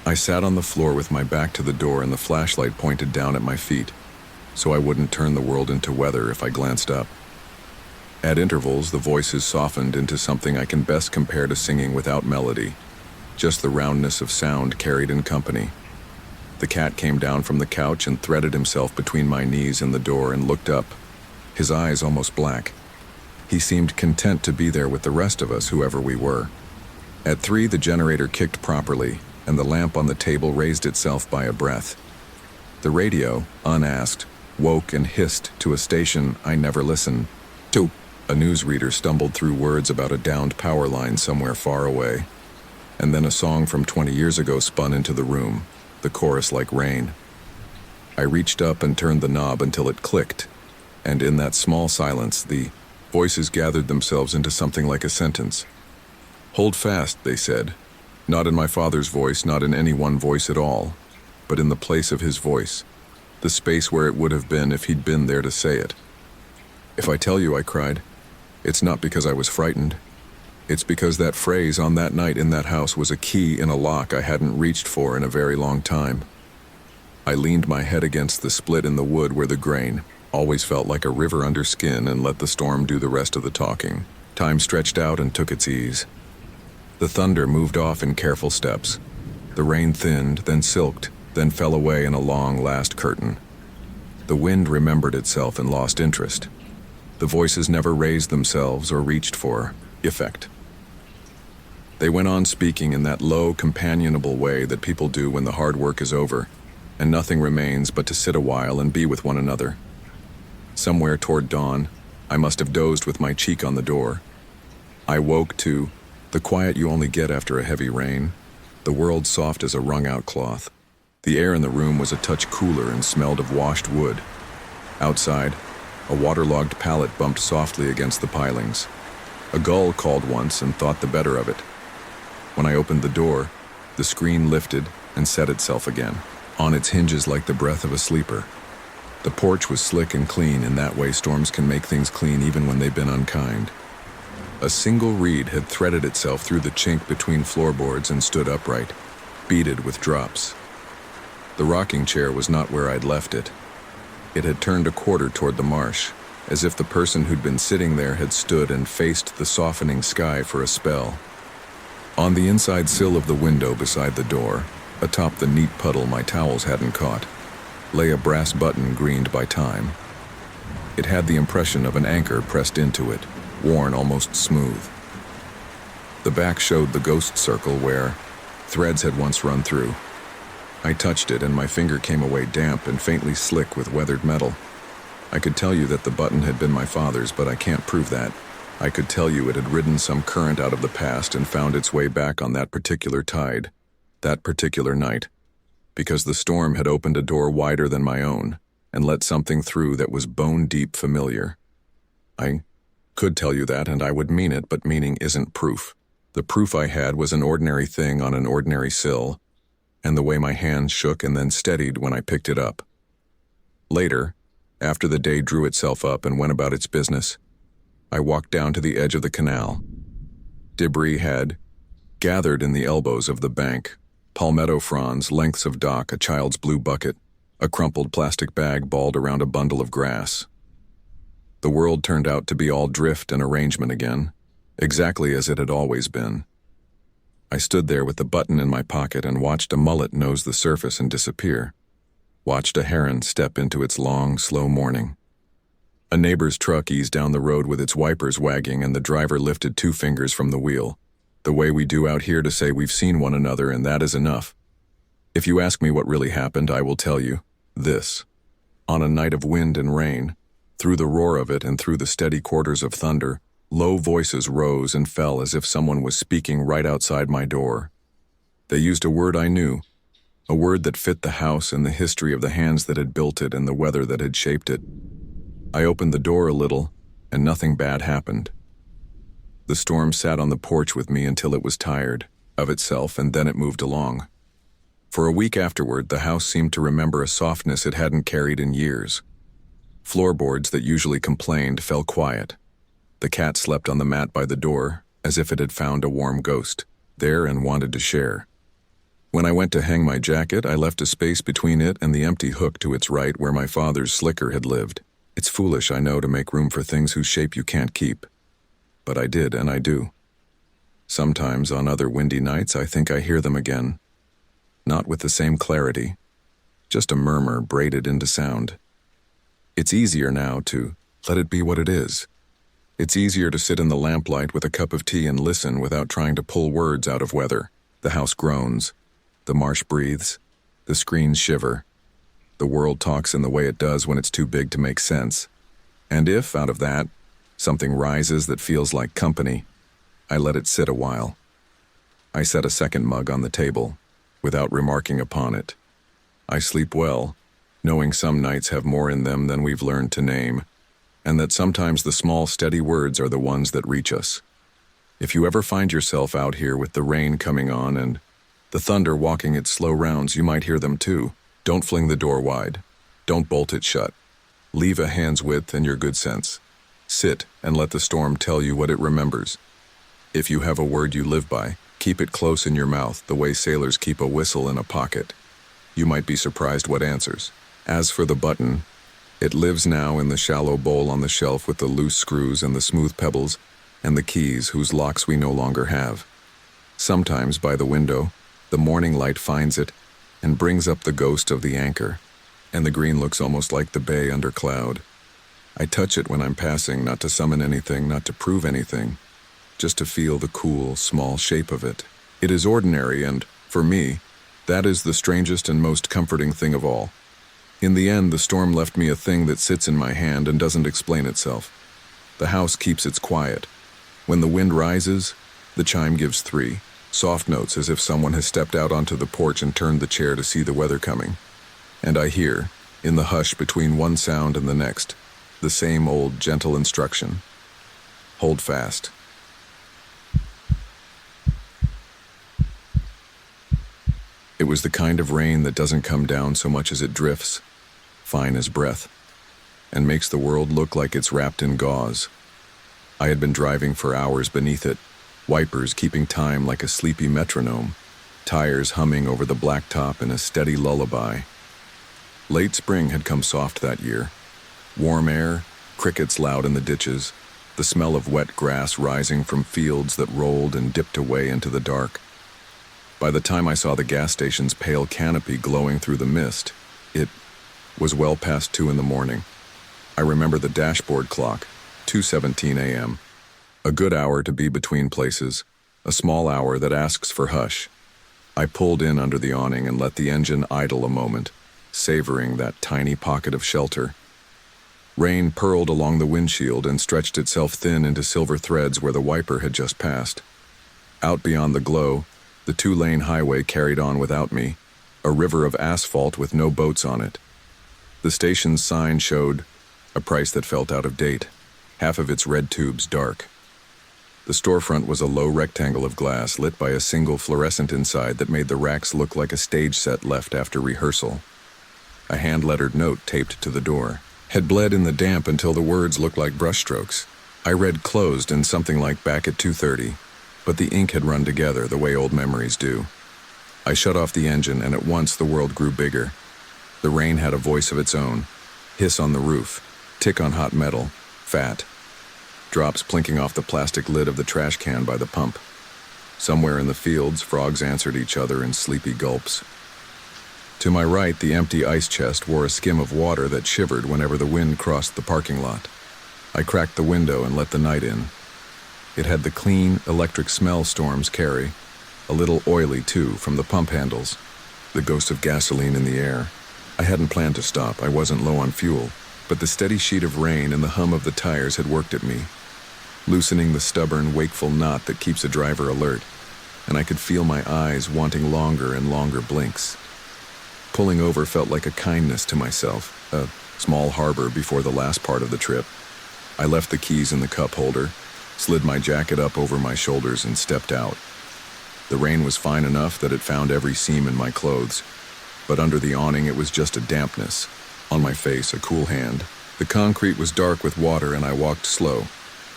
I sat on the floor with my back to the door and the flashlight pointed down at my feet, so I wouldn't turn the world into weather if I glanced up. At intervals, the voices softened into something I can best compare to singing without melody, just the roundness of sound carried in company. The cat came down from the couch and threaded himself between my knees and the door and looked up, his eyes almost black. He seemed content to be there with the rest of us, whoever we were. At 3, the generator kicked properly, and the lamp on the table raised itself by a breath. The radio, unasked, woke and hissed to a station I never listened to. A newsreader stumbled through words about a downed power line somewhere far away, and then a song from 20 years ago spun into the room, the chorus like rain. I reached up and turned the knob until it clicked, and in that small silence, the voices gathered themselves into something like a sentence. "Hold fast," they said. Not in my father's voice, not in any one voice at all, but in the place of his voice, the space where it would have been if he'd been there to say it. "If I tell you," I cried, "it's not because I was frightened. It's because that phrase on that night in that house was a key in a lock I hadn't reached for in a very long time." I leaned my head against the split in the wood where the grain always felt like a river under skin and let the storm do the rest of the talking. Time stretched out and took its ease. The thunder moved off in careful steps. The rain thinned, then silked, then fell away in a long last curtain. The wind remembered itself and lost interest. The voices never raised themselves or reached for effect. They went on speaking in that low, companionable way that people do when the hard work is over, and nothing remains but to sit a while and be with one another. Somewhere toward dawn, I must have dozed with my cheek on the door. I woke to the quiet you only get after a heavy rain, the world soft as a wrung-out cloth. The air in the room was a touch cooler and smelled of washed wood. Outside, a waterlogged pallet bumped softly against the pilings. A gull called once and thought the better of it. When I opened the door, the screen lifted and set itself again, on its hinges like the breath of a sleeper. The porch was slick and clean in that way storms can make things clean even when they've been unkind. A single reed had threaded itself through the chink between floorboards and stood upright, beaded with drops. The rocking chair was not where I'd left it. It had turned a quarter toward the marsh, as if the person who'd been sitting there had stood and faced the softening sky for a spell. On the inside sill of the window beside the door, atop the neat puddle my towels hadn't caught, lay a brass button greened by time. It had the impression of an anchor pressed into it, worn almost smooth. The The back showed the ghost circle where threads had once run through. I touched it and my finger came away damp and faintly slick with weathered metal. I could tell you that the button had been my father's, but I can't prove that. I could tell you it had ridden some current out of the past and found its way back on that particular tide, that particular night, because the storm had opened a door wider than my own and let something through that was bone-deep familiar. I could tell you that, and I would mean it, but meaning isn't proof. The proof I had was an ordinary thing on an ordinary sill, and the way my hand shook and then steadied when I picked it up. Later, after the day drew itself up and went about its business, I walked down to the edge of the canal. Debris had gathered in the elbows of the bank, palmetto fronds, lengths of dock, a child's blue bucket, a crumpled plastic bag balled around a bundle of grass. The world turned out to be all drift and arrangement again, exactly as it had always been. I stood there with the button in my pocket and watched a mullet nose the surface and disappear, watched a heron step into its long, slow morning. A neighbor's truck eased down the road with its wipers wagging and the driver lifted 2 fingers from the wheel, the way we do out here to say we've seen one another and that is enough. If you ask me what really happened, I will tell you this. On a night of wind and rain, through the roar of it and through the steady quarters of thunder, low voices rose and fell as if someone was speaking right outside my door. They used a word I knew, a word that fit the house and the history of the hands that had built it and the weather that had shaped it. I opened the door a little, and nothing bad happened. The storm sat on the porch with me until it was tired of itself, and then it moved along. For a week afterward, the house seemed to remember a softness it hadn't carried in years. Floorboards that usually complained fell quiet. The cat slept on the mat by the door, as if it had found a warm ghost there and wanted to share. When I went to hang my jacket, I left a space between it and the empty hook to its right where my father's slicker had lived. It's foolish, I know, to make room for things whose shape you can't keep. But I did, and I do. Sometimes, on other windy nights, I think I hear them again. Not with the same clarity, just a murmur braided into sound. It's easier now to let it be what it is. It's easier to sit in the lamplight with a cup of tea and listen without trying to pull words out of weather. The house groans. The marsh breathes. The screens shiver. The world talks in the way it does when it's too big to make sense. And if, out of that, something rises that feels like company, I let it sit a while. I set a second mug on the table, without remarking upon it. I sleep well, knowing some nights have more in them than we've learned to name, and that sometimes the small, steady words are the ones that reach us. If you ever find yourself out here with the rain coming on and the thunder walking its slow rounds, you might hear them too. Don't fling the door wide. Don't bolt it shut. Leave a hand's width and your good sense. Sit and let the storm tell you what it remembers. If you have a word you live by, keep it close in your mouth the way sailors keep a whistle in a pocket. You might be surprised what answers. As for the button, it lives now in the shallow bowl on the shelf with the loose screws and the smooth pebbles and the keys whose locks we no longer have. Sometimes by the window, the morning light finds it and brings up the ghost of the anchor, and the green looks almost like the bay under cloud. I touch it when I'm passing, not to summon anything, not to prove anything, just to feel the cool, small shape of it. It is ordinary, and, for me, that is the strangest and most comforting thing of all. In the end, the storm left me a thing that sits in my hand and doesn't explain itself. The house keeps its quiet. When the wind rises, the chime gives 3. Soft notes as if someone has stepped out onto the porch and turned the chair to see the weather coming. And I hear, in the hush between one sound and the next, the same old gentle instruction. Hold fast. It was the kind of rain that doesn't come down so much as it drifts, fine as breath, and makes the world look like it's wrapped in gauze. I had been driving for hours beneath it, wipers keeping time like a sleepy metronome, tires humming over the blacktop in a steady lullaby. Late spring had come soft that year. Warm air, crickets loud in the ditches, the smell of wet grass rising from fields that rolled and dipped away into the dark. By the time I saw the gas station's pale canopy glowing through the mist, it was well past 2 in the morning. I remember the dashboard clock, 2:17 a.m., a good hour to be between places, a small hour that asks for hush. I pulled in under the awning and let the engine idle a moment, savoring that tiny pocket of shelter. Rain purled along the windshield and stretched itself thin into silver threads where the wiper had just passed. Out beyond the glow, the two-lane highway carried on without me, a river of asphalt with no boats on it. The station's sign showed a price that felt out of date, half of its red tubes dark. The storefront was a low rectangle of glass lit by a single fluorescent inside that made the racks look like a stage set left after rehearsal. A hand-lettered note taped to the door had bled in the damp until the words looked like brushstrokes. I read closed and something like back at 2:30, but the ink had run together the way old memories do. I shut off the engine and at once the world grew bigger. The rain had a voice of its own. Hiss on the roof, tick on hot metal, fat. Drops plinking off the plastic lid of the trash can by the pump. Somewhere in the fields, frogs answered each other in sleepy gulps. To my right, the empty ice chest wore a skim of water that shivered whenever the wind crossed the parking lot. I cracked the window and let the night in. It had the clean, electric smell storms carry, a little oily too from the pump handles, the ghost of gasoline in the air. I hadn't planned to stop, I wasn't low on fuel, but the steady sheet of rain and the hum of the tires had worked at me, loosening the stubborn, wakeful knot that keeps a driver alert, and I could feel my eyes wanting longer and longer blinks. Pulling over felt like a kindness to myself, a small harbor before the last part of the trip. I left the keys in the cup holder, slid my jacket up over my shoulders and stepped out. The rain was fine enough that it found every seam in my clothes, but under the awning it was just a dampness. On my face, a cool hand. The concrete was dark with water and I walked slow,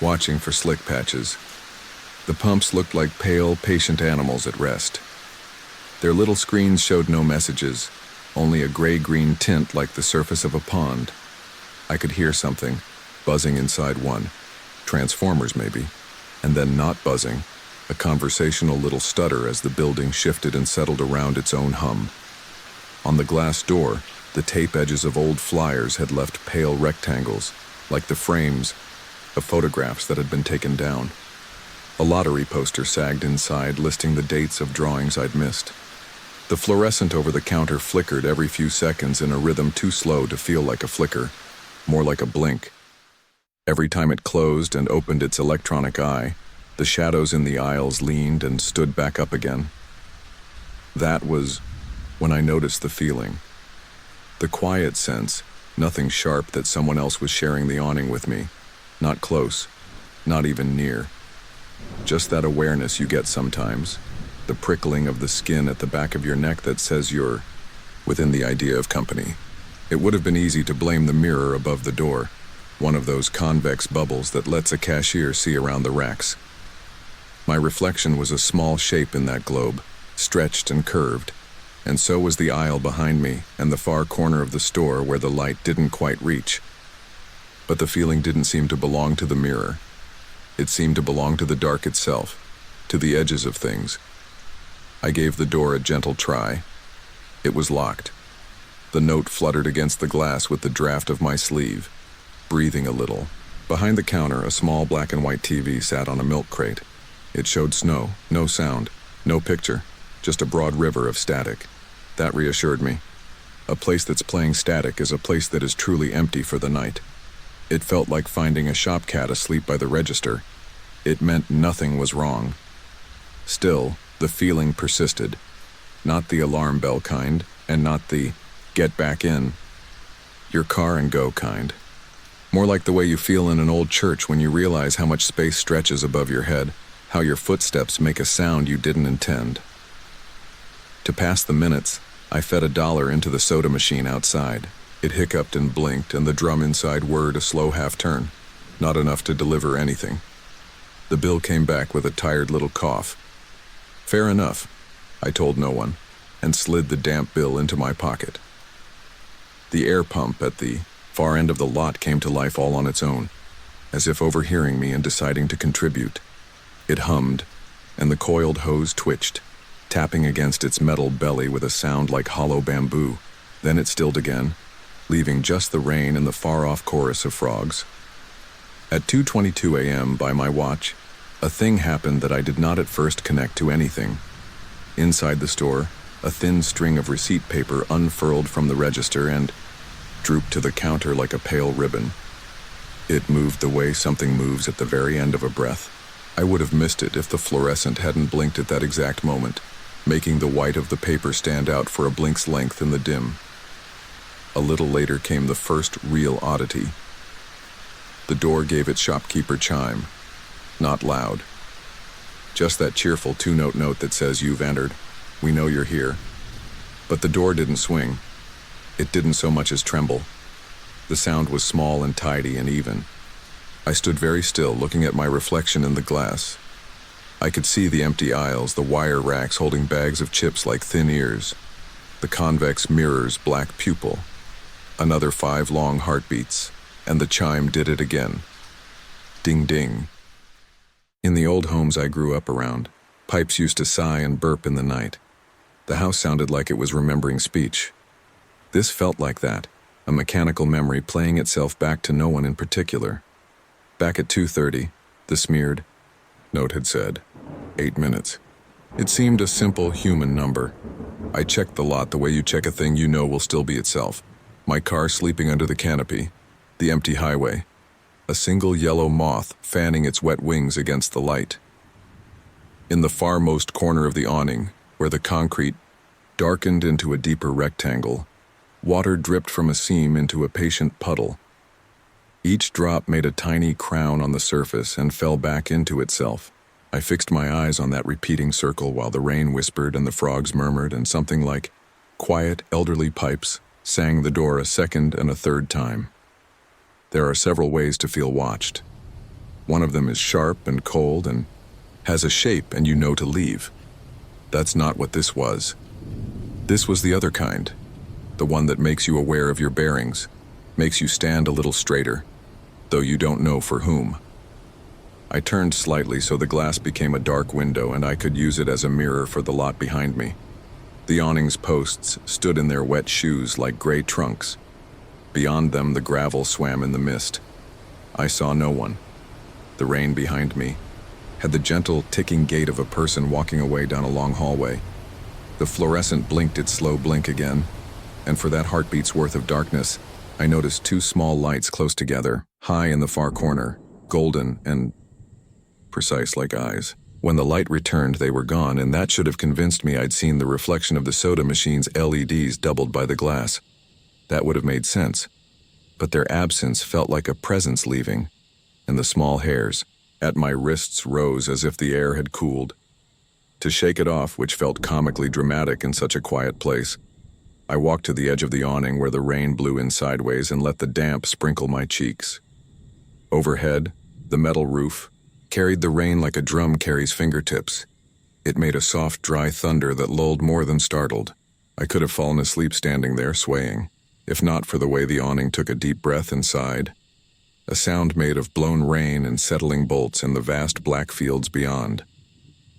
watching for slick patches. The pumps looked like pale, patient animals at rest. Their little screens showed no messages, only a gray-green tint like the surface of a pond. I could hear something, buzzing inside one. Transformers, maybe. And then not buzzing, a conversational little stutter as the building shifted and settled around its own hum. On the glass door, the tape edges of old flyers had left pale rectangles, like the frames of photographs that had been taken down. A lottery poster sagged inside, listing the dates of drawings I'd missed. The fluorescent over the counter flickered every few seconds in a rhythm too slow to feel like a flicker, more like a blink. Every time it closed and opened its electronic eye, the shadows in the aisles leaned and stood back up again. That was when I noticed the feeling. The quiet sense, nothing sharp that someone else was sharing the awning with me. Not close, not even near. Just that awareness you get sometimes, the prickling of the skin at the back of your neck that says you're within the idea of company. It would have been easy to blame the mirror above the door, one of those convex bubbles that lets a cashier see around the racks. My reflection was a small shape in that globe, stretched and curved, and so was the aisle behind me and the far corner of the store where the light didn't quite reach. But the feeling didn't seem to belong to the mirror. It seemed to belong to the dark itself, to the edges of things. I gave the door a gentle try. It was locked. The note fluttered against the glass with the draft of my sleeve, breathing a little. Behind the counter, a small black and white TV sat on a milk crate. It showed snow, no sound, no picture, just a broad river of static. That reassured me. A place that's playing static is a place that is truly empty for the night. It felt like finding a shop cat asleep by the register. It meant nothing was wrong. Still, the feeling persisted. Not the alarm bell kind, and not the get back in, your car and go kind. More like the way you feel in an old church when you realize how much space stretches above your head, how your footsteps make a sound you didn't intend. To pass the minutes, I fed $1 into the soda machine outside. It hiccuped and blinked, and the drum inside whirred a slow half-turn, not enough to deliver anything. The bill came back with a tired little cough. Fair enough, I told no one, and slid the damp bill into my pocket. The air pump at the far end of the lot came to life all on its own, as if overhearing me and deciding to contribute. It hummed, and the coiled hose twitched, tapping against its metal belly with a sound like hollow bamboo. Then it stilled again, leaving just the rain and the far-off chorus of frogs. At 2:22 a.m. by my watch, A thing happened that I did not at first connect to anything. Inside the store, a thin string of receipt paper unfurled from the register and drooped to the counter like a pale ribbon. It moved the way something moves at the very end of a breath. I would have missed it if the fluorescent hadn't blinked at that exact moment, making the white of the paper stand out for a blink's length in the dim. A little later came the first real oddity. The door gave its shopkeeper chime. Not loud. Just that cheerful two-note note that says you've entered. We know you're here. But the door didn't swing. It didn't so much as tremble. The sound was small and tidy and even. I stood very still, looking at my reflection in the glass. I could see the empty aisles, the wire racks holding bags of chips like thin ears, the convex mirror's black pupil, another 5 long heartbeats, and the chime did it again. Ding ding. In the old homes I grew up around, pipes used to sigh and burp in the night. The house sounded like it was remembering speech. This felt like that, a mechanical memory playing itself back to no one in particular. Back at 2:30, the smeared note had said, 8 minutes. It seemed a simple human number. I checked the lot the way you check a thing you know will still be itself. My car sleeping under the canopy, the empty highway, a single yellow moth fanning its wet wings against the light. In the farmost corner of the awning, where the concrete darkened into a deeper rectangle, water dripped from a seam into a patient puddle. Each drop made a tiny crown on the surface and fell back into itself. I fixed my eyes on that repeating circle while the rain whispered and the frogs murmured and something like quiet, elderly pipes sang the door a second and a third time. There are several ways to feel watched. One of them is sharp and cold and has a shape and you know to leave. That's not what this was. This was the other kind, the one that makes you aware of your bearings, makes you stand a little straighter, though you don't know for whom. I turned slightly so the glass became a dark window and I could use it as a mirror for the lot behind me. The awning's posts stood in their wet shoes like gray trunks. Beyond them, the gravel swam in the mist. I saw no one. The rain behind me had the gentle ticking gait of a person walking away down a long hallway. The fluorescent blinked its slow blink again, and for that heartbeat's worth of darkness, I noticed 2 small lights close together, high in the far corner, golden and precise like eyes. When the light returned, they were gone, and that should have convinced me I'd seen the reflection of the soda machine's LEDs doubled by the glass. That would have made sense. But their absence felt like a presence leaving, and the small hairs at my wrists rose as if the air had cooled. To shake it off, which felt comically dramatic in such a quiet place, I walked to the edge of the awning where the rain blew in sideways and let the damp sprinkle my cheeks. Overhead, the metal roof carried the rain like a drum carries fingertips. It made a soft, dry thunder that lulled more than startled. I could have fallen asleep standing there, swaying, if not for the way the awning took a deep breath and sighed. A sound made of blown rain and settling bolts in the vast black fields beyond.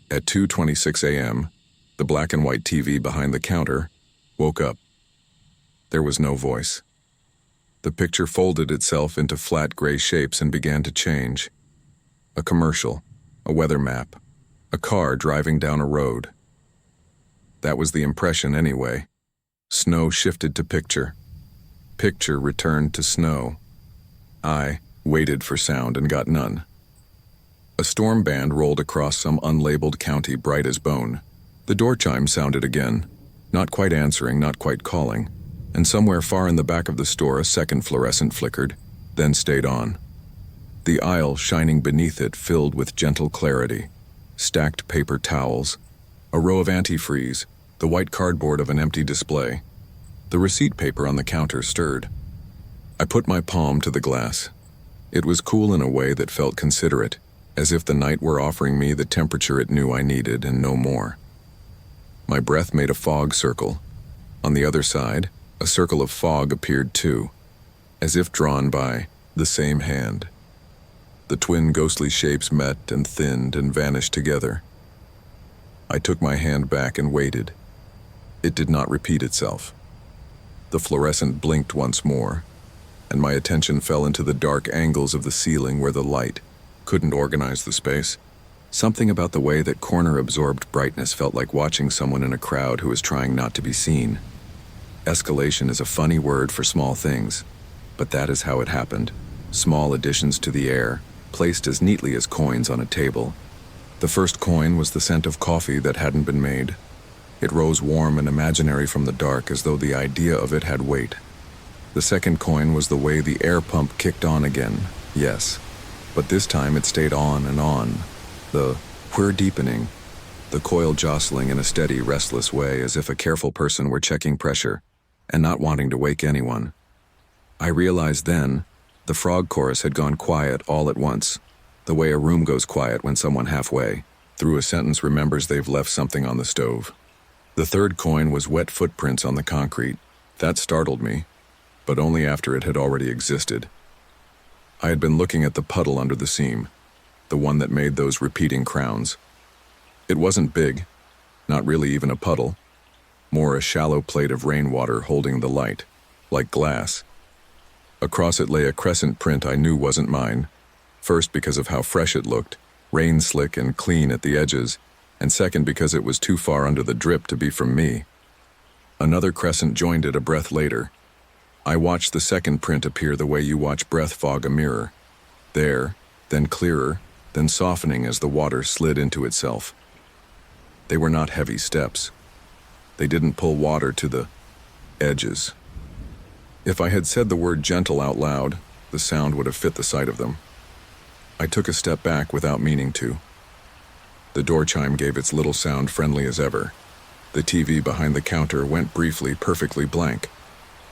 At 2:26 a.m., the black and white TV behind the counter woke up. There was no voice. The picture folded itself into flat gray shapes and began to change. A commercial, a weather map, a car driving down a road. That was the impression anyway. Snow shifted to picture. Picture returned to snow. I waited for sound and got none. A storm band rolled across some unlabeled county bright as bone. The door chime sounded again, not quite answering, not quite calling, and somewhere far in the back of the store a second fluorescent flickered, then stayed on. The aisle shining beneath it filled with gentle clarity, stacked paper towels, a row of antifreeze, the white cardboard of an empty display. The receipt paper on the counter stirred. I put my palm to the glass. It was cool in a way that felt considerate, as if the night were offering me the temperature it knew I needed and no more. My breath made a fog circle. On the other side, a circle of fog appeared too, as if drawn by the same hand. The twin ghostly shapes met and thinned and vanished together. I took my hand back and waited. It did not repeat itself. The fluorescent blinked once more, and my attention fell into the dark angles of the ceiling where the light couldn't organize the space. Something about the way that corner-absorbed brightness felt like watching someone in a crowd who is trying not to be seen. Escalation is a funny word for small things, but that is how it happened. Small additions to the air, placed as neatly as coins on a table. The first coin was the scent of coffee that hadn't been made. It rose warm and imaginary from the dark as though the idea of it had weight. The second coin was the way the air pump kicked on again, yes, but this time it stayed on and on. The whir deepening, the coil jostling in a steady, restless way as if a careful person were checking pressure and not wanting to wake anyone. I realized then the frog chorus had gone quiet all at once, the way a room goes quiet when someone halfway through a sentence remembers they've left something on the stove. The third coin was wet footprints on the concrete. That startled me, but only after it had already existed. I had been looking at the puddle under the seam, the one that made those repeating crowns. It wasn't big, not really even a puddle, more a shallow plate of rainwater holding the light, like glass. Across it lay a crescent print I knew wasn't mine, first because of how fresh it looked, rain slick and clean at the edges, and second because it was too far under the drip to be from me. Another crescent joined it a breath later. I watched the second print appear the way you watch breath fog a mirror. There, then clearer, then softening as the water slid into itself. They were not heavy steps. They didn't pull water to the edges. If I had said the word gentle out loud, the sound would have fit the sight of them. I took a step back without meaning to. The door chime gave its little sound friendly as ever. The TV behind the counter went briefly perfectly blank.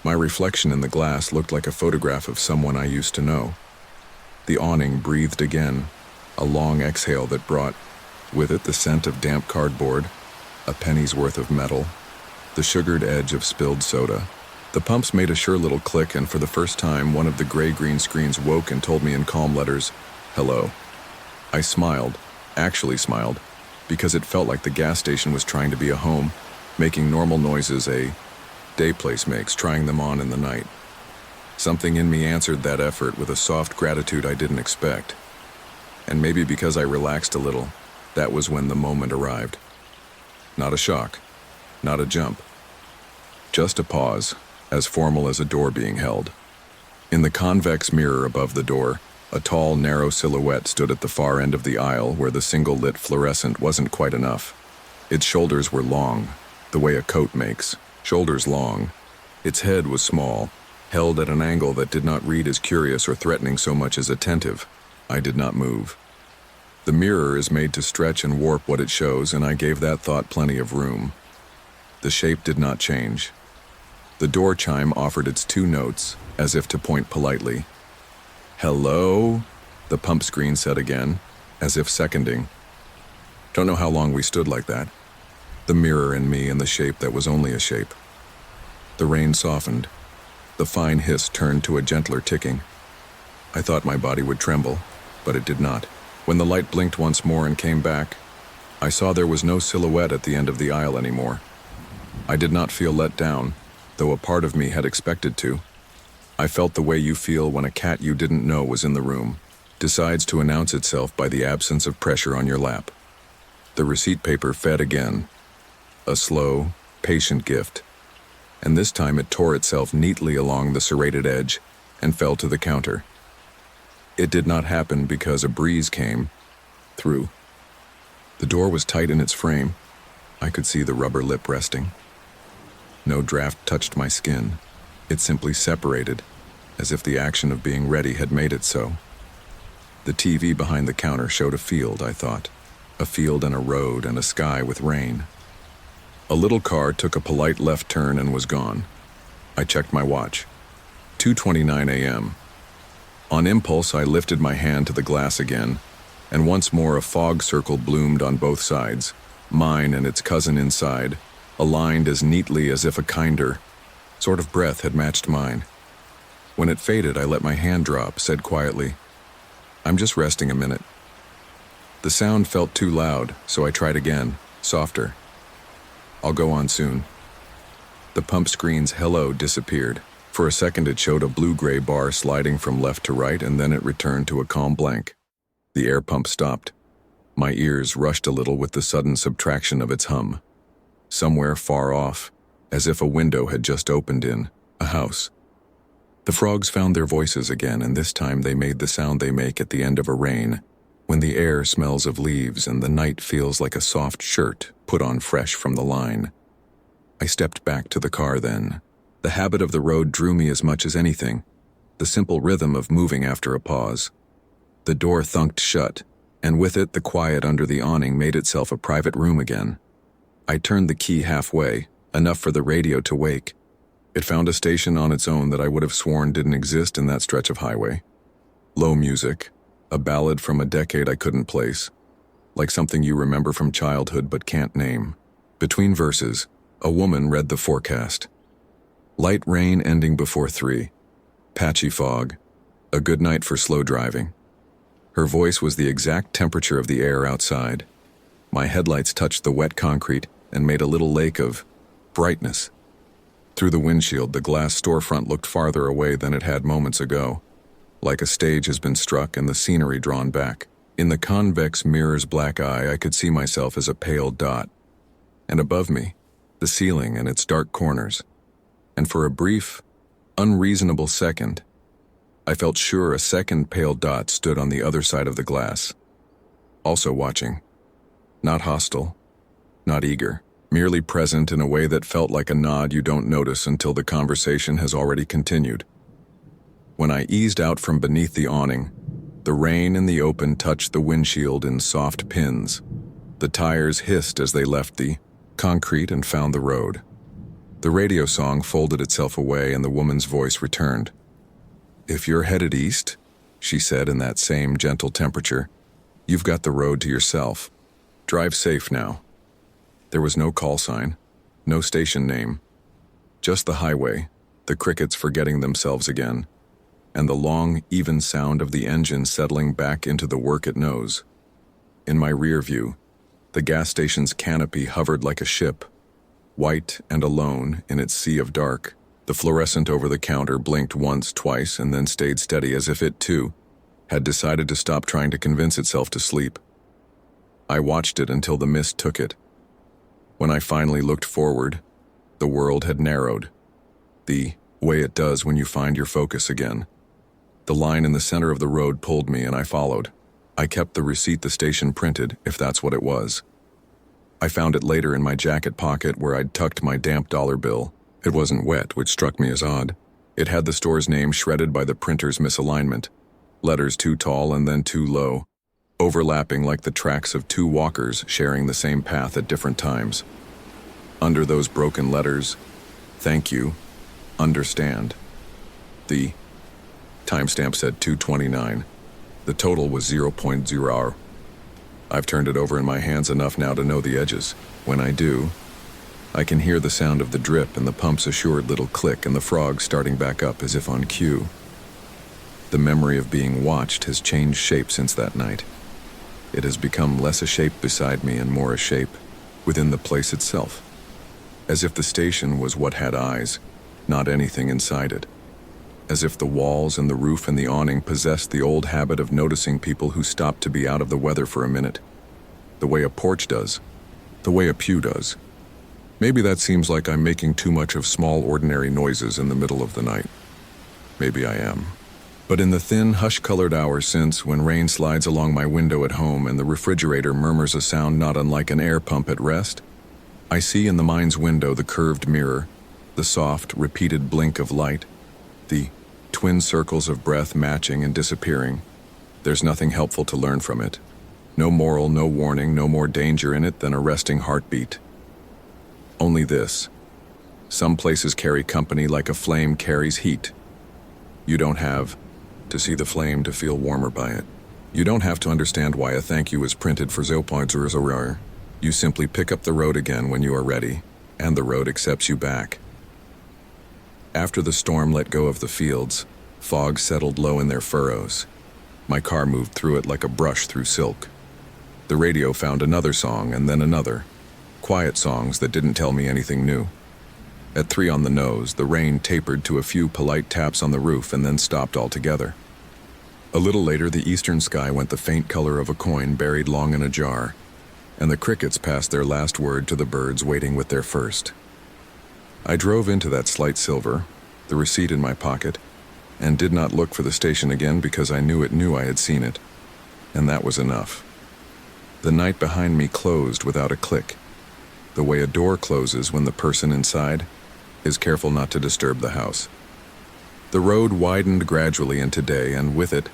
My reflection in the glass looked like a photograph of someone I used to know. The awning breathed again, a long exhale that brought, with it the scent of damp cardboard, a penny's worth of metal, the sugared edge of spilled soda. The pumps made a sure little click, and for the first time, one of the gray-green screens woke and told me in calm letters, "Hello." I smiled, actually smiled, because it felt like the gas station was trying to be a home, making normal noises a day place makes, trying them on in the night. Something in me answered that effort with a soft gratitude I didn't expect. And maybe because I relaxed a little, that was when the moment arrived. Not a shock, not a jump. Just a pause, as formal as a door being held. In the convex mirror above the door, a tall, narrow silhouette stood at the far end of the aisle where the single-lit fluorescent wasn't quite enough. Its shoulders were long, the way a coat makes, shoulders long. Its head was small, held at an angle that did not read as curious or threatening so much as attentive. I did not move. The mirror is made to stretch and warp what it shows, and I gave that thought plenty of room. The shape did not change. The door chime offered its two notes, as if to point politely. "Hello?" the pump screen said again, as if seconding. Don't know how long we stood like that. The mirror and me in the shape that was only a shape. The rain softened. The fine hiss turned to a gentler ticking. I thought my body would tremble, but it did not. When the light blinked once more and came back, I saw there was no silhouette at the end of the aisle anymore. I did not feel let down, though a part of me had expected to. I felt the way you feel when a cat you didn't know was in the room, decides to announce itself by the absence of pressure on your lap. The receipt paper fed again. A slow, patient gift. And this time it tore itself neatly along the serrated edge and fell to the counter. It did not happen because a breeze came through. The door was tight in its frame. I could see the rubber lip resting. No draft touched my skin. It simply separated, as if the action of being ready had made it so. The TV behind the counter showed a field, I thought. A field and a road and a sky with rain. A little car took a polite left turn and was gone. I checked my watch. 2:29 a.m. On impulse, I lifted my hand to the glass again, and once more a fog circle bloomed on both sides, mine and its cousin inside, aligned as neatly as if a kinder sort of breath had matched mine. When it faded, I let my hand drop, said quietly, "I'm just resting a minute." The sound felt too loud, so I tried again, softer. "I'll go on soon." The pump screen's hello disappeared. For a second it showed a blue-gray bar sliding from left to right, and then it returned to a calm blank. The air pump stopped. My ears rushed a little with the sudden subtraction of its hum. Somewhere far off, as if a window had just opened in a house. The frogs found their voices again, and this time they made the sound they make at the end of a rain, when the air smells of leaves and the night feels like a soft shirt put on fresh from the line. I stepped back to the car then. The habit of the road drew me as much as anything, the simple rhythm of moving after a pause. The door thunked shut, and with it the quiet under the awning made itself a private room again. I turned the key halfway, enough for the radio to wake. It found a station on its own that I would have sworn didn't exist in that stretch of highway. Low music, a ballad from a decade I couldn't place, like something you remember from childhood but can't name. Between verses, a woman read the forecast. Light rain ending before 3. Patchy fog. A good night for slow driving. Her voice was the exact temperature of the air outside. My headlights touched the wet concrete and made a little lake of brightness. Through the windshield, the glass storefront looked farther away than it had moments ago, like a stage has been struck and the scenery drawn back. In the convex mirror's black eye, I could see myself as a pale dot. And above me, the ceiling and its dark corners. And for a brief, unreasonable second, I felt sure a second pale dot stood on the other side of the glass, also watching. Not hostile, not eager, merely present in a way that felt like a nod you don't notice until the conversation has already continued. When I eased out from beneath the awning, the rain in the open touched the windshield in soft pins. The tires hissed as they left the concrete and found the road. The radio song folded itself away and the woman's voice returned. "If you're headed east," she said in that same gentle temperature, "you've got the road to yourself. Drive safe now." There was no call sign, no station name, just the highway, the crickets forgetting themselves again, and the long, even sound of the engine settling back into the work it knows. In my rear view, the gas station's canopy hovered like a ship, white and alone in its sea of dark. The fluorescent over the counter blinked once, twice, and then stayed steady as if it, too, had decided to stop trying to convince itself to sleep. I watched it until the mist took it. When I finally looked forward, the world had narrowed, the way it does when you find your focus again. The line in the center of the road pulled me and I followed. I kept the receipt the station printed, if that's what it was. I found it later in my jacket pocket where I'd tucked my damp dollar bill. It wasn't wet, which struck me as odd. It had the store's name shredded by the printer's misalignment, letters too tall and then too low, overlapping like the tracks of two walkers sharing the same path at different times. Under those broken letters, "Thank you, understand." The timestamp said 2:29. The total was 0.0. I've turned it over in my hands enough now to know the edges. When I do, I can hear the sound of the drip and the pump's assured little click and the frogs starting back up as if on cue. The memory of being watched has changed shape since that night. It has become less a shape beside me and more a shape within the place itself. As if the station was what had eyes, not anything inside it. As if the walls and the roof and the awning possessed the old habit of noticing people who stopped to be out of the weather for a minute. The way a porch does. The way a pew does. Maybe that seems like I'm making too much of small ordinary noises in the middle of the night. Maybe I am. But in the thin, hush-colored hours since, when rain slides along my window at home and the refrigerator murmurs a sound not unlike an air pump at rest, I see in the mind's window the curved mirror, the soft, repeated blink of light, the twin circles of breath matching and disappearing. There's nothing helpful to learn from it. No moral, no warning, no more danger in it than a resting heartbeat. Only this. Some places carry company like a flame carries heat. You don't have to see the flame to feel warmer by it. You don't have to understand why a thank you is printed for 0.00. You simply pick up the road again when you are ready, and the road accepts you back. After the storm let go of the fields, fog settled low in their furrows. My car moved through it like a brush through silk. The radio found another song and then another, quiet songs that didn't tell me anything new. At 3 on the nose, the rain tapered to a few polite taps on the roof and then stopped altogether. A little later, the eastern sky went the faint color of a coin buried long in a jar, and the crickets passed their last word to the birds waiting with their first. I drove into that slight silver, the receipt in my pocket, and did not look for the station again because I knew it knew I had seen it, and that was enough. The night behind me closed without a click, the way a door closes when the person inside is careful not to disturb the house. The road widened gradually into day, and with it,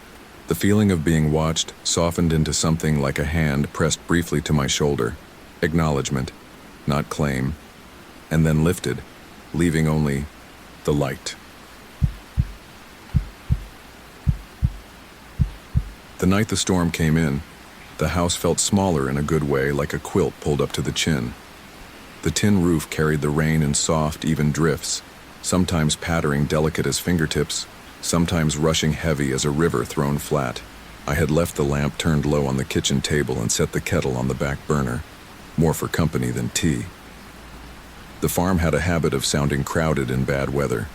the feeling of being watched softened into something like a hand pressed briefly to my shoulder, acknowledgement, not claim, and then lifted, leaving only the light. The night the storm came in, the house felt smaller in a good way, like a quilt pulled up to the chin. The tin roof carried the rain in soft, even drifts, sometimes pattering delicate as fingertips, sometimes rushing heavy as a river thrown flat. I had left the lamp turned low on the kitchen table and set the kettle on the back burner, more for company than tea. The farm had a habit of sounding crowded in bad weather,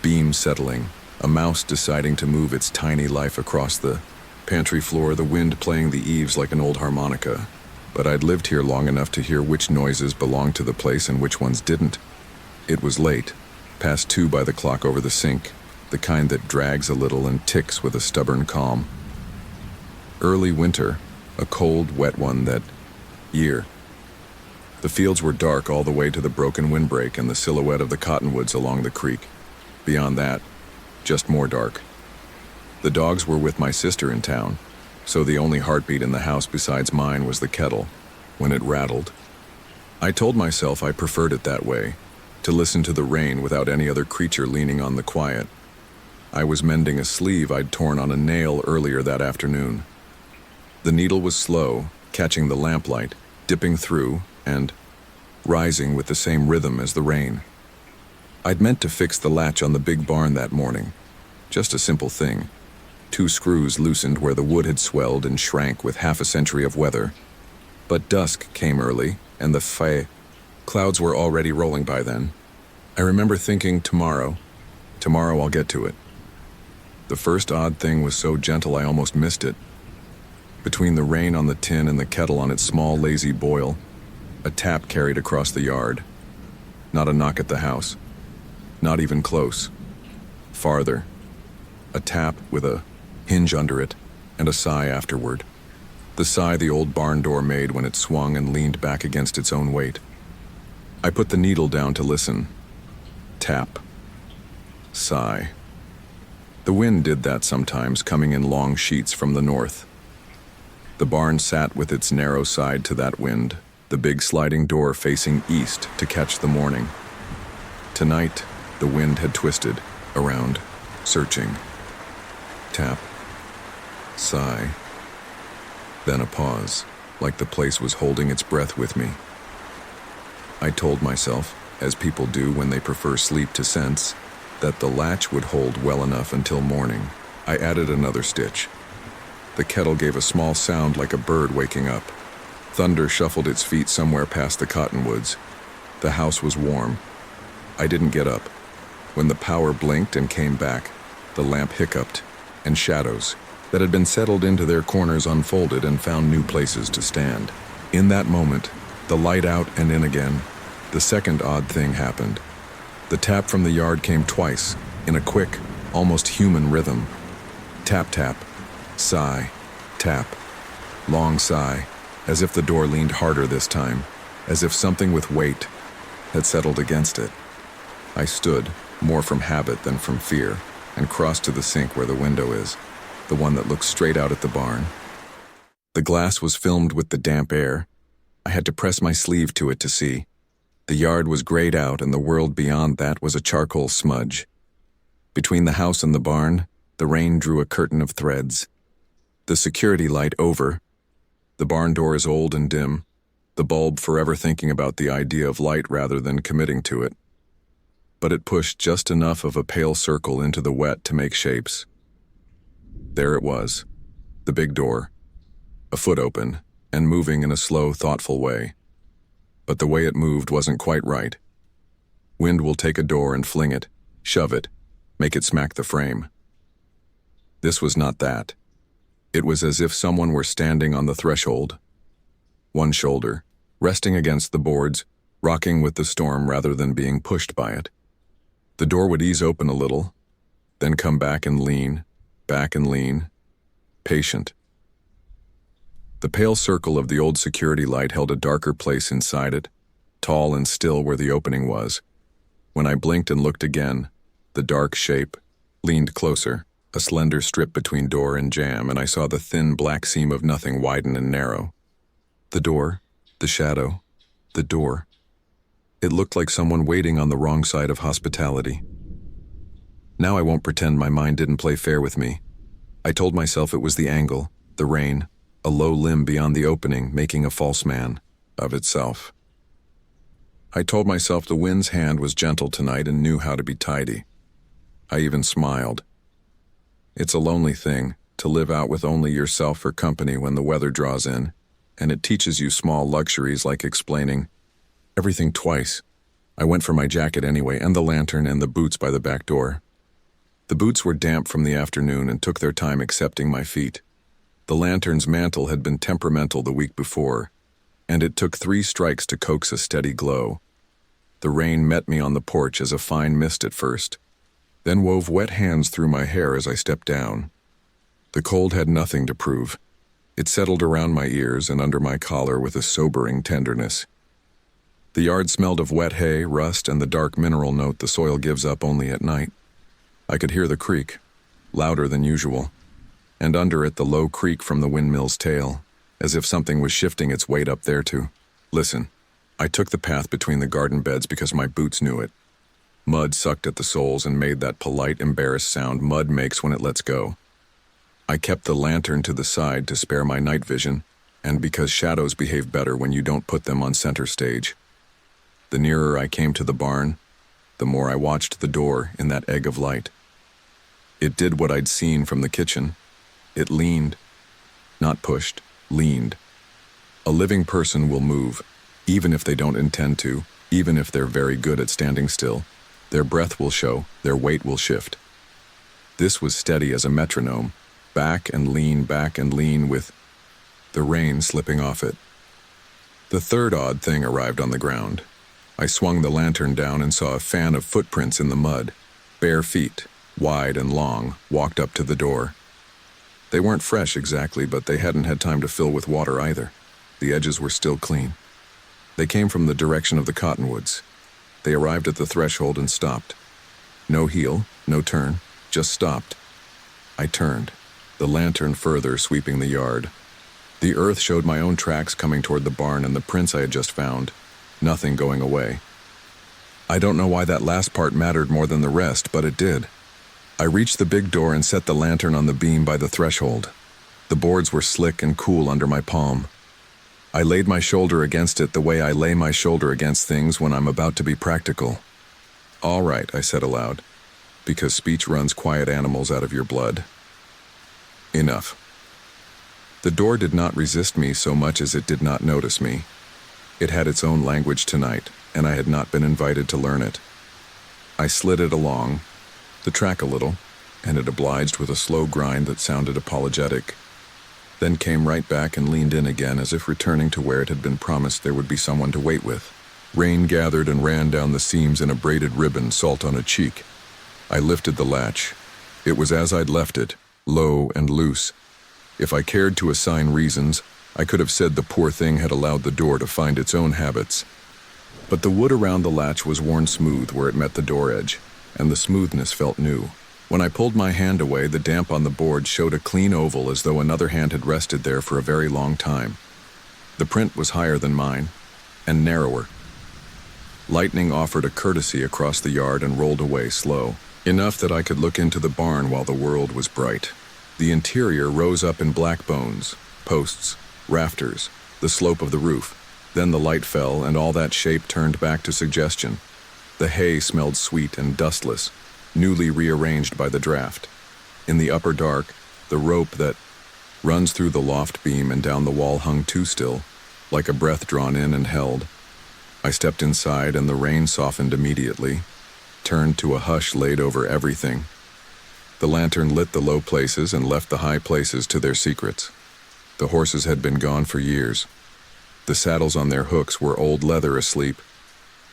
beams settling, a mouse deciding to move its tiny life across the pantry floor, the wind playing the eaves like an old harmonica. But I'd lived here long enough to hear which noises belonged to the place and which ones didn't. It was late, past 2 by the clock over the sink, the kind that drags a little and ticks with a stubborn calm. Early winter, a cold, wet one that year. The fields were dark all the way to the broken windbreak and the silhouette of the cottonwoods along the creek. Beyond that, just more dark. The dogs were with my sister in town, so the only heartbeat in the house besides mine was the kettle, when it rattled. I told myself I preferred it that way, to listen to the rain without any other creature leaning on the quiet. I was mending a sleeve I'd torn on a nail earlier that afternoon. The needle was slow, catching the lamplight, dipping through, and rising with the same rhythm as the rain. I'd meant to fix the latch on the big barn that morning. Just a simple thing. 2 screws loosened where the wood had swelled and shrank with half a century of weather. But dusk came early, and the clouds were already rolling by then. I remember thinking, tomorrow I'll get to it. The first odd thing was so gentle I almost missed it. Between the rain on the tin and the kettle on its small, lazy boil, a tap carried across the yard. Not a knock at the house. Not even close. Farther. A tap with a hinge under it, and a sigh afterward. The sigh the old barn door made when it swung and leaned back against its own weight. I put the needle down to listen. Tap. Sigh. The wind did that sometimes, coming in long sheets from the north. The barn sat with its narrow side to that wind, the big sliding door facing east to catch the morning. Tonight, the wind had twisted, around, searching. Tap. Sigh. Then a pause, like the place was holding its breath with me. I told myself, as people do when they prefer sleep to sense, that the latch would hold well enough until morning. I added another stitch. The kettle gave a small sound like a bird waking up. Thunder shuffled its feet somewhere past the cottonwoods. The house was warm. I didn't get up. When the power blinked and came back, the lamp hiccuped, and shadows that had been settled into their corners unfolded and found new places to stand. In that moment, the light out and in again, the second odd thing happened. The tap from the yard came twice, in a quick, almost human rhythm. Tap, tap, sigh, tap, long sigh, as if the door leaned harder this time, as if something with weight had settled against it. I stood, more from habit than from fear, and crossed to the sink where the window is, the one that looks straight out at the barn. The glass was filmed with the damp air. I had to press my sleeve to it to see. The yard was grayed out, and the world beyond that was a charcoal smudge. Between the house and the barn, the rain drew a curtain of threads. The security light over. The barn door is old and dim, the bulb forever thinking about the idea of light rather than committing to it. But it pushed just enough of a pale circle into the wet to make shapes. There it was, the big door, a foot open, and moving in a slow, thoughtful way. But the way it moved wasn't quite right. Wind will take a door and fling it, shove it, make it smack the frame. This was not that. It was as if someone were standing on the threshold, one shoulder, resting against the boards, rocking with the storm rather than being pushed by it. The door would ease open a little, then come back and lean, patient. The pale circle of the old security light held a darker place inside it, tall and still where the opening was. When I blinked and looked again, the dark shape leaned closer, a slender strip between door and jamb, and I saw the thin black seam of nothing widen and narrow. The door, the shadow, the door. It looked like someone waiting on the wrong side of hospitality. Now I won't pretend my mind didn't play fair with me. I told myself it was the angle, the rain, a low limb beyond the opening making a false man of itself. I told myself the wind's hand was gentle tonight and knew how to be tidy. I even smiled. It's a lonely thing to live out with only yourself for company when the weather draws in, and it teaches you small luxuries like explaining everything twice. I went for my jacket anyway, and the lantern and the boots by the back door. The boots were damp from the afternoon and took their time accepting my feet. The lantern's mantle had been temperamental the week before, and it took 3 strikes to coax a steady glow. The rain met me on the porch as a fine mist at first, then wove wet hands through my hair as I stepped down. The cold had nothing to prove. It settled around my ears and under my collar with a sobering tenderness. The yard smelled of wet hay, rust, and the dark mineral note the soil gives up only at night. I could hear the creak, louder than usual, and under it the low creak from the windmill's tail, as if something was shifting its weight up there too. Listen, I took the path between the garden beds because my boots knew it. Mud sucked at the soles and made that polite, embarrassed sound mud makes when it lets go. I kept the lantern to the side to spare my night vision, and because shadows behave better when you don't put them on center stage. The nearer I came to the barn, the more I watched the door in that egg of light. It did what I'd seen from the kitchen. It leaned. Not pushed, leaned. A living person will move, even if they don't intend to, even if they're very good at standing still. Their breath will show, their weight will shift. This was steady as a metronome, back and lean with the rain slipping off it. The third odd thing arrived on the ground. I swung the lantern down and saw a fan of footprints in the mud. Bare feet, wide and long, walked up to the door. They weren't fresh exactly, but they hadn't had time to fill with water either. The edges were still clean. They came from the direction of the cottonwoods. They arrived at the threshold and stopped. No heel, no turn, just stopped. I turned, the lantern further sweeping the yard. The earth showed my own tracks coming toward the barn and the prints I had just found. Nothing going away. I don't know why that last part mattered more than the rest, but it did. I reached the big door and set the lantern on the beam by the threshold. The boards were slick and cool under my palm. I laid my shoulder against it the way I lay my shoulder against things when I'm about to be practical. "All right," I said aloud, because speech runs quiet animals out of your blood. Enough. The door did not resist me so much as it did not notice me. It had its own language tonight, and I had not been invited to learn it. I slid it along, the track a little, and it obliged with a slow grind that sounded apologetic, then came right back and leaned in again as if returning to where it had been promised there would be someone to wait with. Rain gathered and ran down the seams in a braided ribbon, salt on a cheek. I lifted the latch. It was as I'd left it, low and loose. If I cared to assign reasons, I could have said the poor thing had allowed the door to find its own habits. But the wood around the latch was worn smooth where it met the door edge, and the smoothness felt new. When I pulled my hand away, the damp on the board showed a clean oval as though another hand had rested there for a very long time. The print was higher than mine, and narrower. Lightning offered a courtesy across the yard and rolled away slow, enough that I could look into the barn while the world was bright. The interior rose up in black bones, posts, rafters, the slope of the roof. Then the light fell and all that shape turned back to suggestion. The hay smelled sweet and dustless, newly rearranged by the draft. In the upper dark, the rope that runs through the loft beam and down the wall hung too still, like a breath drawn in and held. I stepped inside and the rain softened immediately, turned to a hush laid over everything. The lantern lit the low places and left the high places to their secrets. The horses had been gone for years. The saddles on their hooks were old leather asleep.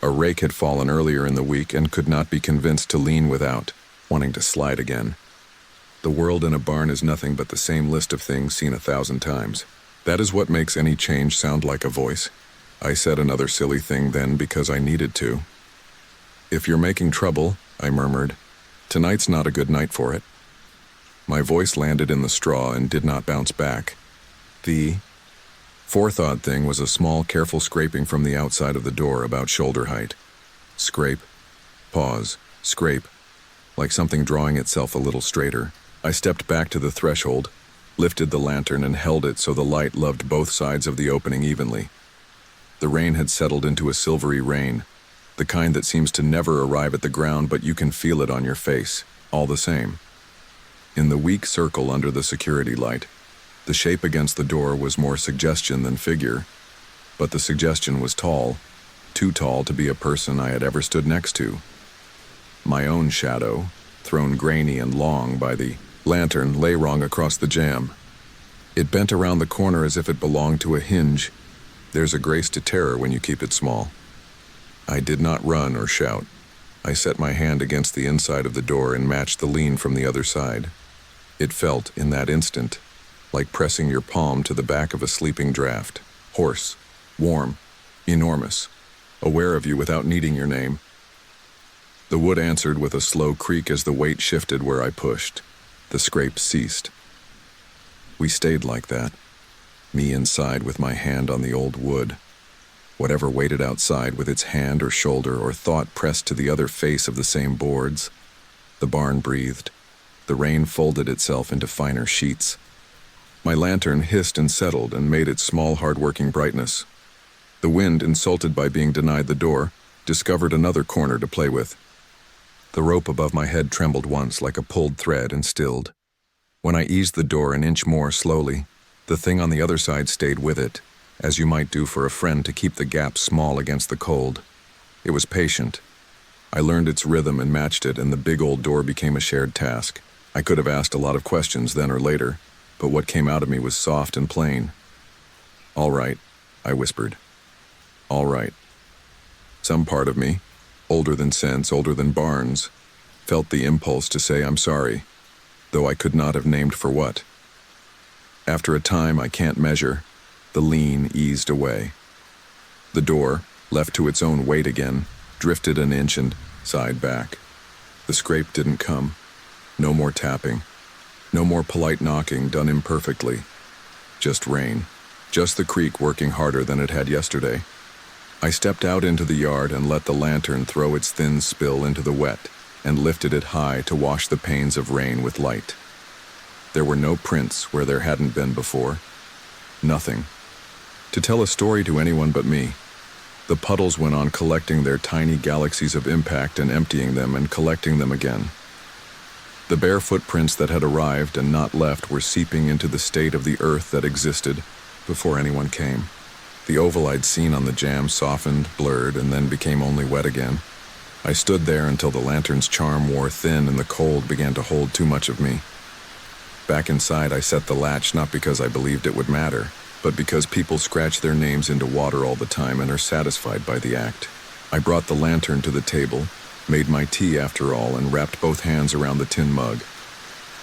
A rake had fallen earlier in the week and could not be convinced to lean without, wanting to slide again. The world in a barn is nothing but the same list of things seen 1,000 times. That is what makes any change sound like a voice. I said another silly thing then because I needed to. "If you're making trouble," I murmured, "tonight's not a good night for it." My voice landed in the straw and did not bounce back. The fourth odd thing was a small, careful scraping from the outside of the door about shoulder height. Scrape, pause, scrape, like something drawing itself a little straighter. I stepped back to the threshold, lifted the lantern and held it so the light loved both sides of the opening evenly. The rain had settled into a silvery rain, the kind that seems to never arrive at the ground, but you can feel it on your face, all the same. In the weak circle under the security light, the shape against the door was more suggestion than figure, but the suggestion was tall, too tall to be a person I had ever stood next to. My own shadow, thrown grainy and long by the lantern, lay wrong across the jamb. It bent around the corner as if it belonged to a hinge. There's a grace to terror when you keep it small. I did not run or shout. I set my hand against the inside of the door and matched the lean from the other side. It felt, in that instant, like pressing your palm to the back of a sleeping draft. Hoarse, warm, enormous, aware of you without needing your name. The wood answered with a slow creak as the weight shifted where I pushed. The scrape ceased. We stayed like that, me inside with my hand on the old wood. Whatever waited outside with its hand or shoulder or thought pressed to the other face of the same boards. The barn breathed. The rain folded itself into finer sheets. My lantern hissed and settled and made its small, hard-working brightness. The wind, insulted by being denied the door, discovered another corner to play with. The rope above my head trembled once like a pulled thread and stilled. When I eased the door an inch more slowly, the thing on the other side stayed with it, as you might do for a friend to keep the gap small against the cold. It was patient. I learned its rhythm and matched it, and the big old door became a shared task. I could have asked a lot of questions then or later, but what came out of me was soft and plain. "All right," I whispered. "All right." Some part of me, older than sense, older than barns, felt the impulse to say I'm sorry, though I could not have named for what. After a time I can't measure, the lean eased away. The door, left to its own weight again, drifted an inch and sighed back. The scrape didn't come. No more tapping. No more polite knocking done imperfectly. Just rain. Just the creek working harder than it had yesterday. I stepped out into the yard and let the lantern throw its thin spill into the wet and lifted it high to wash the panes of rain with light. There were no prints where there hadn't been before. Nothing. To tell a story to anyone but me. The puddles went on collecting their tiny galaxies of impact and emptying them and collecting them again. The bare footprints that had arrived and not left were seeping into the state of the earth that existed before anyone came. The oval I'd seen on the jam softened, blurred, and then became only wet again. I stood there until the lantern's charm wore thin and the cold began to hold too much of me. Back inside, I set the latch not because I believed it would matter, but because people scratch their names into water all the time and are satisfied by the act. I brought the lantern to the table, made my tea after all, and wrapped both hands around the tin mug.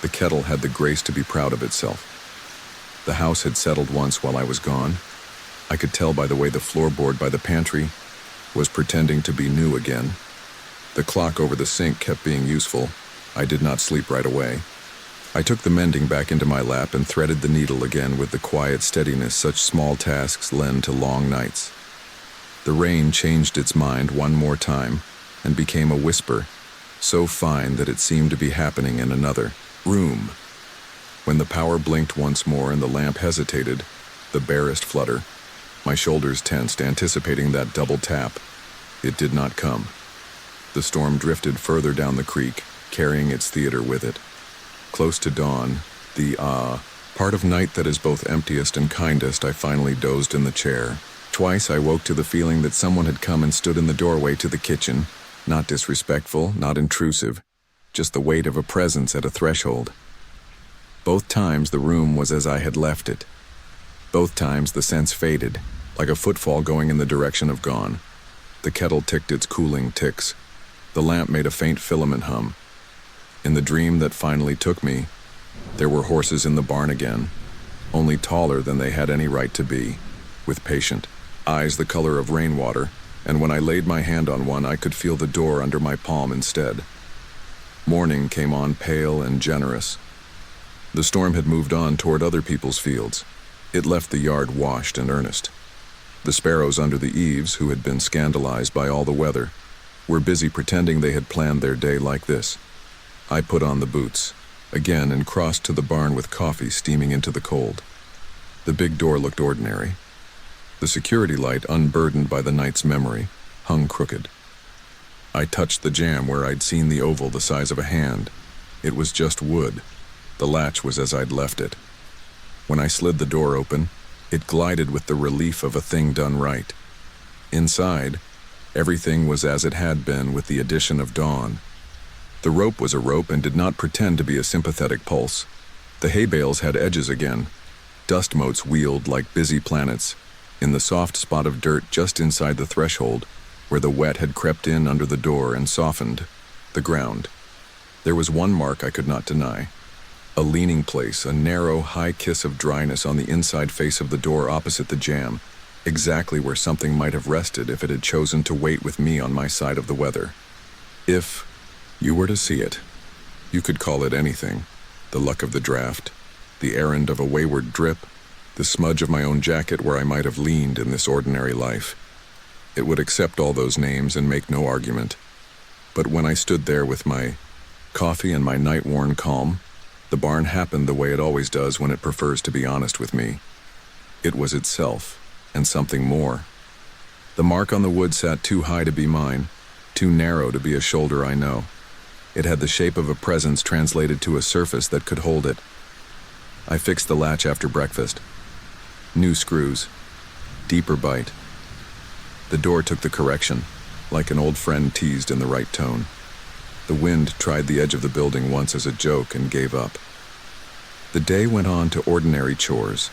The kettle had the grace to be proud of itself. The house had settled once while I was gone. I could tell by the way the floorboard by the pantry was pretending to be new again. The clock over the sink kept being useful. I did not sleep right away. I took the mending back into my lap and threaded the needle again with the quiet steadiness such small tasks lend to long nights. The rain changed its mind one more time and became a whisper, so fine that it seemed to be happening in another room. When the power blinked once more and the lamp hesitated, the barest flutter, my shoulders tensed, anticipating that double tap. It did not come. The storm drifted further down the creek, carrying its theater with it. Close to dawn, the part of night that is both emptiest and kindest, I finally dozed in the chair. Twice I woke to the feeling that someone had come and stood in the doorway to the kitchen, not disrespectful, not intrusive, just the weight of a presence at a threshold. Both times the room was as I had left it. Both times the sense faded, like a footfall going in the direction of gone. The kettle ticked its cooling ticks. The lamp made a faint filament hum. In the dream that finally took me, there were horses in the barn again, only taller than they had any right to be, with patient eyes the color of rainwater, and when I laid my hand on one, I could feel the door under my palm instead. Morning came on pale and generous. The storm had moved on toward other people's fields. It left the yard washed and earnest. The sparrows under the eaves, who had been scandalized by all the weather, were busy pretending they had planned their day like this. I put on the boots, again, and crossed to the barn with coffee steaming into the cold. The big door looked ordinary. The security light, unburdened by the night's memory, hung crooked. I touched the jamb where I'd seen the oval the size of a hand. It was just wood. The latch was as I'd left it. When I slid the door open, it glided with the relief of a thing done right. Inside, everything was as it had been with the addition of dawn. The rope was a rope and did not pretend to be a sympathetic pulse. The hay bales had edges again. Dust motes wheeled like busy planets in the soft spot of dirt just inside the threshold, where the wet had crept in under the door and softened the ground. There was one mark I could not deny. A leaning place, a narrow, high kiss of dryness on the inside face of the door opposite the jamb, exactly where something might have rested if it had chosen to wait with me on my side of the weather. If you were to see it, you could call it anything. The luck of the draft, the errand of a wayward drip, the smudge of my own jacket where I might have leaned in this ordinary life. It would accept all those names and make no argument. But when I stood there with my coffee and my night-worn calm, the barn happened the way it always does when it prefers to be honest with me. It was itself, and something more. The mark on the wood sat too high to be mine, too narrow to be a shoulder I know. It had the shape of a presence translated to a surface that could hold it. I fixed the latch after breakfast. New screws. Deeper bite. The door took the correction, like an old friend teased in the right tone. The wind tried the edge of the building once as a joke and gave up. The day went on to ordinary chores,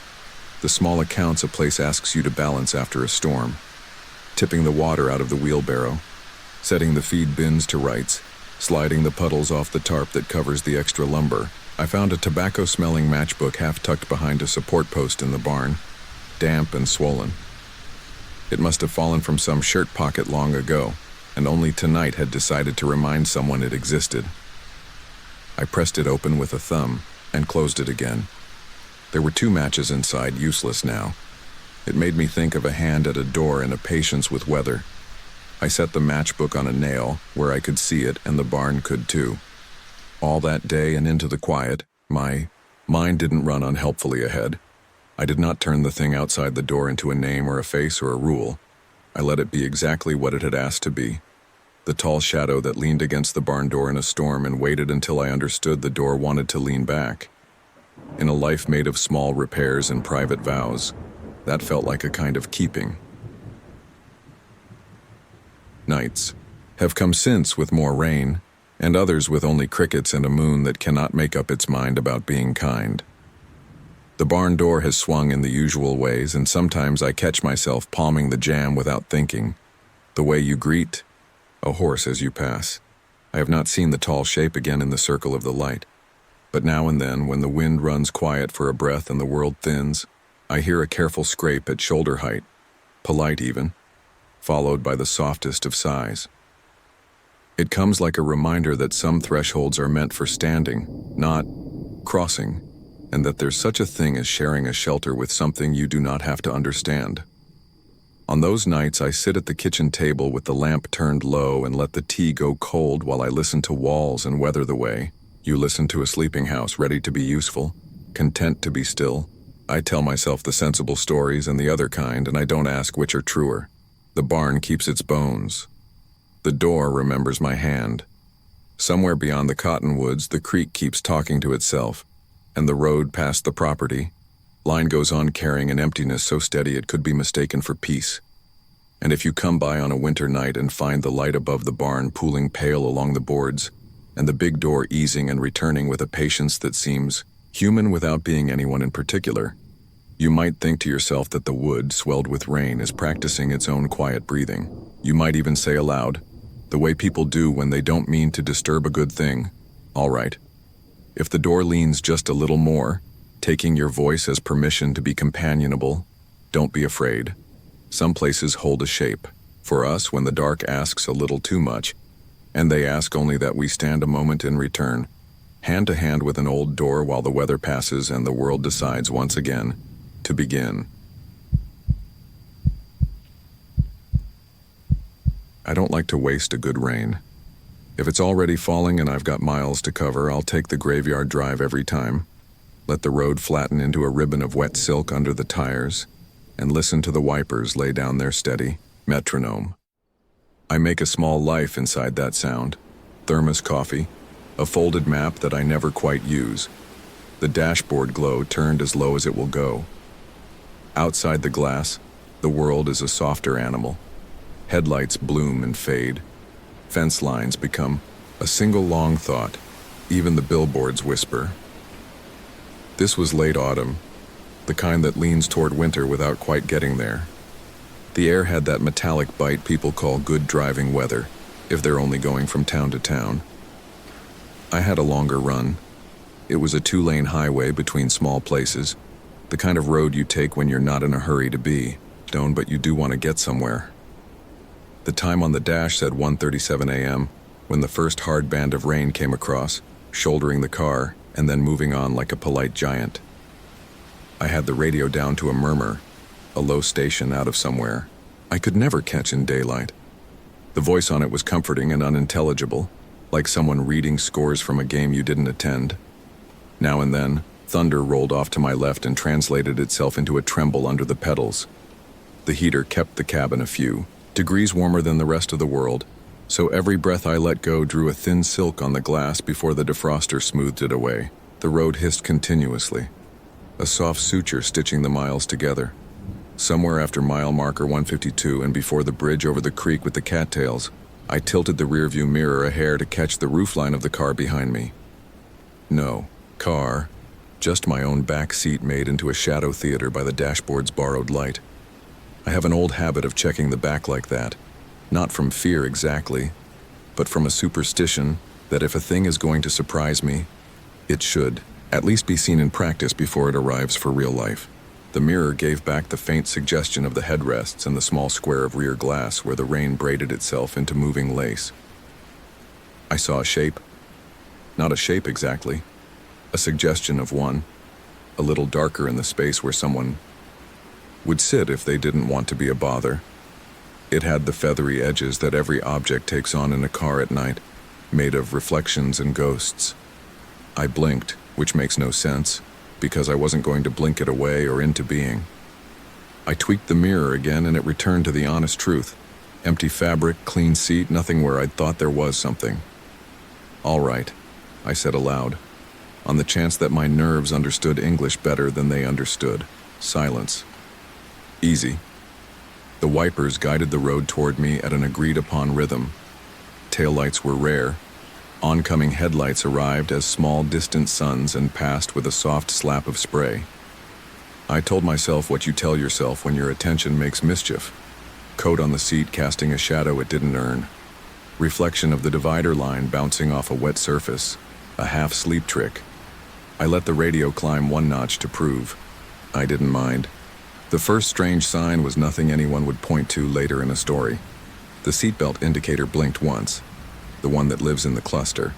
the small accounts a place asks you to balance after a storm, tipping the water out of the wheelbarrow, setting the feed bins to rights, sliding the puddles off the tarp that covers the extra lumber. I found a tobacco-smelling matchbook half tucked behind a support post in the barn, damp and swollen. It must have fallen from some shirt pocket long ago, and only tonight had decided to remind someone it existed. I pressed it open with a thumb and closed it again. There were 2 matches inside, useless now. It made me think of a hand at a door and a patience with weather. I set the matchbook on a nail where I could see it and the barn could too. All that day and into the quiet, my mind didn't run unhelpfully ahead. I did not turn the thing outside the door into a name or a face or a rule. I let it be exactly what it had asked to be. The tall shadow that leaned against the barn door in a storm and waited until I understood the door wanted to lean back. In a life made of small repairs and private vows, that felt like a kind of keeping. Nights have come since with more rain, and others with only crickets and a moon that cannot make up its mind about being kind. The barn door has swung in the usual ways, and sometimes I catch myself palming the jamb without thinking, the way you greet a horse as you pass. I have not seen the tall shape again in the circle of the light, but now and then, when the wind runs quiet for a breath and the world thins, I hear a careful scrape at shoulder height, polite even, followed by the softest of sighs. It comes like a reminder that some thresholds are meant for standing, not crossing, and that there's such a thing as sharing a shelter with something you do not have to understand. On those nights, I sit at the kitchen table with the lamp turned low and let the tea go cold while I listen to walls and weather the way you listen to a sleeping house, ready to be useful, content to be still. I tell myself the sensible stories and the other kind, and I don't ask which are truer. The barn keeps its bones. The door remembers my hand. Somewhere beyond the cottonwoods, the creek keeps talking to itself, and the road past the property line goes on carrying an emptiness so steady it could be mistaken for peace. And if you come by on a winter night and find the light above the barn pooling pale along the boards, and the big door easing and returning with a patience that seems human without being anyone in particular. You might think to yourself that the wood, swelled with rain, is practicing its own quiet breathing. You might even say aloud, the way people do when they don't mean to disturb a good thing, all right. If the door leans just a little more, taking your voice as permission to be companionable, don't be afraid. Some places hold a shape. For us, when the dark asks a little too much, and they ask only that we stand a moment in return, hand to hand with an old door while the weather passes and the world decides once again to begin. I don't like to waste a good rain. If it's already falling and I've got miles to cover, I'll take the graveyard drive every time, let the road flatten into a ribbon of wet silk under the tires, and listen to the wipers lay down their steady metronome. I make a small life inside that sound. Thermos coffee, a folded map that I never quite use, the dashboard glow turned as low as it will go. Outside the glass, the world is a softer animal. Headlights bloom and fade. Fence lines become a single long thought. Even the billboards whisper. This was late autumn, the kind that leans toward winter without quite getting there. The air had that metallic bite people call good driving weather, if they're only going from town to town. I had a longer run. It was a 2-lane highway between small places, the kind of road you take when you're not in a hurry to be, but you do want to get somewhere. The time on the dash said 1:37 a.m. when the first hard band of rain came across, shouldering the car and then moving on like a polite giant. I had the radio down to a murmur, a low station out of somewhere I could never catch in daylight. The voice on it was comforting and unintelligible, like someone reading scores from a game you didn't attend. Now and then, thunder rolled off to my left and translated itself into a tremble under the pedals. The heater kept the cabin a few degrees warmer than the rest of the world, so every breath I let go drew a thin silk on the glass before the defroster smoothed it away. The road hissed continuously, a soft suture stitching the miles together. Somewhere after mile marker 152 and before the bridge over the creek with the cattails, I tilted the rearview mirror a hair to catch the roofline of the car behind me. No car, just my own back seat made into a shadow theater by the dashboard's borrowed light. I have an old habit of checking the back like that, not from fear exactly, but from a superstition that if a thing is going to surprise me, it should at least be seen in practice before it arrives for real life. The mirror gave back the faint suggestion of the headrests and the small square of rear glass where the rain braided itself into moving lace. I saw a shape. Not a shape exactly. A suggestion of one, a little darker in the space where someone would sit if they didn't want to be a bother. It had the feathery edges that every object takes on in a car at night, made of reflections and ghosts. I blinked, which makes no sense, because I wasn't going to blink it away or into being. I tweaked the mirror again and it returned to the honest truth. Empty fabric, clean seat, nothing where I'd thought there was something. All right, I said aloud, on the chance that my nerves understood English better than they understood. Silence. Easy. The wipers guided the road toward me at an agreed-upon rhythm. Taillights were rare. Oncoming headlights arrived as small, distant suns and passed with a soft slap of spray. I told myself what you tell yourself when your attention makes mischief. Coat on the seat casting a shadow it didn't earn. Reflection of the divider line bouncing off a wet surface. A half-sleep trick. I let the radio climb one notch to prove. I didn't mind. The first strange sign was nothing anyone would point to later in a story. The seatbelt indicator blinked once. The one that lives in the cluster.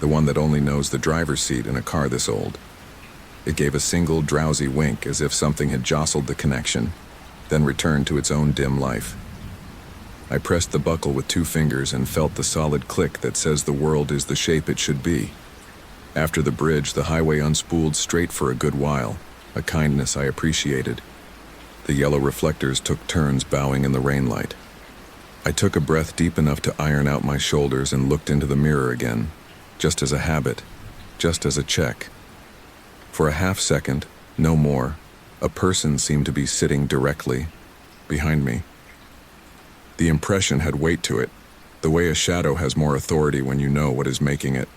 The one that only knows the driver's seat in a car this old. It gave a single drowsy wink as if something had jostled the connection, then returned to its own dim life. I pressed the buckle with 2 fingers and felt the solid click that says the world is the shape it should be. After the bridge, the highway unspooled straight for a good while, a kindness I appreciated. The yellow reflectors took turns bowing in the rainlight. I took a breath deep enough to iron out my shoulders and looked into the mirror again, just as a habit, just as a check. For a half second, no more, a person seemed to be sitting directly behind me. The impression had weight to it, the way a shadow has more authority when you know what is making it.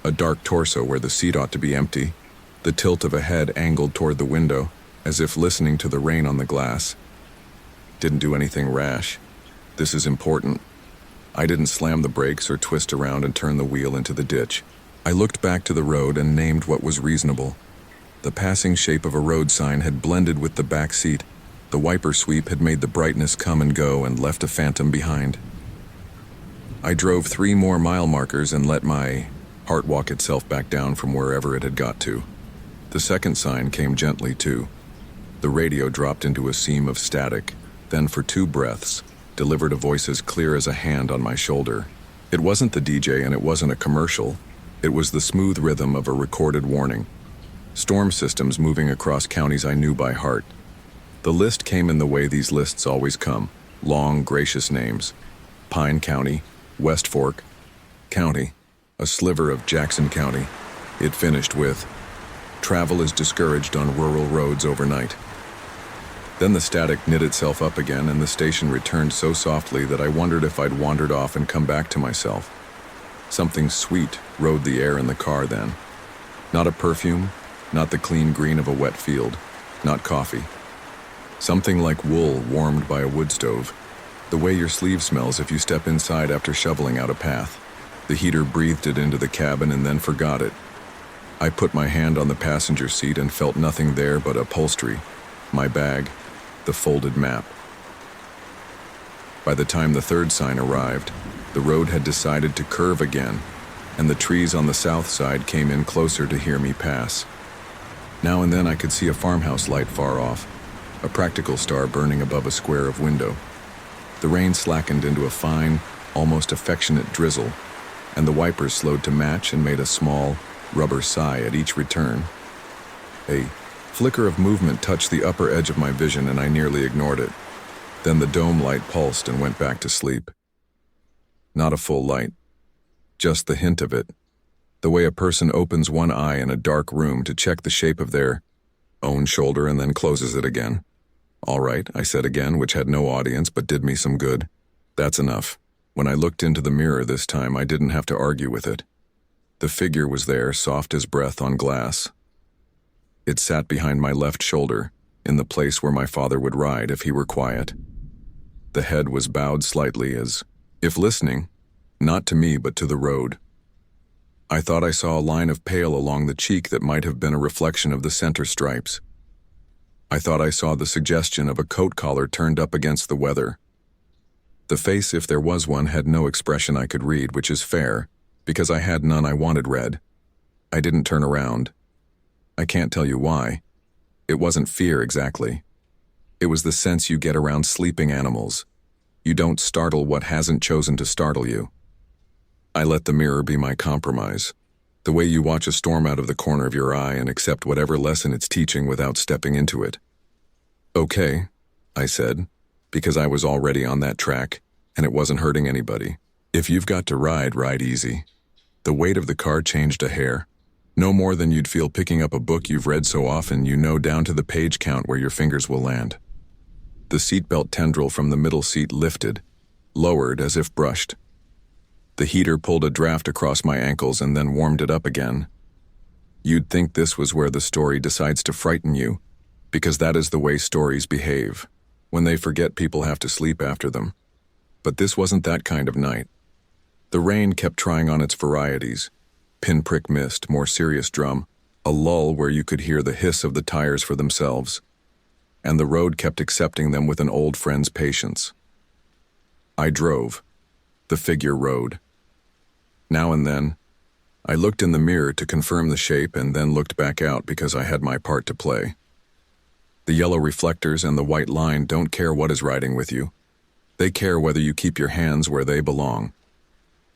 A dark torso where the seat ought to be empty, the tilt of a head angled toward the window, as if listening to the rain on the glass. Didn't do anything rash. This is important. I didn't slam the brakes or twist around and turn the wheel into the ditch. I looked back to the road and named what was reasonable. The passing shape of a road sign had blended with the back seat. The wiper sweep had made the brightness come and go and left a phantom behind. I drove 3 more mile markers and let my heart walk itself back down from wherever it had got to. The second sign came gently too. The radio dropped into a seam of static, then for 2 breaths, delivered a voice as clear as a hand on my shoulder. It wasn't the DJ and it wasn't a commercial. It was the smooth rhythm of a recorded warning. Storm systems moving across counties I knew by heart. The list came in the way these lists always come. Long, gracious names. Pine County, West Fork County, a sliver of Jackson County. It finished with, travel is discouraged on rural roads overnight. Then the static knit itself up again and the station returned so softly that I wondered if I'd wandered off and come back to myself. Something sweet rode the air in the car then. Not a perfume, not the clean green of a wet field, not coffee. Something like wool warmed by a wood stove, the way your sleeve smells if you step inside after shoveling out a path. The heater breathed it into the cabin and then forgot it. I put my hand on the passenger seat and felt nothing there but upholstery, my bag, the folded map. By the time the third sign arrived, the road had decided to curve again, and the trees on the south side came in closer to hear me pass. Now and then I could see a farmhouse light far off, a practical star burning above a square of window. The rain slackened into a fine, almost affectionate drizzle, and the wipers slowed to match and made a small, rubber sigh at each return. A flicker of movement touched the upper edge of my vision and I nearly ignored it. Then the dome light pulsed and went back to sleep. Not a full light, just the hint of it, the way a person opens one eye in a dark room to check the shape of their own shoulder and then closes it again. All right, I said again, which had no audience but did me some good. That's enough. When I looked into the mirror this time, I didn't have to argue with it. The figure was there, soft as breath on glass. It sat behind my left shoulder, in the place where my father would ride if he were quiet. The head was bowed slightly as if listening, not to me but to the road. I thought I saw a line of pale along the cheek that might have been a reflection of the center stripes. I thought I saw the suggestion of a coat collar turned up against the weather. The face, if there was one, had no expression I could read, which is fair, because I had none I wanted read. I didn't turn around. I can't tell you why. It wasn't fear exactly. It was the sense you get around sleeping animals. You don't startle what hasn't chosen to startle you. I let the mirror be my compromise. The way you watch a storm out of the corner of your eye and accept whatever lesson it's teaching without stepping into it. Okay, I said, because I was already on that track, and it wasn't hurting anybody. If you've got to ride, ride easy. The weight of the car changed a hair. No more than you'd feel picking up a book you've read so often you know down to the page count where your fingers will land. The seatbelt tendril from the middle seat lifted, lowered as if brushed. The heater pulled a draft across my ankles and then warmed it up again. You'd think this was where the story decides to frighten you, because that is the way stories behave, when they forget people have to sleep after them. But this wasn't that kind of night. The rain kept trying on its varieties. Pinprick mist, more serious drum, a lull where you could hear the hiss of the tires for themselves. And the road kept accepting them with an old friend's patience. I drove. The figure rode. Now and then, I looked in the mirror to confirm the shape and then looked back out because I had my part to play. The yellow reflectors and the white line don't care what is riding with you. They care whether you keep your hands where they belong.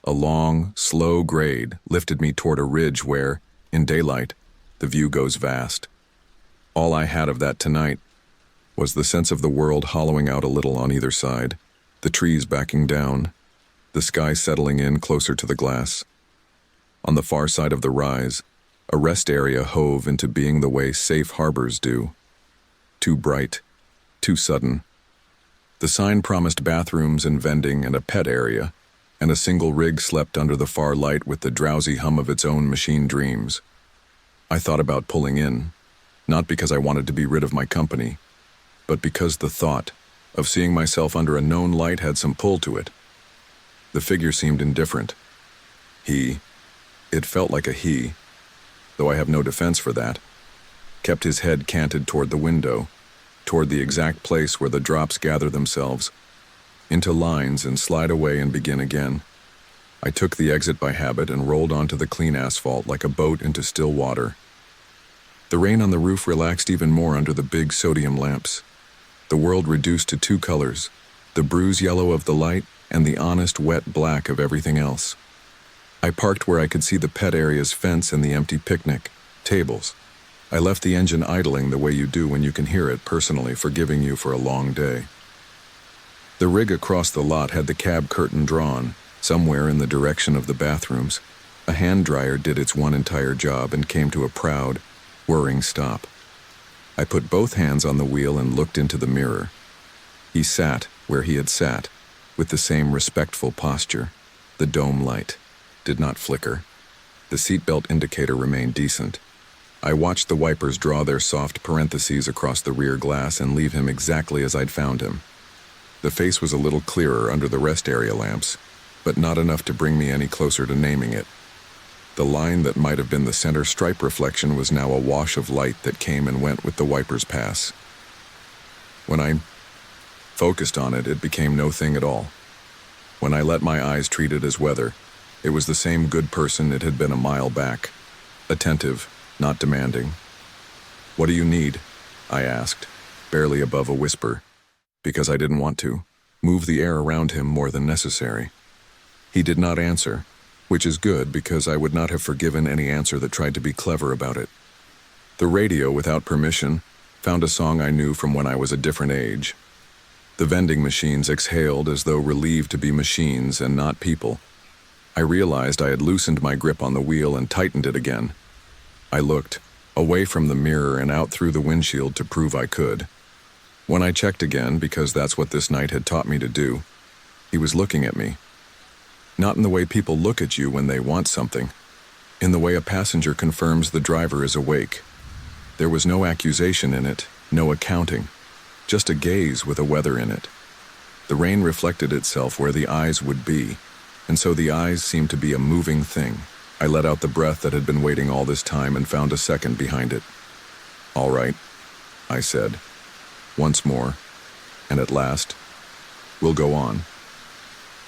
A long, slow grade lifted me toward a ridge where, in daylight, the view goes vast. All I had of that tonight was the sense of the world hollowing out a little on either side, the trees backing down, the sky settling in closer to the glass. On the far side of the rise, a rest area hove into being the way safe harbors do. Too bright, too sudden. The sign promised bathrooms and vending and a pet area, and a single rig slept under the far light with the drowsy hum of its own machine dreams. I thought about pulling in, not because I wanted to be rid of my company, but because the thought of seeing myself under a known light had some pull to it. The figure seemed indifferent. It felt like a he, though I have no defense for that, kept his head canted toward the window, toward the exact place where the drops gather themselves into lines and slide away and begin again. I took the exit by habit and rolled onto the clean asphalt like a boat into still water. The rain on the roof relaxed even more under the big sodium lamps. The world reduced to two colors, the bruise yellow of the light and the honest wet black of everything else. I parked where I could see the pet area's fence and the empty picnic tables. I left the engine idling the way you do when you can hear it, personally forgiving you for a long day. The rig across the lot had the cab curtain drawn, somewhere in the direction of the bathrooms. A hand dryer did its one entire job and came to a proud, whirring stop. I put both hands on the wheel and looked into the mirror. He sat where he had sat, with the same respectful posture. The dome light did not flicker. The seatbelt indicator remained decent. I watched the wipers draw their soft parentheses across the rear glass and leave him exactly as I'd found him. The face was a little clearer under the rest area lamps, but not enough to bring me any closer to naming it. The line that might have been the center stripe reflection was now a wash of light that came and went with the wiper's pass. When I focused on it, it became no thing at all. When I let my eyes treat it as weather, it was the same good person it had been a mile back. Attentive, not demanding. "What do you need?" I asked, barely above a whisper, because I didn't want to move the air around him more than necessary. He did not answer, which is good because I would not have forgiven any answer that tried to be clever about it. The radio, without permission, found a song I knew from when I was a different age. The vending machines exhaled as though relieved to be machines and not people. I realized I had loosened my grip on the wheel and tightened it again. I looked, away from the mirror and out through the windshield to prove I could. When I checked again, because that's what this night had taught me to do, he was looking at me. Not in the way people look at you when they want something. In the way a passenger confirms the driver is awake. There was no accusation in it, no accounting. Just a gaze with a weather in it. The rain reflected itself where the eyes would be, and so the eyes seemed to be a moving thing. I let out the breath that had been waiting all this time and found a second behind it. "All right," I said, once more, and at last, "we'll go on."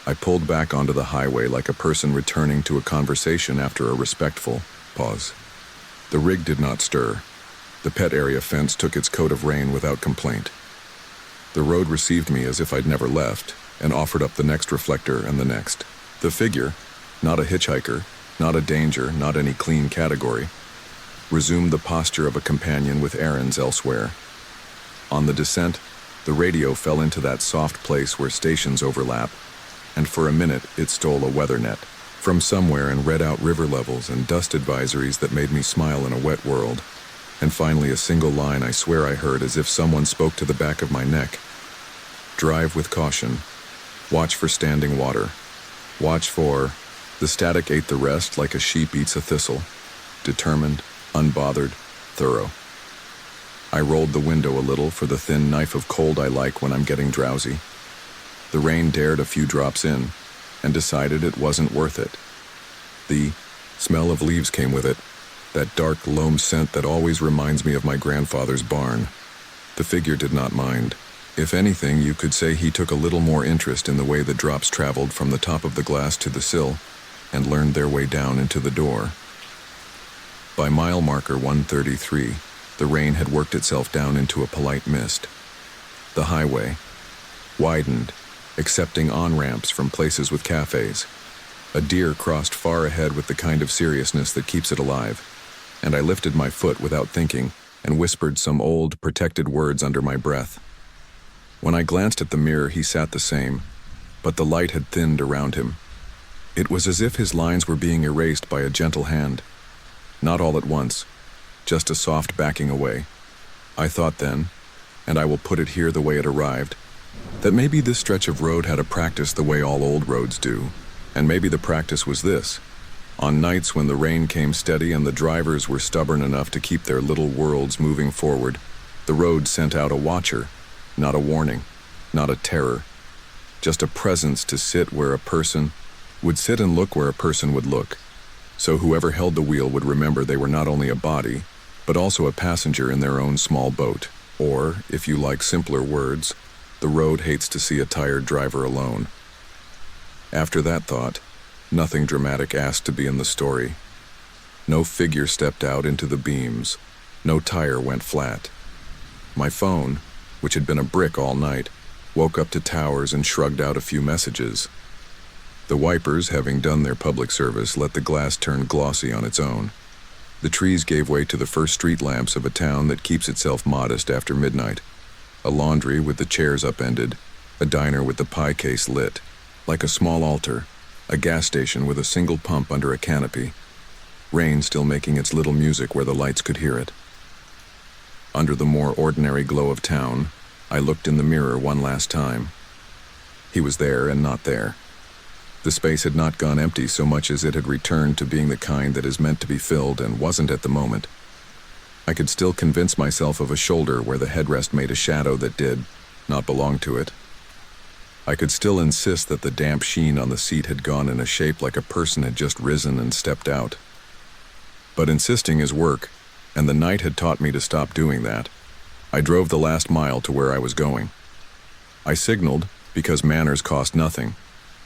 I pulled back onto the highway like a person returning to a conversation after a respectful pause. The rig did not stir. The pet area fence took its coat of rain without complaint. The road received me as if I'd never left, and offered up the next reflector and the next. The figure, not a hitchhiker, not a danger, not any clean category, resumed the posture of a companion with errands elsewhere. On the descent, the radio fell into that soft place where stations overlap, and for a minute it stole a weather net from somewhere and read out river levels and dust advisories that made me smile in a wet world. And finally a single line I swear I heard as if someone spoke to the back of my neck. "Drive with caution. Watch for standing water. Watch for..." The static ate the rest like a sheep eats a thistle. Determined, unbothered, thorough. I rolled the window a little for the thin knife of cold I like when I'm getting drowsy. The rain dared a few drops in, and decided it wasn't worth it. The smell of leaves came with it, that dark loam scent that always reminds me of my grandfather's barn. The figure did not mind. If anything, you could say he took a little more interest in the way the drops traveled from the top of the glass to the sill, and learned their way down into the door. By mile marker 133, the rain had worked itself down into a polite mist. The highway widened, accepting on-ramps from places with cafes. A deer crossed far ahead with the kind of seriousness that keeps it alive, and I lifted my foot without thinking and whispered some old, protected words under my breath. When I glanced at the mirror, he sat the same, but the light had thinned around him. It was as if his lines were being erased by a gentle hand. Not all at once, just a soft backing away. I thought then, and I will put it here the way it arrived, that maybe this stretch of road had a practice the way all old roads do. And maybe the practice was this. On nights when the rain came steady and the drivers were stubborn enough to keep their little worlds moving forward, the road sent out a watcher, not a warning, not a terror, just a presence to sit where a person would sit and look where a person would look. So whoever held the wheel would remember they were not only a body, but also a passenger in their own small boat. Or, if you like simpler words, the road hates to see a tired driver alone. After that thought, nothing dramatic asked to be in the story. No figure stepped out into the beams. No tire went flat. My phone, which had been a brick all night, woke up to towers and shrugged out a few messages. The wipers, having done their public service, let the glass turn glossy on its own. The trees gave way to the first street lamps of a town that keeps itself modest after midnight. A laundry with the chairs upended, a diner with the pie case lit, like a small altar, a gas station with a single pump under a canopy, rain still making its little music where the lights could hear it. Under the more ordinary glow of town, I looked in the mirror one last time. He was there and not there. The space had not gone empty so much as it had returned to being the kind that is meant to be filled and wasn't at the moment. I could still convince myself of a shoulder where the headrest made a shadow that did not belong to it. I could still insist that the damp sheen on the seat had gone in a shape like a person had just risen and stepped out. But insisting is work, and the night had taught me to stop doing that. I drove the last mile to where I was going. I signaled because manners cost nothing.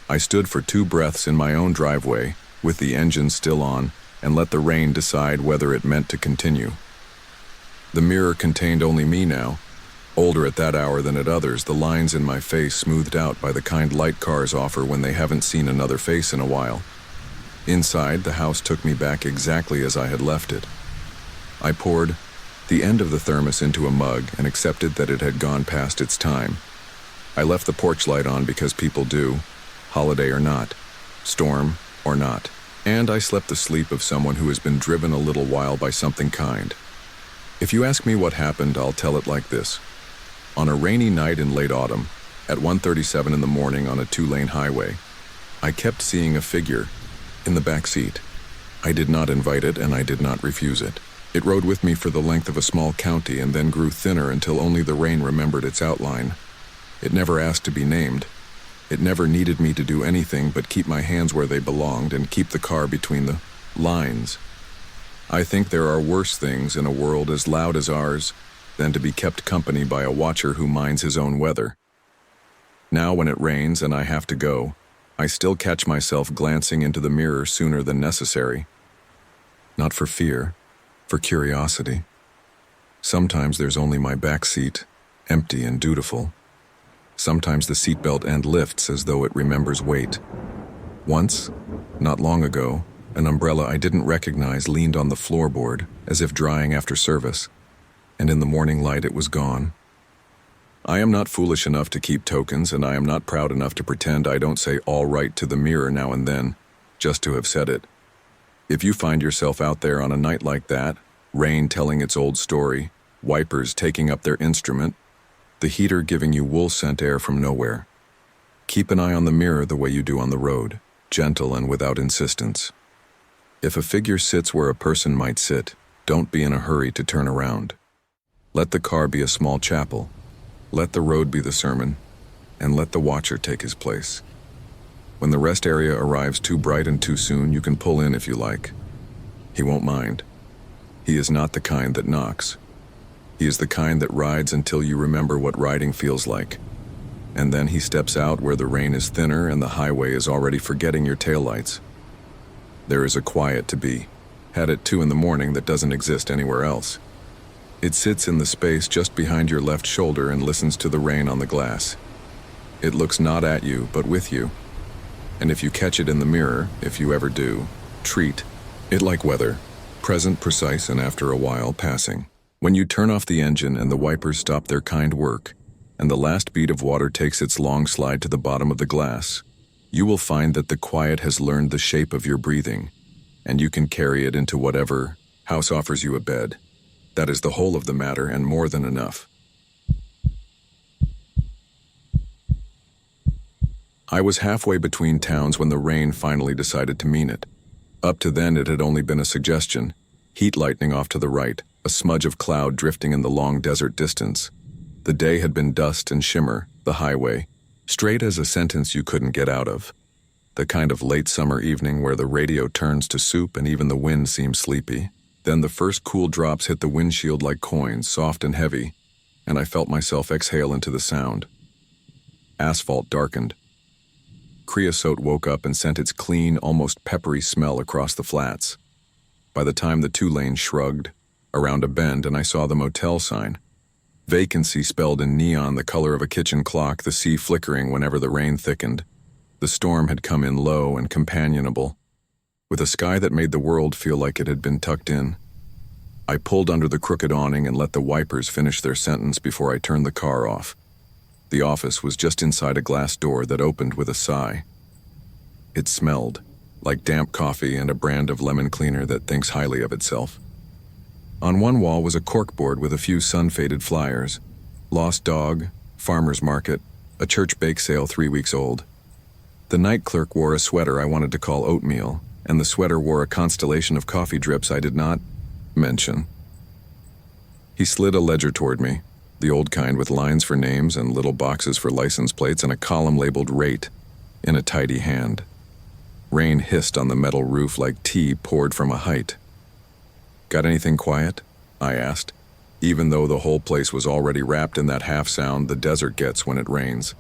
I stood for 2 breaths in my own driveway, with the engine still on, and let the rain decide whether it meant to continue. The mirror contained only me now. Older at that hour than at others, the lines in my face smoothed out by the kind light cars offer when they haven't seen another face in a while. Inside, the house took me back exactly as I had left it. I poured the end of the thermos into a mug and accepted that it had gone past its time. I left the porch light on because people do, holiday or not, storm or not, and I slept the sleep of someone who has been driven a little while by something kind. If you ask me what happened, I'll tell it like this. On a rainy night in late autumn, at 1:37 in the morning on a 2-lane highway, I kept seeing a figure in the back seat. I did not invite it and I did not refuse it. It rode with me for the length of a small county and then grew thinner until only the rain remembered its outline. It never asked to be named. It never needed me to do anything but keep my hands where they belonged and keep the car between the lines. I think there are worse things in a world as loud as ours than to be kept company by a watcher who minds his own weather. Now when it rains and I have to go, I still catch myself glancing into the mirror sooner than necessary. Not for fear, for curiosity. Sometimes there's only my back seat, empty and dutiful. Sometimes the seatbelt end lifts as though it remembers weight. Once, not long ago, an umbrella I didn't recognize leaned on the floorboard as if drying after service, and in the morning light it was gone. I am not foolish enough to keep tokens, and I am not proud enough to pretend I don't say all right to the mirror now and then, just to have said it. If you find yourself out there on a night like that, rain telling its old story, wipers taking up their instrument, the heater giving you wool-scent air from nowhere, keep an eye on the mirror the way you do on the road, gentle and without insistence. If a figure sits where a person might sit, don't be in a hurry to turn around. Let the car be a small chapel. Let the road be the sermon, and let the watcher take his place. When the rest area arrives too bright and too soon, you can pull in if you like. He won't mind. He is not the kind that knocks. He is the kind that rides until you remember what riding feels like. And then he steps out where the rain is thinner and the highway is already forgetting your taillights. There is a quiet to be had at 2 in the morning that doesn't exist anywhere else. It sits in the space just behind your left shoulder and listens to the rain on the glass. It looks not at you, but with you. And if you catch it in the mirror, if you ever do, treat it like weather, present, precise, and after a while, passing. When you turn off the engine and the wipers stop their kind work, and the last bead of water takes its long slide to the bottom of the glass, you will find that the quiet has learned the shape of your breathing, and you can carry it into whatever house offers you a bed. That is the whole of the matter and more than enough. I was halfway between towns when the rain finally decided to mean it. Up to then it had only been a suggestion. Heat lightning off to the right, a smudge of cloud drifting in the long desert distance. The day had been dust and shimmer, the highway, straight as a sentence you couldn't get out of. The kind of late summer evening where the radio turns to soup and even the wind seems sleepy. Then the first cool drops hit the windshield like coins, soft and heavy, and I felt myself exhale into the sound. Asphalt darkened. Creosote woke up and sent its clean, almost peppery smell across the flats. By the time the two-lane shrugged around a bend and I saw the motel sign, vacancy spelled in neon the color of a kitchen clock, the sea flickering whenever the rain thickened. The storm had come in low and companionable, with a sky that made the world feel like it had been tucked in. I pulled under the crooked awning and let the wipers finish their sentence before I turned the car off. The office was just inside a glass door that opened with a sigh. It smelled like damp coffee and a brand of lemon cleaner that thinks highly of itself. On one wall was a corkboard with a few sun-faded flyers. Lost dog, farmer's market, a church bake sale 3 weeks old. The night clerk wore a sweater I wanted to call oatmeal, and the sweater wore a constellation of coffee drips I did not mention. He slid a ledger toward me, the old kind with lines for names and little boxes for license plates and a column labeled rate in a tidy hand. Rain hissed on the metal roof like tea poured from a height. "Got anything quiet?" I asked, even though the whole place was already wrapped in that half sound the desert gets when it rains.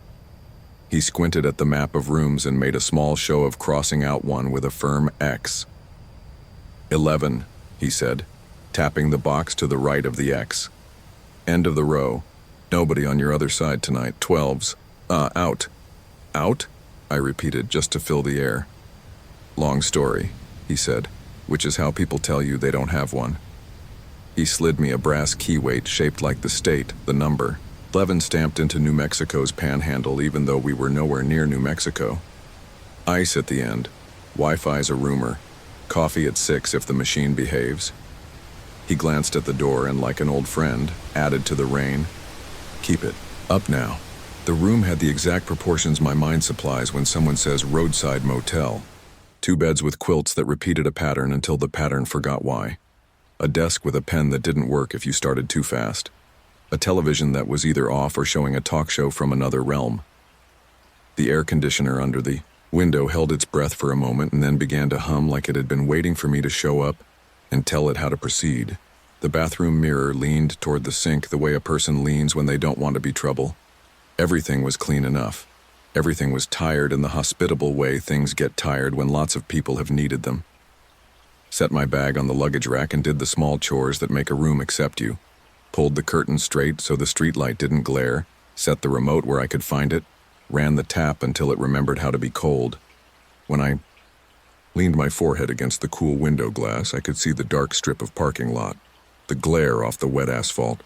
He squinted at the map of rooms and made a small show of crossing out one with a firm X. 11, he said, tapping the box to the right of the X. End of the row. Nobody on your other side tonight. 12s. Out. Out? I repeated just to fill the air. Long story, he said, which is how people tell you they don't have one. He slid me a brass keyweight shaped like the state, the number. 11 stamped into New Mexico's panhandle even though we were nowhere near New Mexico. Ice at the end. Wi-Fi's a rumor. Coffee at 6 if the machine behaves. He glanced at the door and, like an old friend, added to the rain, "Keep it up now." The room had the exact proportions my mind supplies when someone says roadside motel. 2 beds with quilts that repeated a pattern until the pattern forgot why. A desk with a pen that didn't work if you started too fast. A television that was either off or showing a talk show from another realm. The air conditioner under the window held its breath for a moment and then began to hum like it had been waiting for me to show up and tell it how to proceed. The bathroom mirror leaned toward the sink the way a person leans when they don't want to be trouble. Everything was clean enough. Everything was tired in the hospitable way things get tired when lots of people have needed them. Set my bag on the luggage rack and did the small chores that make a room accept you. Pulled the curtain straight so the streetlight didn't glare, set the remote where I could find it, ran the tap until it remembered how to be cold. When I leaned my forehead against the cool window glass, I could see the dark strip of parking lot, the glare off the wet asphalt,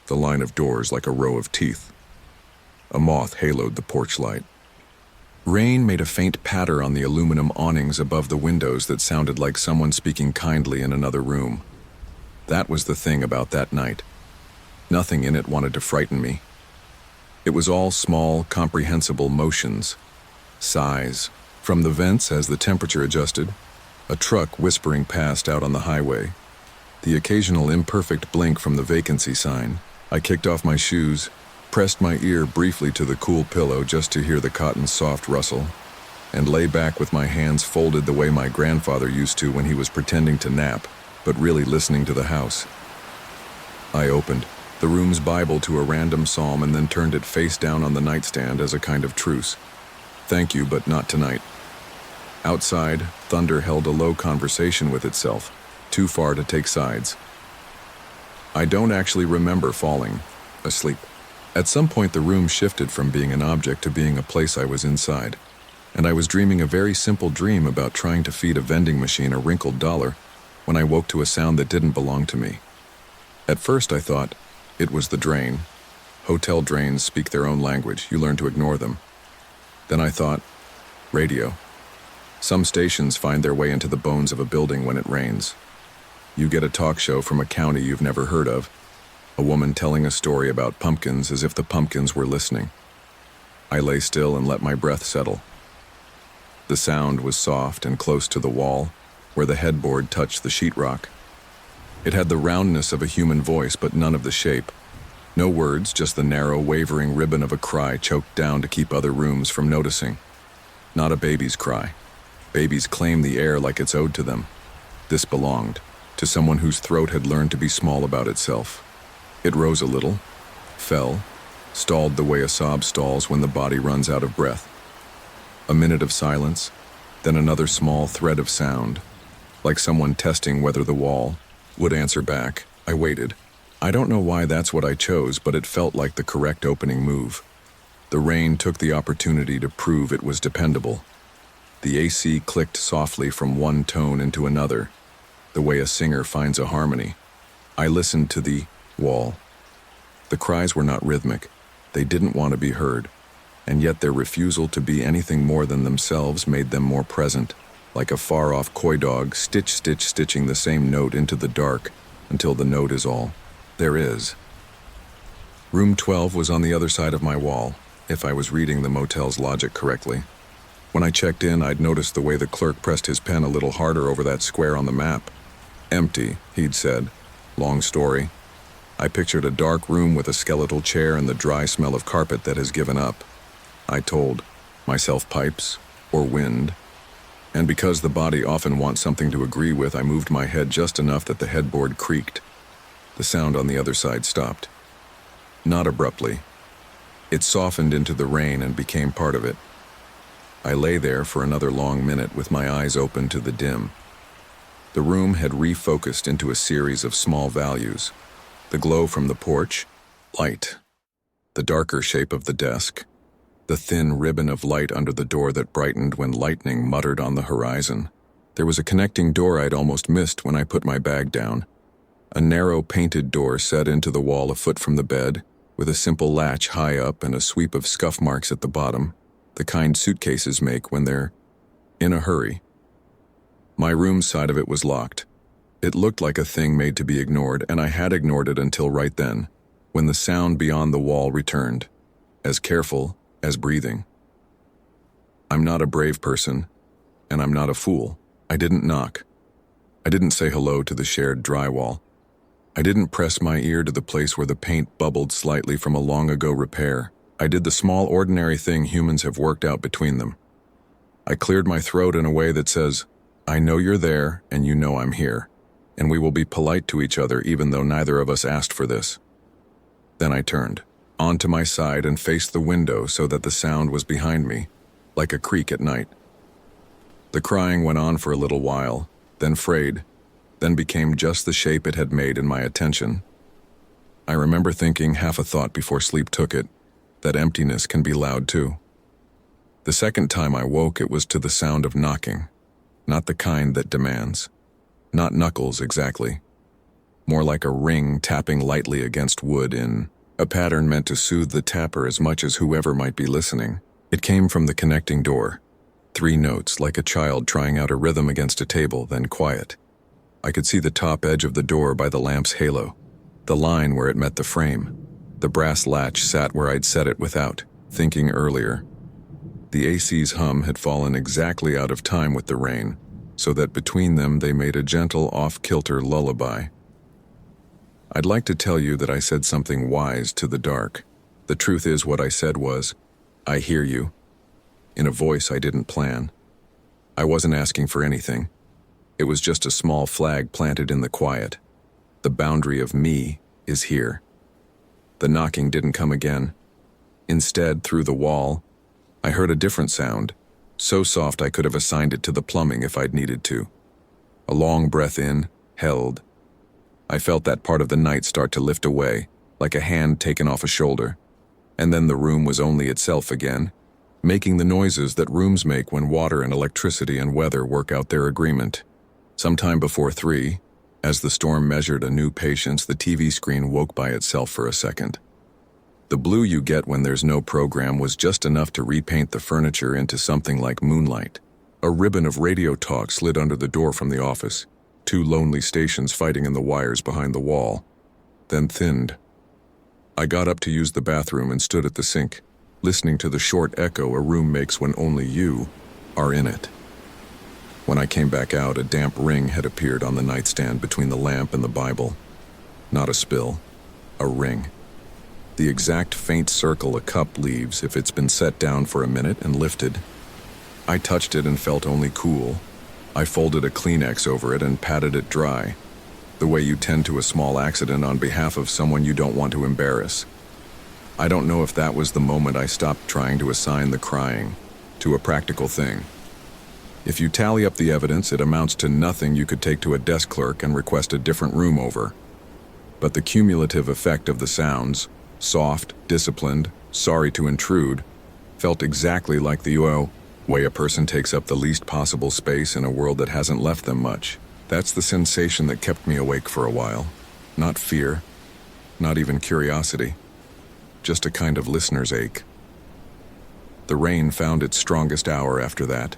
the line of doors like a row of teeth. A moth haloed the porch light. Rain made a faint patter on the aluminum awnings above the windows that sounded like someone speaking kindly in another room. That was the thing about that night. Nothing in it wanted to frighten me. It was all small, comprehensible motions. Sighs. From the vents as the temperature adjusted, a truck whispering past out on the highway, the occasional imperfect blink from the vacancy sign. I kicked off my shoes, pressed my ear briefly to the cool pillow just to hear the cotton's soft rustle, and lay back with my hands folded the way my grandfather used to when he was pretending to nap, but really listening to the house. I opened the room's Bible to a random psalm and then turned it face down on the nightstand as a kind of truce. Thank you, but not tonight. Outside, thunder held a low conversation with itself, too far to take sides. I don't actually remember falling asleep. At some point the room shifted from being an object to being a place I was inside, and I was dreaming a very simple dream about trying to feed a vending machine a wrinkled dollar when I woke to a sound that didn't belong to me. At first I thought, it was the drain. Hotel drains speak their own language. You learn to ignore them. Then I thought, radio. Some stations find their way into the bones of a building when it rains. You get a talk show from a county you've never heard of. A woman telling a story about pumpkins as if the pumpkins were listening. I lay still and let my breath settle. The sound was soft and close to the wall, where the headboard touched the sheetrock. It had the roundness of a human voice, but none of the shape. No words, just the narrow, wavering ribbon of a cry choked down to keep other rooms from noticing. Not a baby's cry. Babies claim the air like it's owed to them. This belonged to someone whose throat had learned to be small about itself. It rose a little, fell, stalled the way a sob stalls when the body runs out of breath. A minute of silence, then another small thread of sound, like someone testing whether the wall would answer back. I waited. I don't know why that's what I chose, but it felt like the correct opening move. The rain took the opportunity to prove it was dependable. The AC clicked softly from one tone into another, the way a singer finds a harmony. I listened to the wall. The cries were not rhythmic. They didn't want to be heard, and yet their refusal to be anything more than themselves made them more present, like a far-off coy dog stitching the same note into the dark until the note is all there is. Room 12 was on the other side of my wall, if I was reading the motel's logic correctly. When I checked in, I'd noticed the way the clerk pressed his pen a little harder over that square on the map. Empty, he'd said. Long story. I pictured a dark room with a skeletal chair and the dry smell of carpet that has given up. I told myself pipes or wind. And because the body often wants something to agree with, I moved my head just enough that the headboard creaked. The sound on the other side stopped. Not abruptly. It softened into the rain and became part of it. I lay there for another long minute with my eyes open to the dim. The room had refocused into a series of small values. The glow from the porch, light. The darker shape of the desk. The thin ribbon of light under the door that brightened when lightning muttered on the horizon. There was a connecting door I'd almost missed when I put my bag down. A narrow painted door set into the wall a foot from the bed, with a simple latch high up and a sweep of scuff marks at the bottom, the kind suitcases make when they're in a hurry. My room's side of it was locked. It looked like a thing made to be ignored, and I had ignored it until right then, when the sound beyond the wall returned, as careful as breathing. I'm not a brave person, and I'm not a fool. I didn't knock. I didn't say hello to the shared drywall. I didn't press my ear to the place where the paint bubbled slightly from a long-ago repair. I did the small, ordinary thing humans have worked out between them. I cleared my throat in a way that says, I know you're there, and you know I'm here, and we will be polite to each other even though neither of us asked for this. Then I turned, onto my side and faced the window so that the sound was behind me, like a creak at night. The crying went on for a little while, then frayed, then became just the shape it had made in my attention. I remember thinking, half a thought before sleep took it, that emptiness can be loud too. The second time I woke, it was to the sound of knocking, not the kind that demands. Not knuckles exactly. More like a ring tapping lightly against wood in a pattern meant to soothe the tapper as much as whoever might be listening. It came from the connecting door. 3 notes, like a child trying out a rhythm against a table, then quiet. I could see the top edge of the door by the lamp's halo, the line where it met the frame. The brass latch sat where I'd set it without thinking earlier. The AC's hum had fallen exactly out of time with the rain, so that between them they made a gentle off-kilter lullaby. I'd like to tell you that I said something wise to the dark. The truth is, what I said was, I hear you, in a voice I didn't plan. I wasn't asking for anything. It was just a small flag planted in the quiet. The boundary of me is here. The knocking didn't come again. Instead, through the wall, I heard a different sound, so soft I could have assigned it to the plumbing if I'd needed to. A long breath in, held. I felt that part of the night start to lift away, like a hand taken off a shoulder. And then the room was only itself again, making the noises that rooms make when water and electricity and weather work out their agreement. Sometime before 3, as the storm measured a new patience, the TV screen woke by itself for a second. The blue you get when there's no program was just enough to repaint the furniture into something like moonlight. A ribbon of radio talk slid under the door from the office, 2 lonely stations fighting in the wires behind the wall, then thinned. I got up to use the bathroom and stood at the sink, listening to the short echo a room makes when only you are in it. When I came back out, a damp ring had appeared on the nightstand between the lamp and the Bible. Not a spill, a ring. The exact faint circle a cup leaves if it's been set down for a minute and lifted. I touched it and felt only cool. I folded a Kleenex over it and patted it dry, the way you tend to a small accident on behalf of someone you don't want to embarrass. I don't know if that was the moment I stopped trying to assign the crying to a practical thing. If you tally up the evidence, it amounts to nothing you could take to a desk clerk and request a different room over. But the cumulative effect of the sounds, soft, disciplined, sorry to intrude, felt exactly like the way a person takes up the least possible space in a world that hasn't left them much. That's the sensation that kept me awake for a while. Not fear, not even curiosity, just a kind of listener's ache. The rain found its strongest hour after that.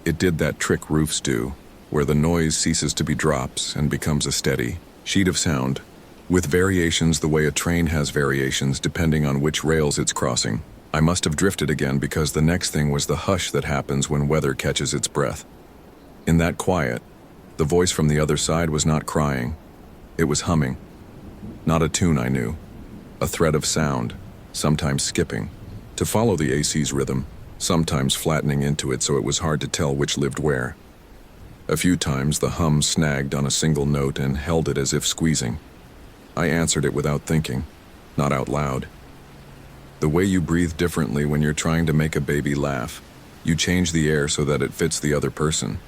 It did that trick roofs do, where the noise ceases to be drops and becomes a steady sheet of sound, with variations the way a train has variations depending on which rails it's crossing. I must have drifted again because the next thing was the hush that happens when weather catches its breath. In that quiet, the voice from the other side was not crying. It was humming. Not a tune I knew. A thread of sound, sometimes skipping, to follow the AC's rhythm, sometimes flattening into it so it was hard to tell which lived where. A few times the hum snagged on a single note and held it as if squeezing. I answered it without thinking, not out loud. The way you breathe differently when you're trying to make a baby laugh. You change the air so that it fits the other person.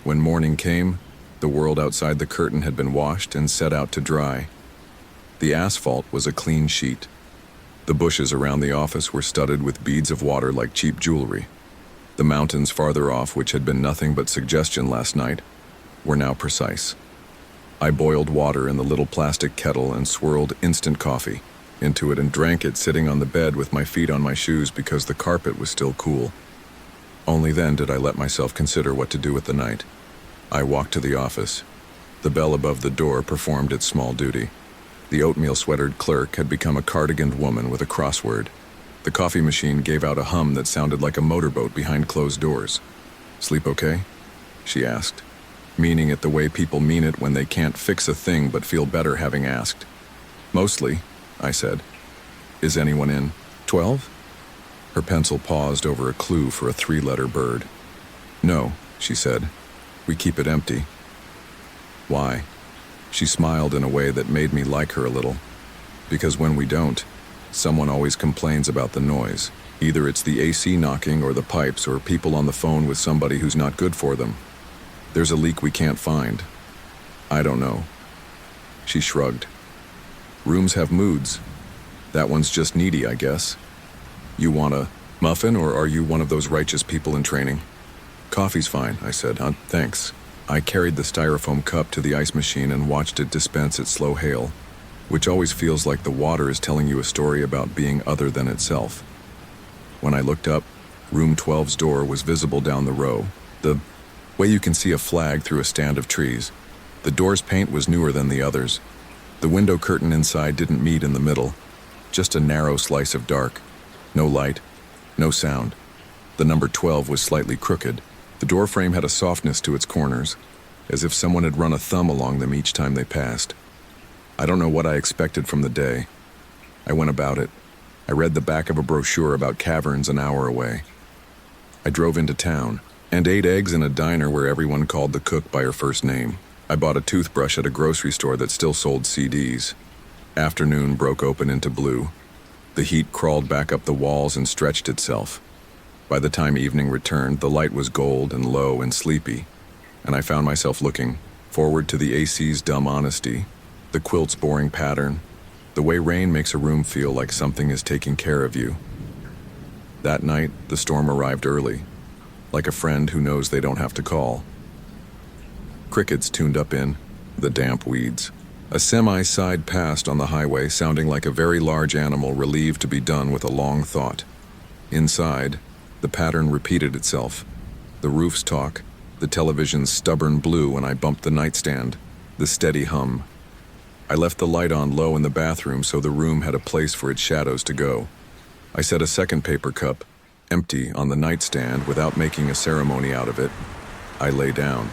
When morning came, the world outside the curtain had been washed and set out to dry. The asphalt was a clean sheet. The bushes around the office were studded with beads of water like cheap jewelry. The mountains farther off, which had been nothing but suggestion last night, were now precise. I boiled water in the little plastic kettle and swirled instant coffee into it and drank it sitting on the bed with my feet on my shoes because the carpet was still cool. Only then did I let myself consider what to do with the night. I walked to the office. The bell above the door performed its small duty. The oatmeal-sweatered clerk had become a cardiganed woman with a crossword. The coffee machine gave out a hum that sounded like a motorboat behind closed doors. "Sleep okay?" she asked, meaning it the way people mean it when they can't fix a thing but feel better having asked. "Mostly," I said. "Is anyone in 12?" Her pencil paused over a clue for a 3-letter bird. "No," she said. "We keep it empty." "Why?" She smiled in a way that made me like her a little. "Because when we don't, someone always complains about the noise. Either it's the AC knocking or the pipes or people on the phone with somebody who's not good for them. There's a leak we can't find. I don't know." She shrugged. "Rooms have moods. That one's just needy, I guess. You want a muffin, or are you one of those righteous people in training?" "Coffee's fine," I said. Thanks." I carried the styrofoam cup to the ice machine and watched it dispense its slow hail, which always feels like the water is telling you a story about being other than itself. When I looked up, room 12's door was visible down the row, the way you can see a flag through a stand of trees. The door's paint was newer than the others. The window curtain inside didn't meet in the middle, just a narrow slice of dark. No light, no sound. The number 12 was slightly crooked. The door frame had a softness to its corners, as if someone had run a thumb along them each time they passed. I don't know what I expected from the day. I went about it. I read the back of a brochure about caverns an hour away. I drove into town and ate eggs in a diner where everyone called the cook by her first name. I bought a toothbrush at a grocery store that still sold CDs. Afternoon broke open into blue. The heat crawled back up the walls and stretched itself. By the time evening returned, the light was gold and low and sleepy, and I found myself looking forward to the AC's dumb honesty, the quilt's boring pattern, the way rain makes a room feel like something is taking care of you. That night, the storm arrived early, like a friend who knows they don't have to call. Crickets tuned up in the damp weeds. A semi sighed past on the highway, sounding like a very large animal relieved to be done with a long thought. Inside, the pattern repeated itself. The roof's talk, the television's stubborn blue when I bumped the nightstand, the steady hum. I left the light on low in the bathroom so the room had a place for its shadows to go. I set a second paper cup, empty on the nightstand without making a ceremony out of it. I lay down.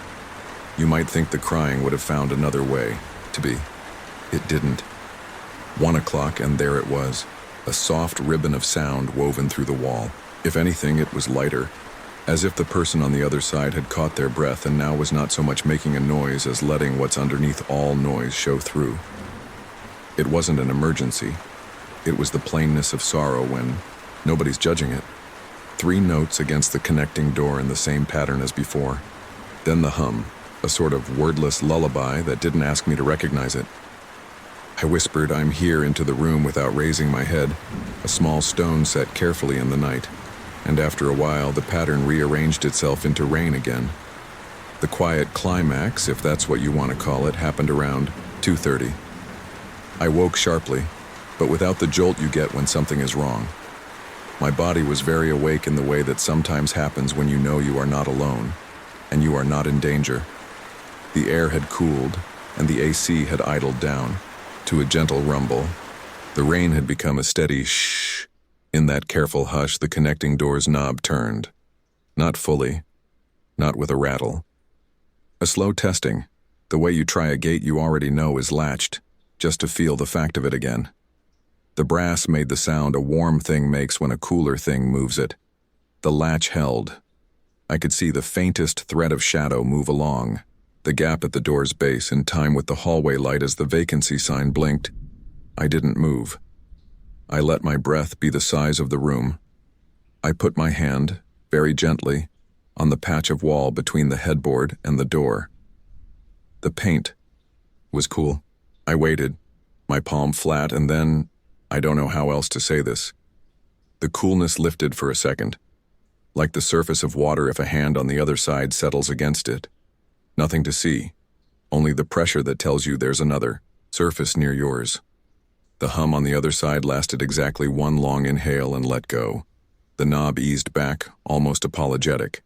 You might think the crying would have found another way to be. It didn't. 1 o'clock, and there it was, a soft ribbon of sound woven through the wall. If anything, it was lighter, as if the person on the other side had caught their breath and now was not so much making a noise as letting what's underneath all noise show through. It wasn't an emergency. It was the plainness of sorrow when nobody's judging it. 3 notes against the connecting door in the same pattern as before. Then the hum, a sort of wordless lullaby that didn't ask me to recognize it. I whispered, "I'm here," into the room without raising my head, a small stone set carefully in the night, and after a while the pattern rearranged itself into rain again. The quiet climax, if that's what you want to call it, happened around 2:30. I woke sharply, but without the jolt you get when something is wrong. My body was very awake in the way that sometimes happens when you know you are not alone, and you are not in danger. The air had cooled, and the AC had idled down to a gentle rumble. The rain had become a steady shh. In that careful hush, the connecting door's knob turned. Not fully, not with a rattle. A slow testing, the way you try a gate you already know is latched, just to feel the fact of it again. The brass made the sound a warm thing makes when a cooler thing moves it. The latch held. I could see the faintest thread of shadow move along, the gap at the door's base in time with the hallway light as the vacancy sign blinked. I didn't move. I let my breath be the size of the room. I put my hand, very gently, on the patch of wall between the headboard and the door. The paint was cool. I waited, my palm flat, and then, I don't know how else to say this. The coolness lifted for a second, like the surface of water if a hand on the other side settles against it. Nothing to see, only the pressure that tells you there's another surface near yours. The hum on the other side lasted exactly 1 long inhale and let go. The knob eased back, almost apologetic.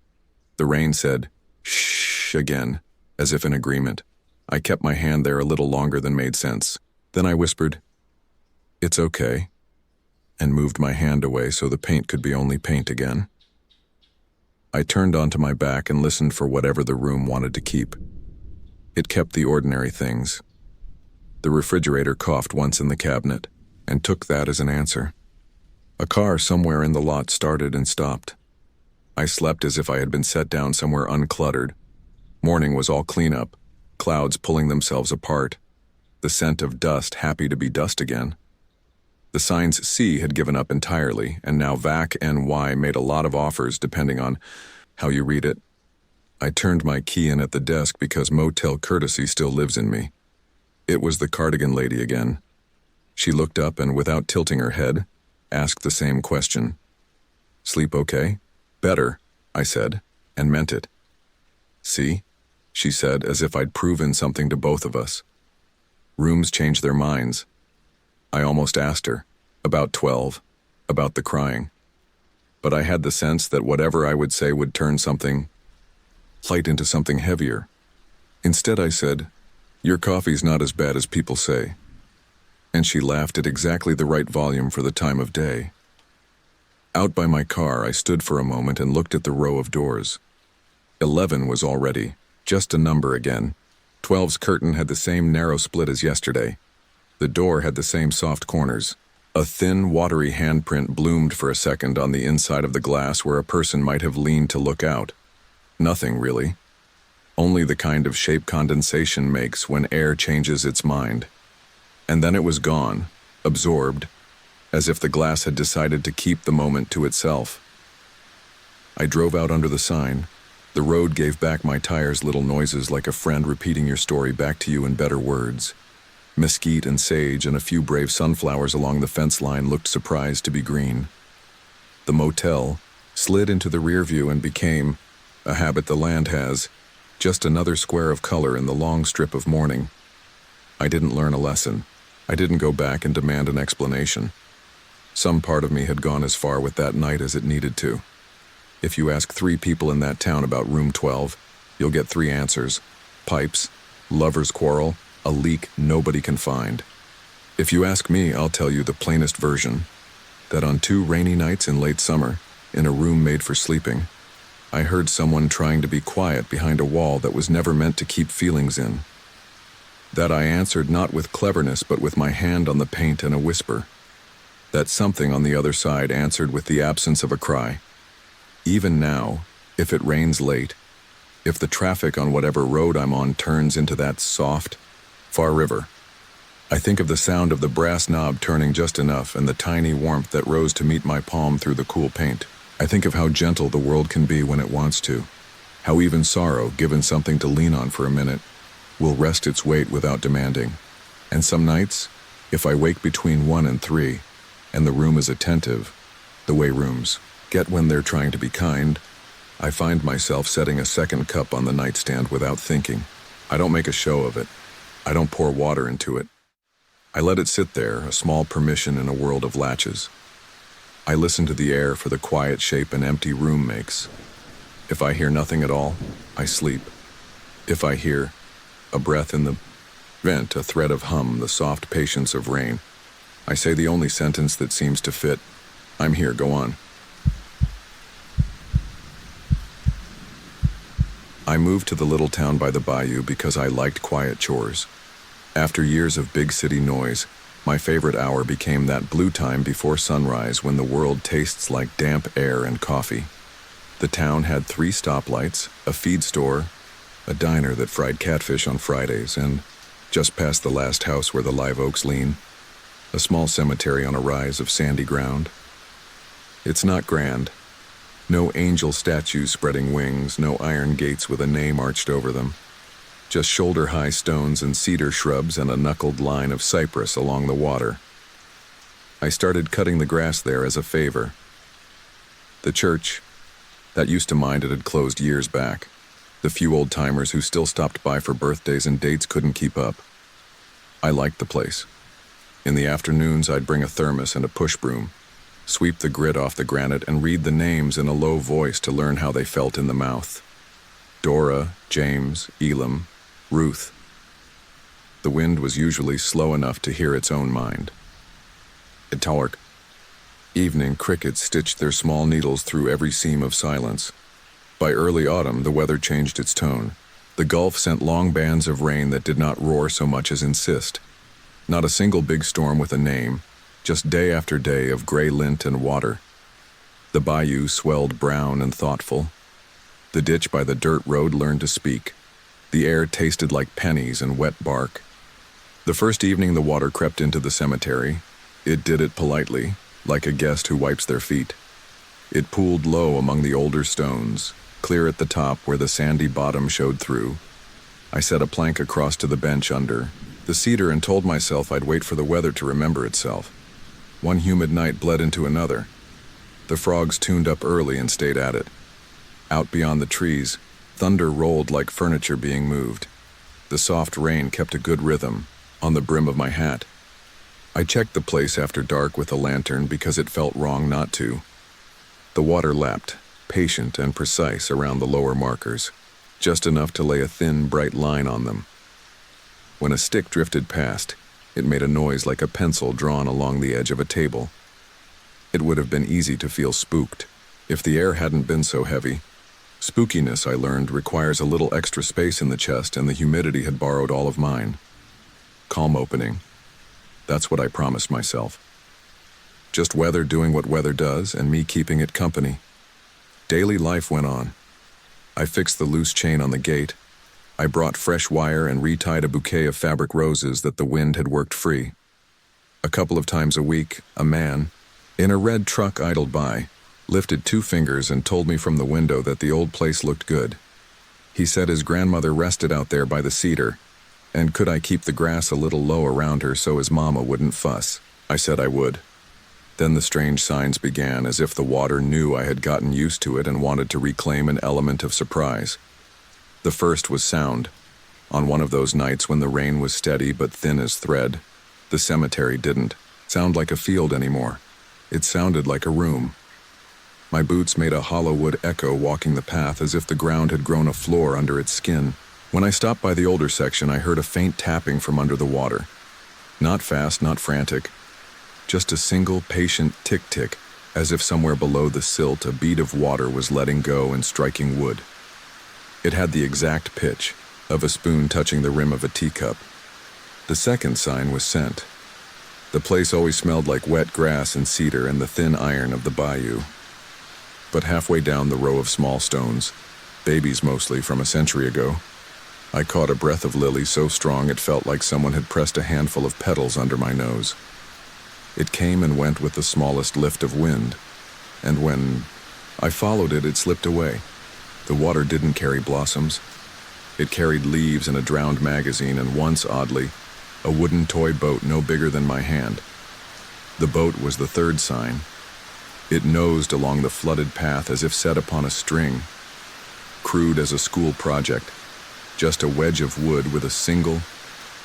The rain said, "Shh," again, as if in agreement. I kept my hand there a little longer than made sense. Then I whispered, "It's okay," and moved my hand away so the paint could be only paint again. I turned onto my back and listened for whatever the room wanted to keep. It kept the ordinary things. The refrigerator coughed once in the cabinet, and took that as an answer. A car somewhere in the lot started and stopped. I slept as if I had been set down somewhere uncluttered. Morning was all cleanup, clouds pulling themselves apart, the scent of dust happy to be dust again. The signs C had given up entirely, and now VAC and Y made a lot of offers depending on how you read it. I turned my key in at the desk because motel courtesy still lives in me. It was the cardigan lady again. She looked up and, without tilting her head, asked the same question. "Sleep okay?" "Better," I said, and meant it. "See?" she said, as if I'd proven something to both of us. Rooms change their minds. I almost asked her, about 12, about the crying. But I had the sense that whatever I would say would turn something light into something heavier. Instead I said, "Your coffee's not as bad as people say." And she laughed at exactly the right volume for the time of day. Out by my car, I stood for a moment and looked at the row of doors. 11 was all ready, just a number again. 12's curtain had the same narrow split as yesterday. The door had the same soft corners. A thin, watery handprint bloomed for a second on the inside of the glass where a person might have leaned to look out. Nothing, really. Only the kind of shape condensation makes when air changes its mind. And then it was gone, absorbed, as if the glass had decided to keep the moment to itself. I drove out under the sign. The road gave back my tires little noises like a friend repeating your story back to you in better words. Mesquite and sage and a few brave sunflowers along the fence line looked surprised to be green. The motel slid into the rear view and became, a habit the land has, just another square of color in the long strip of morning. I didn't learn a lesson. I didn't go back and demand an explanation. Some part of me had gone as far with that night as it needed to. If you ask 3 people in that town about room 12, you'll get 3 answers. Pipes, lover's quarrel, a leak nobody can find. If you ask me, I'll tell you the plainest version, that on 2 rainy nights in late summer, in a room made for sleeping. I heard someone trying to be quiet behind a wall that was never meant to keep feelings in. That I answered not with cleverness but with my hand on the paint and a whisper. That something on the other side answered with the absence of a cry. Even now, if it rains late, if the traffic on whatever road I'm on turns into that soft, far river, I think of the sound of the brass knob turning just enough and the tiny warmth that rose to meet my palm through the cool paint. I think of how gentle the world can be when it wants to, how even sorrow, given something to lean on for a minute, will rest its weight without demanding. And some nights, if I wake between 1 and 3, and the room is attentive, the way rooms get when they're trying to be kind, I find myself setting a second cup on the nightstand without thinking. I don't make a show of it. I don't pour water into it. I let it sit there, a small permission in a world of latches. I listen to the air for the quiet shape an empty room makes. If I hear nothing at all, I sleep. If I hear a breath in the vent, a thread of hum, the soft patience of rain, I say the only sentence that seems to fit. I'm here, go on. I moved to the little town by the bayou because I liked quiet chores. After years of big city noise, my favorite hour became that blue time before sunrise when the world tastes like damp air and coffee. The town had 3 stoplights, a feed store, a diner that fried catfish on Fridays, and, just past the last house where the live oaks lean, a small cemetery on a rise of sandy ground. It's not grand. No angel statues spreading wings, no iron gates with a name arched over them. Just shoulder-high stones and cedar shrubs and a knuckled line of cypress along the water. I started cutting the grass there as a favor. The church, that used to mind it, had closed years back. The few old-timers who still stopped by for birthdays and dates couldn't keep up. I liked the place. In the afternoons, I'd bring a thermos and a push broom, sweep the grit off the granite, and read the names in a low voice to learn how they felt in the mouth. Dora, James, Elam, Ruth. The wind was usually slow enough to hear its own mind. At Tawark, evening crickets stitched their small needles through every seam of silence. By early autumn, the weather changed its tone. The Gulf sent long bands of rain that did not roar so much as insist. Not a single big storm with a name, just day after day of gray lint and water. The bayou swelled brown and thoughtful. The ditch by the dirt road learned to speak. The air tasted like pennies and wet bark. The first evening the water crept into the cemetery. It did it politely, like a guest who wipes their feet. It pooled low among the older stones, clear at the top where the sandy bottom showed through. I set a plank across to the bench under the cedar and told myself I'd wait for the weather to remember itself. One humid night bled into another. The frogs tuned up early and stayed at it. Out beyond the trees, thunder rolled like furniture being moved. The soft rain kept a good rhythm on the brim of my hat. I checked the place after dark with a lantern because it felt wrong not to. The water lapped, patient and precise around the lower markers, just enough to lay a thin, bright line on them. When a stick drifted past, it made a noise like a pencil drawn along the edge of a table. It would have been easy to feel spooked if the air hadn't been so heavy. Spookiness, I learned, requires a little extra space in the chest, and the humidity had borrowed all of mine. Calm opening. That's what I promised myself. Just weather doing what weather does, and me keeping it company. Daily life went on. I fixed the loose chain on the gate. I brought fresh wire and retied a bouquet of fabric roses that the wind had worked free. A couple of times a week, a man, in a red truck, idled by, lifted 2 fingers and told me from the window that the old place looked good. He said his grandmother rested out there by the cedar, and could I keep the grass a little low around her so his mama wouldn't fuss? I said I would. Then the strange signs began, as if the water knew I had gotten used to it and wanted to reclaim an element of surprise. The first was sound. On one of those nights when the rain was steady but thin as thread, the cemetery didn't sound like a field anymore. It sounded like a room. My boots made a hollow wood echo walking the path, as if the ground had grown a floor under its skin. When I stopped by the older section, I heard a faint tapping from under the water. Not fast, not frantic. Just a single patient tick-tick, as if somewhere below the silt a bead of water was letting go and striking wood. It had the exact pitch of a spoon touching the rim of a teacup. The second sign was scent. The place always smelled like wet grass and cedar and the thin iron of the bayou. But halfway down the row of small stones, babies mostly from a century ago, I caught a breath of lily so strong it felt like someone had pressed a handful of petals under my nose. It came and went with the smallest lift of wind, and when I followed it, it slipped away. The water didn't carry blossoms. It carried leaves and a drowned magazine, and once, oddly, a wooden toy boat no bigger than my hand. The boat was the third sign. It nosed along the flooded path as if set upon a string, crude as a school project, just a wedge of wood with a single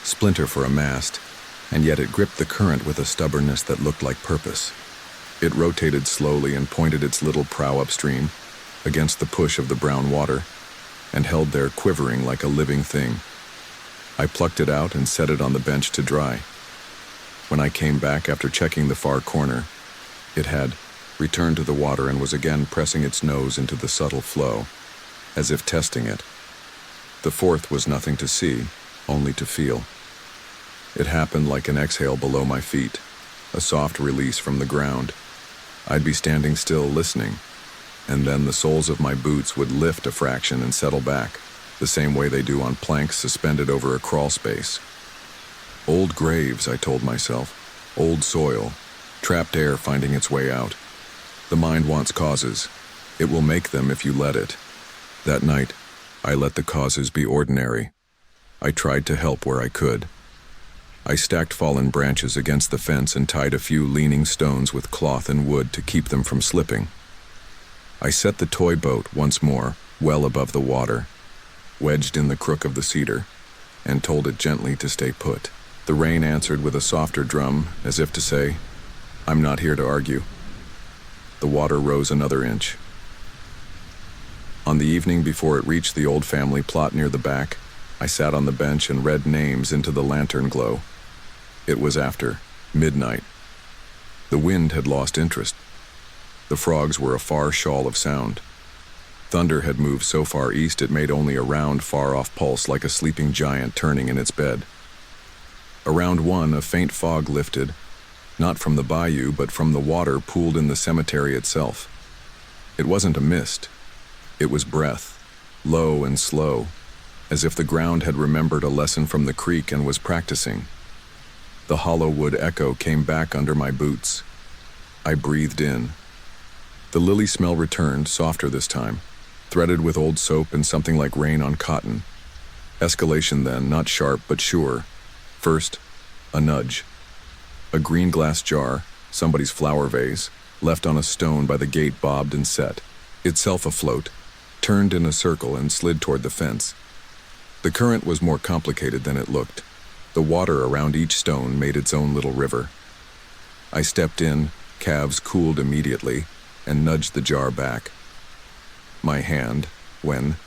splinter for a mast, and yet it gripped the current with a stubbornness that looked like purpose. It rotated slowly and pointed its little prow upstream against the push of the brown water, and held there quivering like a living thing. I plucked it out and set it on the bench to dry. When I came back after checking the far corner, it had returned to the water and was again pressing its nose into the subtle flow, as if testing it. The fourth was nothing to see, only to feel. It happened like an exhale below my feet, a soft release from the ground. I'd be standing still listening, and then the soles of my boots would lift a fraction and settle back, the same way they do on planks suspended over a crawl space. Old graves, I told myself, old soil, trapped air finding its way out. The mind wants causes. It will make them if you let it. That night, I let the causes be ordinary. I tried to help where I could. I stacked fallen branches against the fence and tied a few leaning stones with cloth and wood to keep them from slipping. I set the toy boat once more, well above the water, wedged in the crook of the cedar, and told it gently to stay put. The rain answered with a softer drum, as if to say, "I'm not here to argue." The water rose another inch. On the evening before it reached the old family plot near the back, I sat on the bench and read names into the lantern glow. It was after midnight. The wind had lost interest. The frogs were a far shawl of sound. Thunder had moved so far east it made only a round, far-off pulse like a sleeping giant turning in its bed. Around one, a faint fog lifted, not from the bayou, but from the water pooled in the cemetery itself. It wasn't a mist. It was breath, low and slow, as if the ground had remembered a lesson from the creek and was practicing. The hollow wood echo came back under my boots. I breathed in. The lily smell returned, softer this time, threaded with old soap and something like rain on cotton. Escalation then, not sharp but sure. First, a nudge. A green glass jar, somebody's flower vase, left on a stone by the gate bobbed and set, itself afloat, turned in a circle and slid toward the fence. The current was more complicated than it looked. The water around each stone made its own little river. I stepped in, calves cooled immediately, and nudged the jar back. My hand, when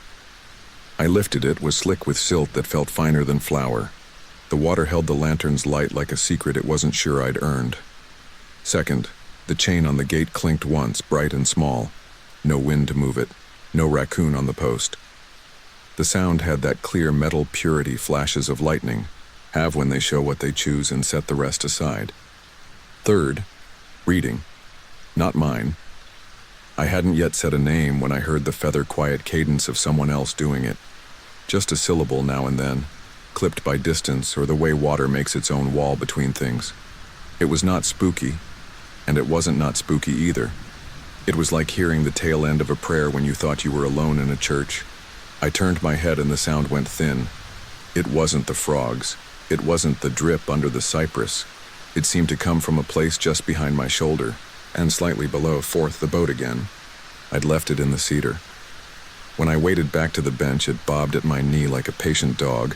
I lifted it, was slick with silt that felt finer than flour. The water held the lantern's light like a secret it wasn't sure I'd earned. Second, the chain on the gate clinked once, bright and small. No wind to move it, no raccoon on the post. The sound had that clear metal purity flashes of lightning have when they show what they choose and set the rest aside. Third, reading. Not mine. I hadn't yet said a name when I heard the feather-quiet cadence of someone else doing it. Just a syllable now and then, clipped by distance or the way water makes its own wall between things. It was not spooky, and it wasn't not spooky either. It was like hearing the tail end of a prayer when you thought you were alone in a church. I turned my head and the sound went thin. It wasn't the frogs. It wasn't the drip under the cypress. It seemed to come from a place just behind my shoulder, and slightly below. Fourth, the boat again. I'd left it in the cedar. When I waded back to the bench, it bobbed at my knee like a patient dog,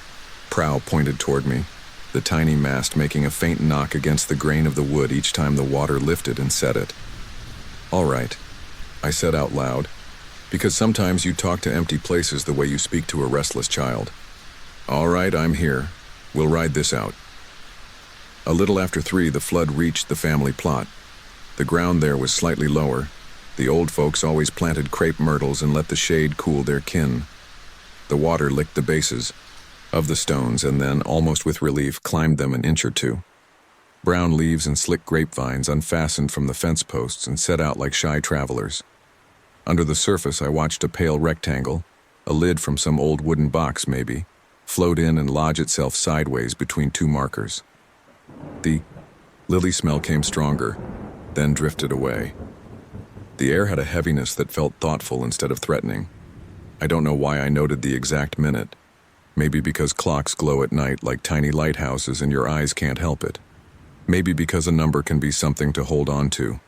prow pointed toward me, the tiny mast making a faint knock against the grain of the wood each time the water lifted and set it. "All right," I said out loud, because sometimes you talk to empty places the way you speak to a restless child. "All right, I'm here. We'll ride this out." A little after 3, the flood reached the family plot. The ground there was slightly lower. The old folks always planted crepe myrtles and let the shade cool their kin. The water licked the bases of the stones and then, almost with relief, climbed them an inch or two. Brown leaves and slick grapevines unfastened from the fence posts and set out like shy travelers. Under the surface, I watched a pale rectangle, a lid from some old wooden box maybe, float in and lodge itself sideways between two markers. The lily smell came stronger, then drifted away. The air had a heaviness that felt thoughtful instead of threatening. I don't know why I noted the exact minute. Maybe because clocks glow at night like tiny lighthouses and your eyes can't help it. Maybe because a number can be something to hold on to.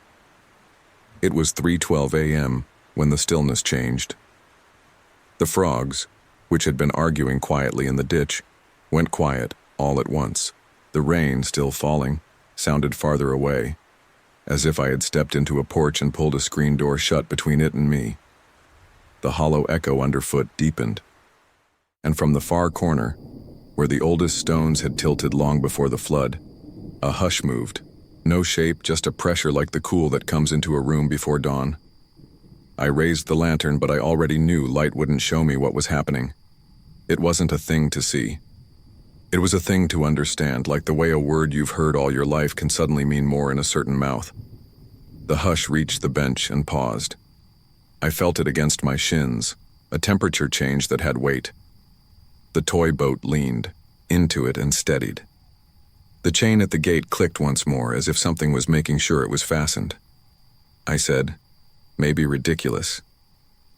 It was 3:12 a.m. when the stillness changed. The frogs, which had been arguing quietly in the ditch, went quiet all at once. The rain, still falling, sounded farther away, as if I had stepped into a porch and pulled a screen door shut between it and me. The hollow echo underfoot deepened, and from the far corner, where the oldest stones had tilted long before the flood, a hush moved. No shape, just a pressure like the cool that comes into a room before dawn. I raised the lantern, but I already knew light wouldn't show me what was happening. It wasn't a thing to see. It was a thing to understand, like the way a word you've heard all your life can suddenly mean more in a certain mouth. The hush reached the bench and paused. I felt it against my shins, a temperature change that had weight. The toy boat leaned into it and steadied. The chain at the gate clicked once more, as if something was making sure it was fastened. I said, maybe ridiculous,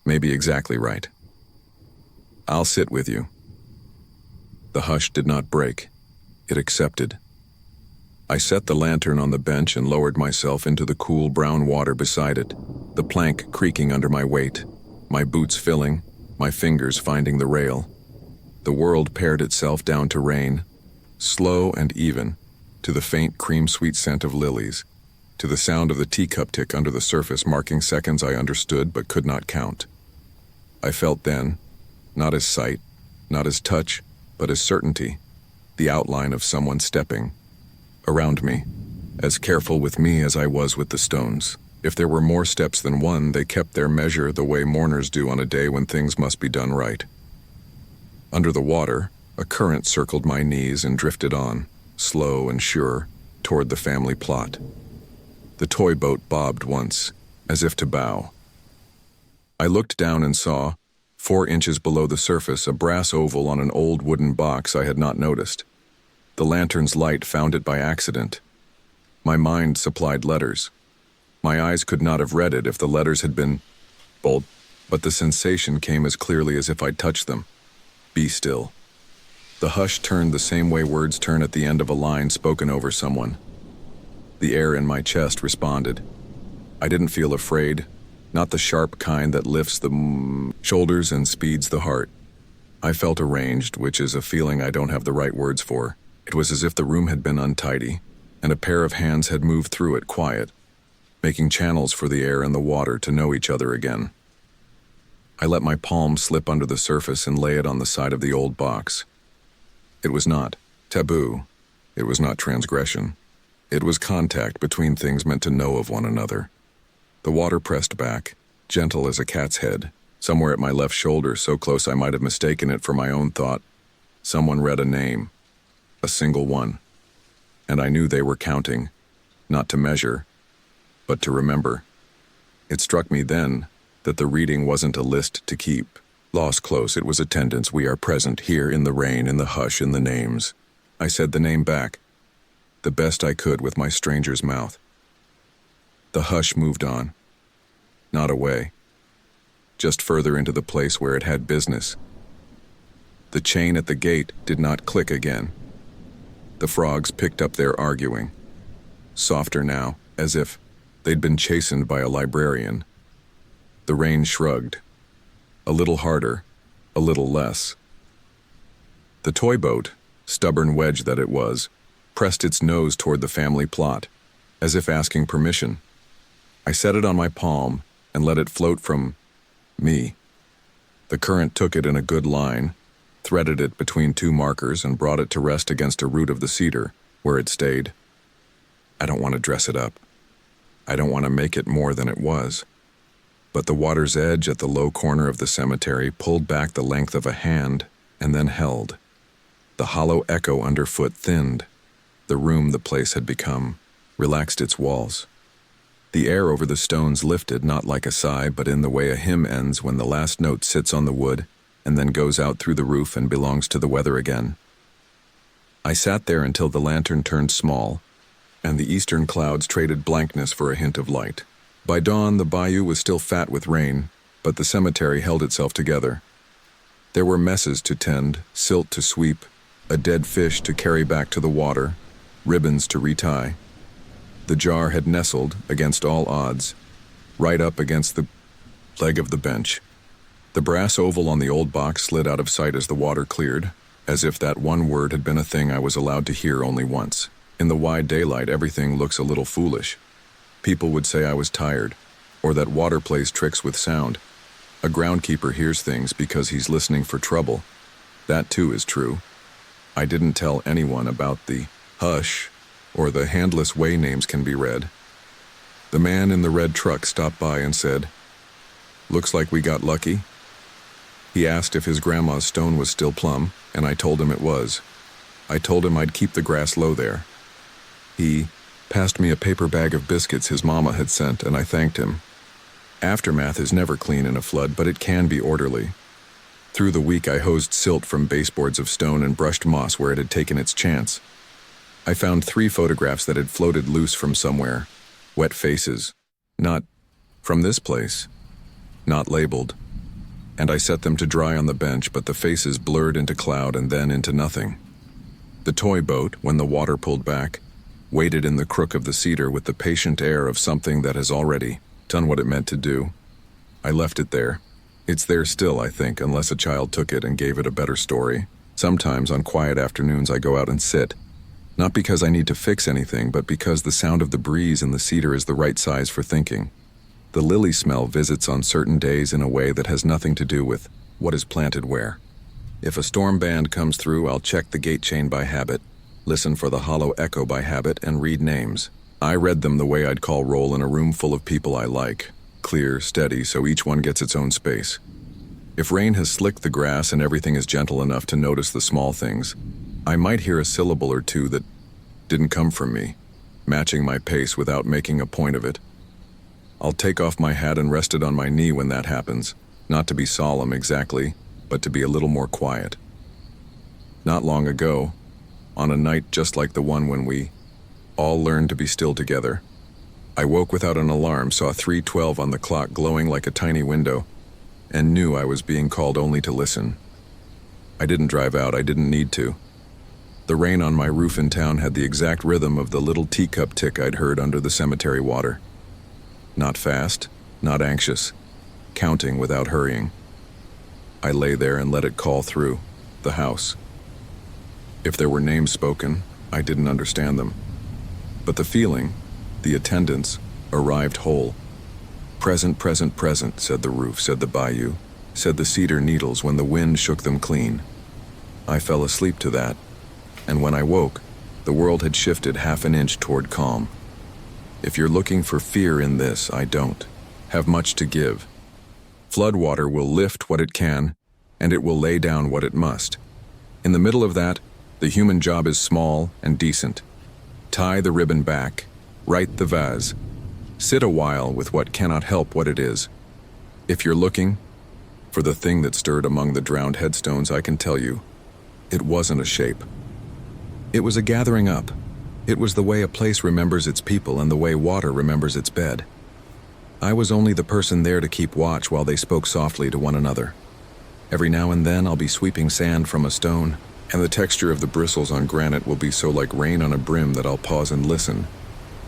maybe exactly right. I'll sit with you. The hush did not break. It accepted. I set the lantern on the bench and lowered myself into the cool brown water beside it, the plank creaking under my weight, my boots filling, my fingers finding the rail. The world pared itself down to rain, slow and even, to the faint cream-sweet scent of lilies, to the sound of the teacup tick under the surface marking seconds I understood but could not count. I felt then, not as sight, not as touch, but as certainty, the outline of someone stepping around me, as careful with me as I was with the stones. If there were more steps than one, they kept their measure the way mourners do on a day when things must be done right. Under the water, a current circled my knees and drifted on, slow and sure, toward the family plot. The toy boat bobbed once, as if to bow. I looked down and saw, 4 inches below the surface, a brass oval on an old wooden box I had not noticed. The lantern's light found it by accident. My mind supplied letters. My eyes could not have read it if the letters had been bold, but the sensation came as clearly as if I'd touched them. Be still. The hush turned the same way words turn at the end of a line spoken over someone. The air in my chest responded. I didn't feel afraid, not the sharp kind that lifts the shoulders and speeds the heart. I felt arranged, which is a feeling I don't have the right words for. It was as if the room had been untidy, and a pair of hands had moved through it quiet, making channels for the air and the water to know each other again. I let my palm slip under the surface and lay it on the side of the old box. It was not taboo. It was not transgression. It was contact between things meant to know of one another. The water pressed back, gentle as a cat's head, somewhere at my left shoulder, so close I might have mistaken it for my own thought. Someone read a name, a single one, and I knew they were counting, not to measure, but to remember. It struck me then that the reading wasn't a list to keep. Lost close, it was attendance. We are present here in the rain, in the hush, in the names. I said the name back, the best I could with my stranger's mouth. The hush moved on, not away, just further into the place where it had business. The chain at the gate did not click again. The frogs picked up their arguing, softer now, as if they'd been chastened by a librarian. The rain shrugged, a little harder, a little less. The toy boat, stubborn wedge that it was, pressed its nose toward the family plot, as if asking permission. I set it on my palm and let it float from me. The current took it in a good line, threaded it between 2 markers, and brought it to rest against a root of the cedar, where it stayed. I don't want to dress it up. I don't want to make it more than it was. But the water's edge at the low corner of the cemetery pulled back the length of a hand and then held. The hollow echo underfoot thinned. The room the place had become relaxed its walls. The air over the stones lifted, not like a sigh, but in the way a hymn ends when the last note sits on the wood and then goes out through the roof and belongs to the weather again. I sat there until the lantern turned small, and the eastern clouds traded blankness for a hint of light. By dawn, the bayou was still fat with rain, but the cemetery held itself together. There were messes to tend, silt to sweep, a dead fish to carry back to the water, ribbons to retie. The jar had nestled, against all odds, right up against the leg of the bench. The brass oval on the old box slid out of sight as the water cleared, as if that one word had been a thing I was allowed to hear only once. In the wide daylight, everything looks a little foolish. People would say I was tired, or that water plays tricks with sound. A groundkeeper hears things because he's listening for trouble. That too is true. I didn't tell anyone about the hush or the handless way names can be read. The man in the red truck stopped by and said, "Looks like we got lucky." He asked if his grandma's stone was still plumb, and I told him it was. I told him I'd keep the grass low there. He passed me a paper bag of biscuits his mama had sent, and I thanked him. Aftermath is never clean in a flood, but it can be orderly. Through the week, I hosed silt from baseboards of stone and brushed moss where it had taken its chance. I found 3 photographs that had floated loose from somewhere. Wet faces. Not from this place. Not labeled. And I set them to dry on the bench, but the faces blurred into cloud and then into nothing. The toy boat, when the water pulled back, waited in the crook of the cedar with the patient air of something that has already done what it meant to do. I left it there. It's there still, I think, unless a child took it and gave it a better story. Sometimes on quiet afternoons I go out and sit. Not because I need to fix anything, but because the sound of the breeze in the cedar is the right size for thinking. The lily smell visits on certain days in a way that has nothing to do with what is planted where. If a storm band comes through, I'll check the gate chain by habit, listen for the hollow echo by habit, and read names. I read them the way I'd call roll in a room full of people I like. Clear, steady, so each one gets its own space. If rain has slicked the grass and everything is gentle enough to notice the small things, I might hear a syllable or two that didn't come from me, matching my pace without making a point of it. I'll take off my hat and rest it on my knee when that happens, not to be solemn exactly, but to be a little more quiet. Not long ago, on a night just like the one when we all learned to be still together, I woke without an alarm, saw 3:12 on the clock glowing like a tiny window, and knew I was being called only to listen. I didn't drive out, I didn't need to. The rain on my roof in town had the exact rhythm of the little teacup tick I'd heard under the cemetery water. Not fast, not anxious, counting without hurrying. I lay there and let it call through the house. If there were names spoken, I didn't understand them. But the feeling, the attendance, arrived whole. Present, present, present, said the roof, said the bayou, said the cedar needles when the wind shook them clean. I fell asleep to that, and when I woke, the world had shifted half an inch toward calm. If you're looking for fear in this, I don't have much to give. Floodwater will lift what it can, and it will lay down what it must. In the middle of that, the human job is small and decent. Tie the ribbon back, right the vase. Sit a while with what cannot help what it is. If you're looking for the thing that stirred among the drowned headstones, I can tell you, it wasn't a shape. It was a gathering up. It was the way a place remembers its people and the way water remembers its bed. I was only the person there to keep watch while they spoke softly to one another. Every now and then I'll be sweeping sand from a stone, and the texture of the bristles on granite will be so like rain on a brim that I'll pause and listen,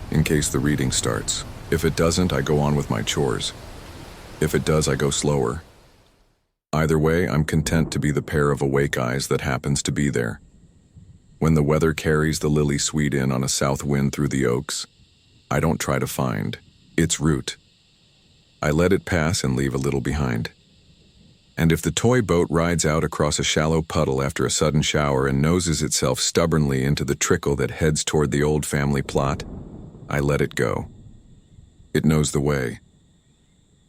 in case the reading starts. If it doesn't, I go on with my chores. If it does, I go slower. Either way, I'm content to be the pair of awake eyes that happens to be there. When the weather carries the lily sweet in on a south wind through the oaks, I don't try to find its route. I let it pass and leave a little behind. And if the toy boat rides out across a shallow puddle after a sudden shower and noses itself stubbornly into the trickle that heads toward the old family plot, I let it go. It knows the way.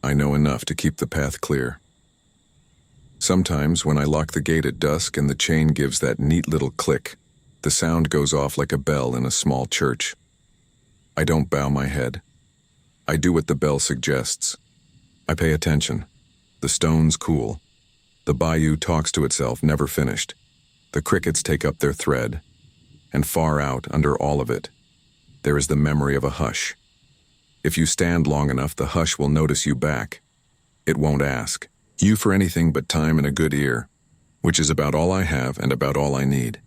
I know enough to keep the path clear. Sometimes when I lock the gate at dusk and the chain gives that neat little click, the sound goes off like a bell in a small church. I don't bow my head. I do what the bell suggests. I pay attention. The stones cool. The bayou talks to itself, never finished. The crickets take up their thread. And far out, under all of it, there is the memory of a hush. If you stand long enough, the hush will notice you back. It won't ask you for anything but time and a good ear, which is about all I have and about all I need.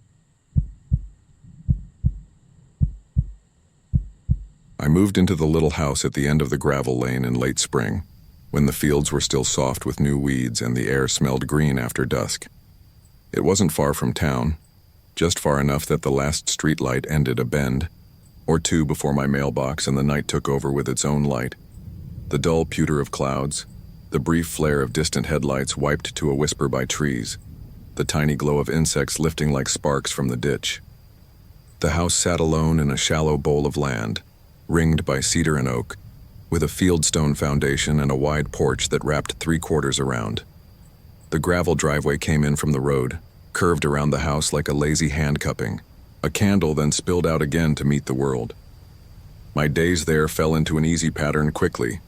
I moved into the little house at the end of the gravel lane in late spring, when the fields were still soft with new weeds and the air smelled green after dusk. It wasn't far from town, just far enough that the last streetlight ended a bend or two before my mailbox and the night took over with its own light. The dull pewter of clouds, the brief flare of distant headlights wiped to a whisper by trees, the tiny glow of insects lifting like sparks from the ditch. The house sat alone in a shallow bowl of land, ringed by cedar and oak, with a fieldstone foundation and a wide porch that wrapped 3/4 around. The gravel driveway came in from the road, curved around the house like a lazy handcupping, a candle then spilled out again to meet the world. My days there fell into an easy pattern quickly.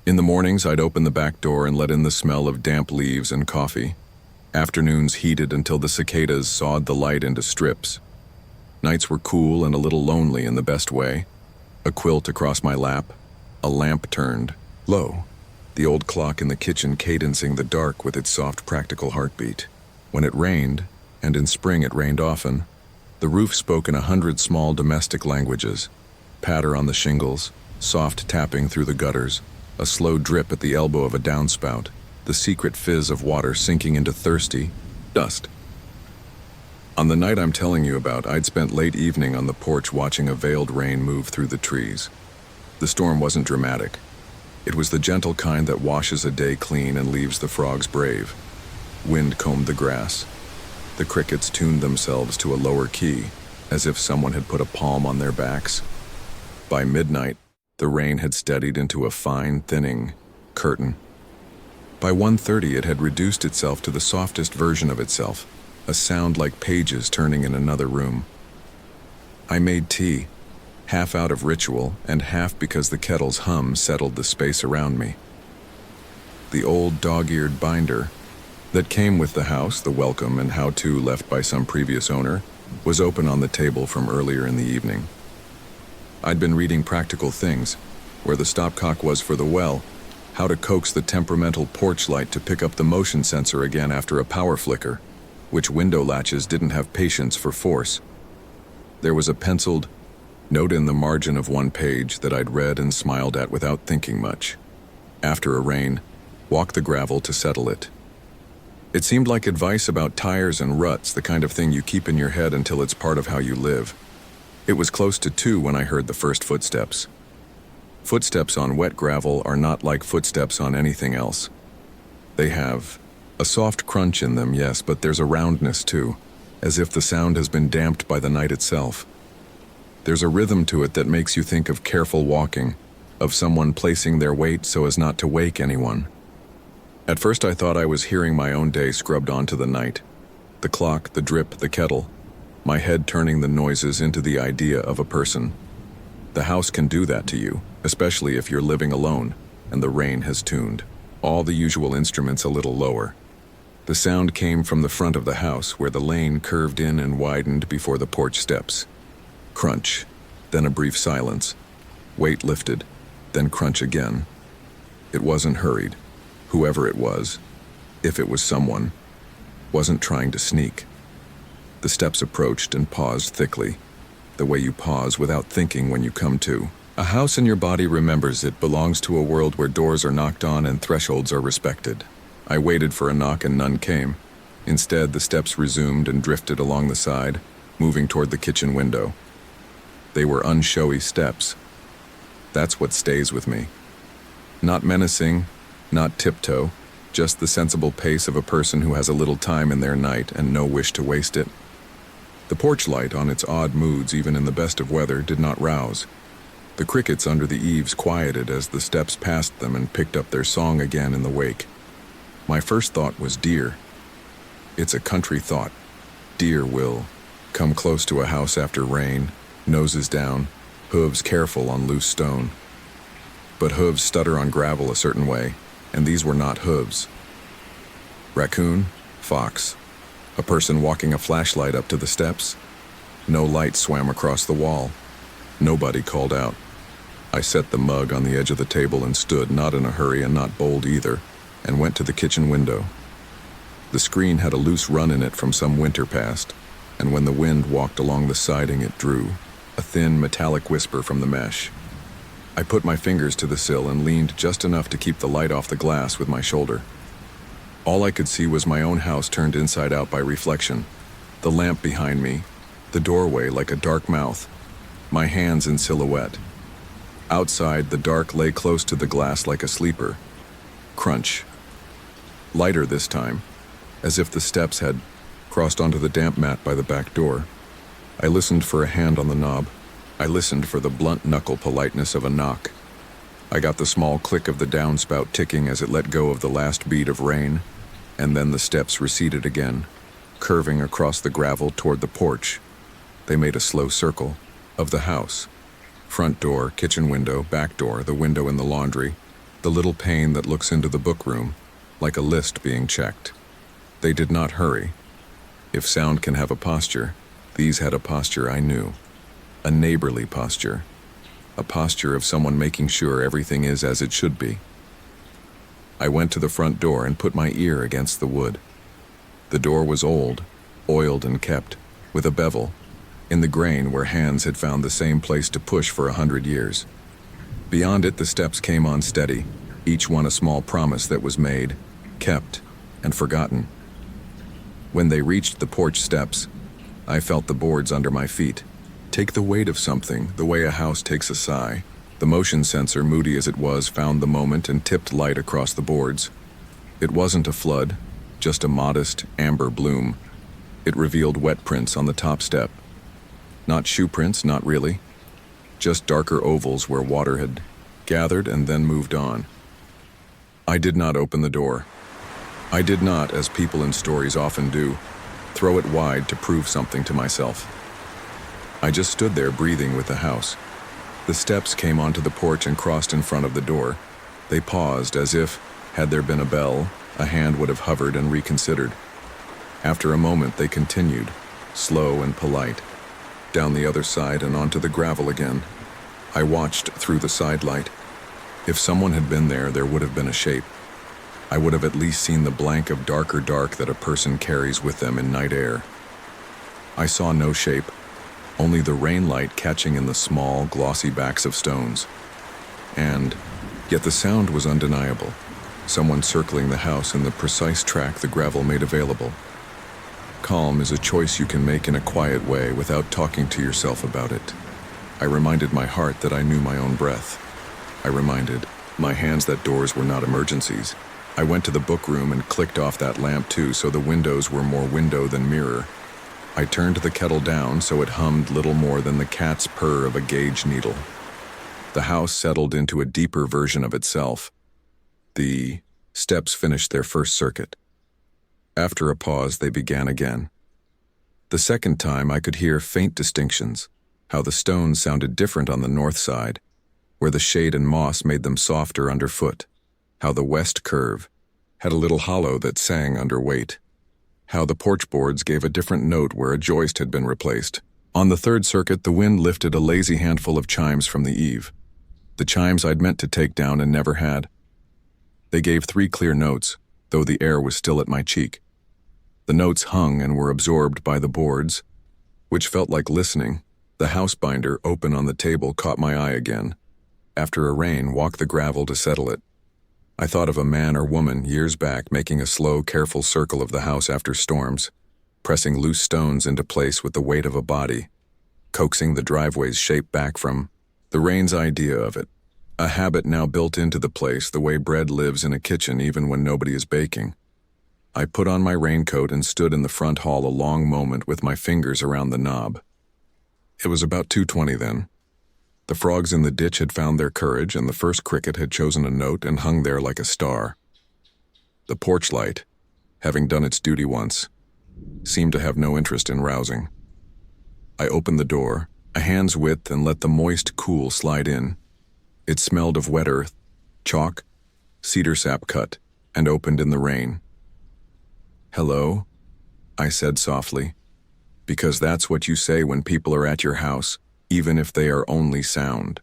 In the mornings, I'd open the back door and let in the smell of damp leaves and coffee. Afternoons heated until the cicadas sawed the light into strips. Nights were cool and a little lonely in the best way. A quilt across my lap, a lamp turned low, the old clock in the kitchen cadencing the dark with its soft practical heartbeat. When it rained, and in spring it rained often, the roof spoke in 100 small domestic languages. Patter on the shingles, soft tapping through the gutters, a slow drip at the elbow of a downspout, the secret fizz of water sinking into thirsty dust. On the night I'm telling you about, I'd spent late evening on the porch watching a veiled rain move through the trees. The storm wasn't dramatic. It was the gentle kind that washes a day clean and leaves the frogs brave. Wind combed the grass. The crickets tuned themselves to a lower key, as if someone had put a palm on their backs. By midnight, the rain had steadied into a fine, thinning curtain. By 1:30, it had reduced itself to the softest version of itself, a sound like pages turning in another room. I made tea, half out of ritual and half because the kettle's hum settled the space around me. The old dog-eared binder that came with the house, the welcome and how-to left by some previous owner, was open on the table from earlier in the evening. I'd been reading Practical Things, where the stopcock was for the well, how to coax the temperamental porch light to pick up the motion sensor again after a power flicker, which window latches didn't have patience for force. There was a penciled note in the margin of one page that I'd read and smiled at without thinking much. After a rain, walk the gravel to settle it. It seemed like advice about tires and ruts, the kind of thing you keep in your head until it's part of how you live. It was close to 2 when I heard the first footsteps. Footsteps on wet gravel are not like footsteps on anything else. They have a soft crunch in them, yes, but there's a roundness too, as if the sound has been damped by the night itself. There's a rhythm to it that makes you think of careful walking, of someone placing their weight so as not to wake anyone. At first I thought I was hearing my own day scrubbed onto the night. The clock, the drip, the kettle, my head turning the noises into the idea of a person. The house can do that to you, especially if you're living alone and the rain has tuned all the usual instruments a little lower. The sound came from the front of the house where the lane curved in and widened before the porch steps. Crunch, then a brief silence. Weight lifted, then crunch again. It wasn't hurried. Whoever it was, if it was someone, wasn't trying to sneak. The steps approached and paused thickly, the way you pause without thinking when you come to. A house in your body remembers it belongs to a world where doors are knocked on and thresholds are respected. I waited for a knock and none came. Instead, the steps resumed and drifted along the side, moving toward the kitchen window. They were unshowy steps. That's what stays with me. Not menacing, not tiptoe, just the sensible pace of a person who has a little time in their night and no wish to waste it. The porch light, on its odd moods even in the best of weather, did not rouse. The crickets under the eaves quieted as the steps passed them and picked up their song again in the wake. My first thought was deer. It's a country thought. Deer will come close to a house after rain, noses down, hooves careful on loose stone. But hooves stutter on gravel a certain way, and these were not hooves. Raccoon, fox, a person walking a flashlight up to the steps. No light swam across the wall. Nobody called out. I set the mug on the edge of the table and stood, not in a hurry and not bold either, and went to the kitchen window. The screen had a loose run in it from some winter past, and when the wind walked along the siding it drew a thin metallic whisper from the mesh. I put my fingers to the sill and leaned just enough to keep the light off the glass with my shoulder. All I could see was my own house turned inside out by reflection, the lamp behind me, the doorway like a dark mouth, my hands in silhouette. Outside, the dark lay close to the glass like a sleeper. Crunch. Lighter this time, as if the steps had crossed onto the damp mat by the back door. I listened for a hand on the knob. I listened for the blunt knuckle politeness of a knock. I got the small click of the downspout ticking as it let go of the last bead of rain, and then the steps receded again, curving across the gravel toward the porch. They made a slow circle of the house. Front door, kitchen window, back door, the window in the laundry, the little pane that looks into the book room, like a list being checked. They did not hurry. If sound can have a posture, these had a posture I knew. A neighborly posture. A posture of someone making sure everything is as it should be. I went to the front door and put my ear against the wood. The door was old, oiled and kept, with a bevel, in the grain where hands had found the same place to push for 100 years. Beyond it, the steps came on steady, each one a small promise that was made, kept, and forgotten. When they reached the porch steps, I felt the boards under my feet take the weight of something, the way a house takes a sigh. The motion sensor, moody as it was, found the moment and tipped light across the boards. It wasn't a flood, just a modest amber bloom. It revealed wet prints on the top step. Not shoe prints, not really. Just darker ovals where water had gathered and then moved on. I did not open the door. I did not, as people in stories often do, throw it wide to prove something to myself. I just stood there breathing with the house. The steps came onto the porch and crossed in front of the door. They paused as if, had there been a bell, a hand would have hovered and reconsidered. After a moment they continued, slow and polite, down the other side and onto the gravel again. I watched through the side light. If someone had been there, there would have been a shape. I would have at least seen the blank of darker dark that a person carries with them in night air. I saw no shape, only the rain light catching in the small, glossy backs of stones. And yet the sound was undeniable, someone circling the house in the precise track the gravel made available. Calm is a choice you can make in a quiet way without talking to yourself about it. I reminded my heart that I knew my own breath. I reminded my hands that doors were not emergencies. I went to the book room and clicked off that lamp too, so the windows were more window than mirror. I turned the kettle down so it hummed little more than the cat's purr of a gauge needle. The house settled into a deeper version of itself. The steps finished their first circuit. After a pause, they began again. The second time I could hear faint distinctions, how the stones sounded different on the north side, where the shade and moss made them softer underfoot, how the west curve had a little hollow that sang under weight, how the porch boards gave a different note where a joist had been replaced. On the third circuit, the wind lifted a lazy handful of chimes from the eave, the chimes I'd meant to take down and never had. They gave 3 clear notes, though the air was still at my cheek. The notes hung and were absorbed by the boards, which felt like listening. The house binder, open on the table, caught my eye again. After a rain, walked the gravel to settle it. I thought of a man or woman years back making a slow, careful circle of the house after storms, pressing loose stones into place with the weight of a body, coaxing the driveway's shape back from the rain's idea of it. A habit now built into the place, the way bread lives in a kitchen even when nobody is baking. I put on my raincoat and stood in the front hall a long moment with my fingers around the knob. It was about 2:20 then. The frogs in the ditch had found their courage, and the first cricket had chosen a note and hung there like a star. The porch light, having done its duty once, seemed to have no interest in rousing. I opened the door, a hand's width, and let the moist cool slide in. It smelled of wet earth, chalk, cedar sap cut, and opened in the rain. "Hello," I said softly, because that's what you say when people are at your house, even if they are only sound.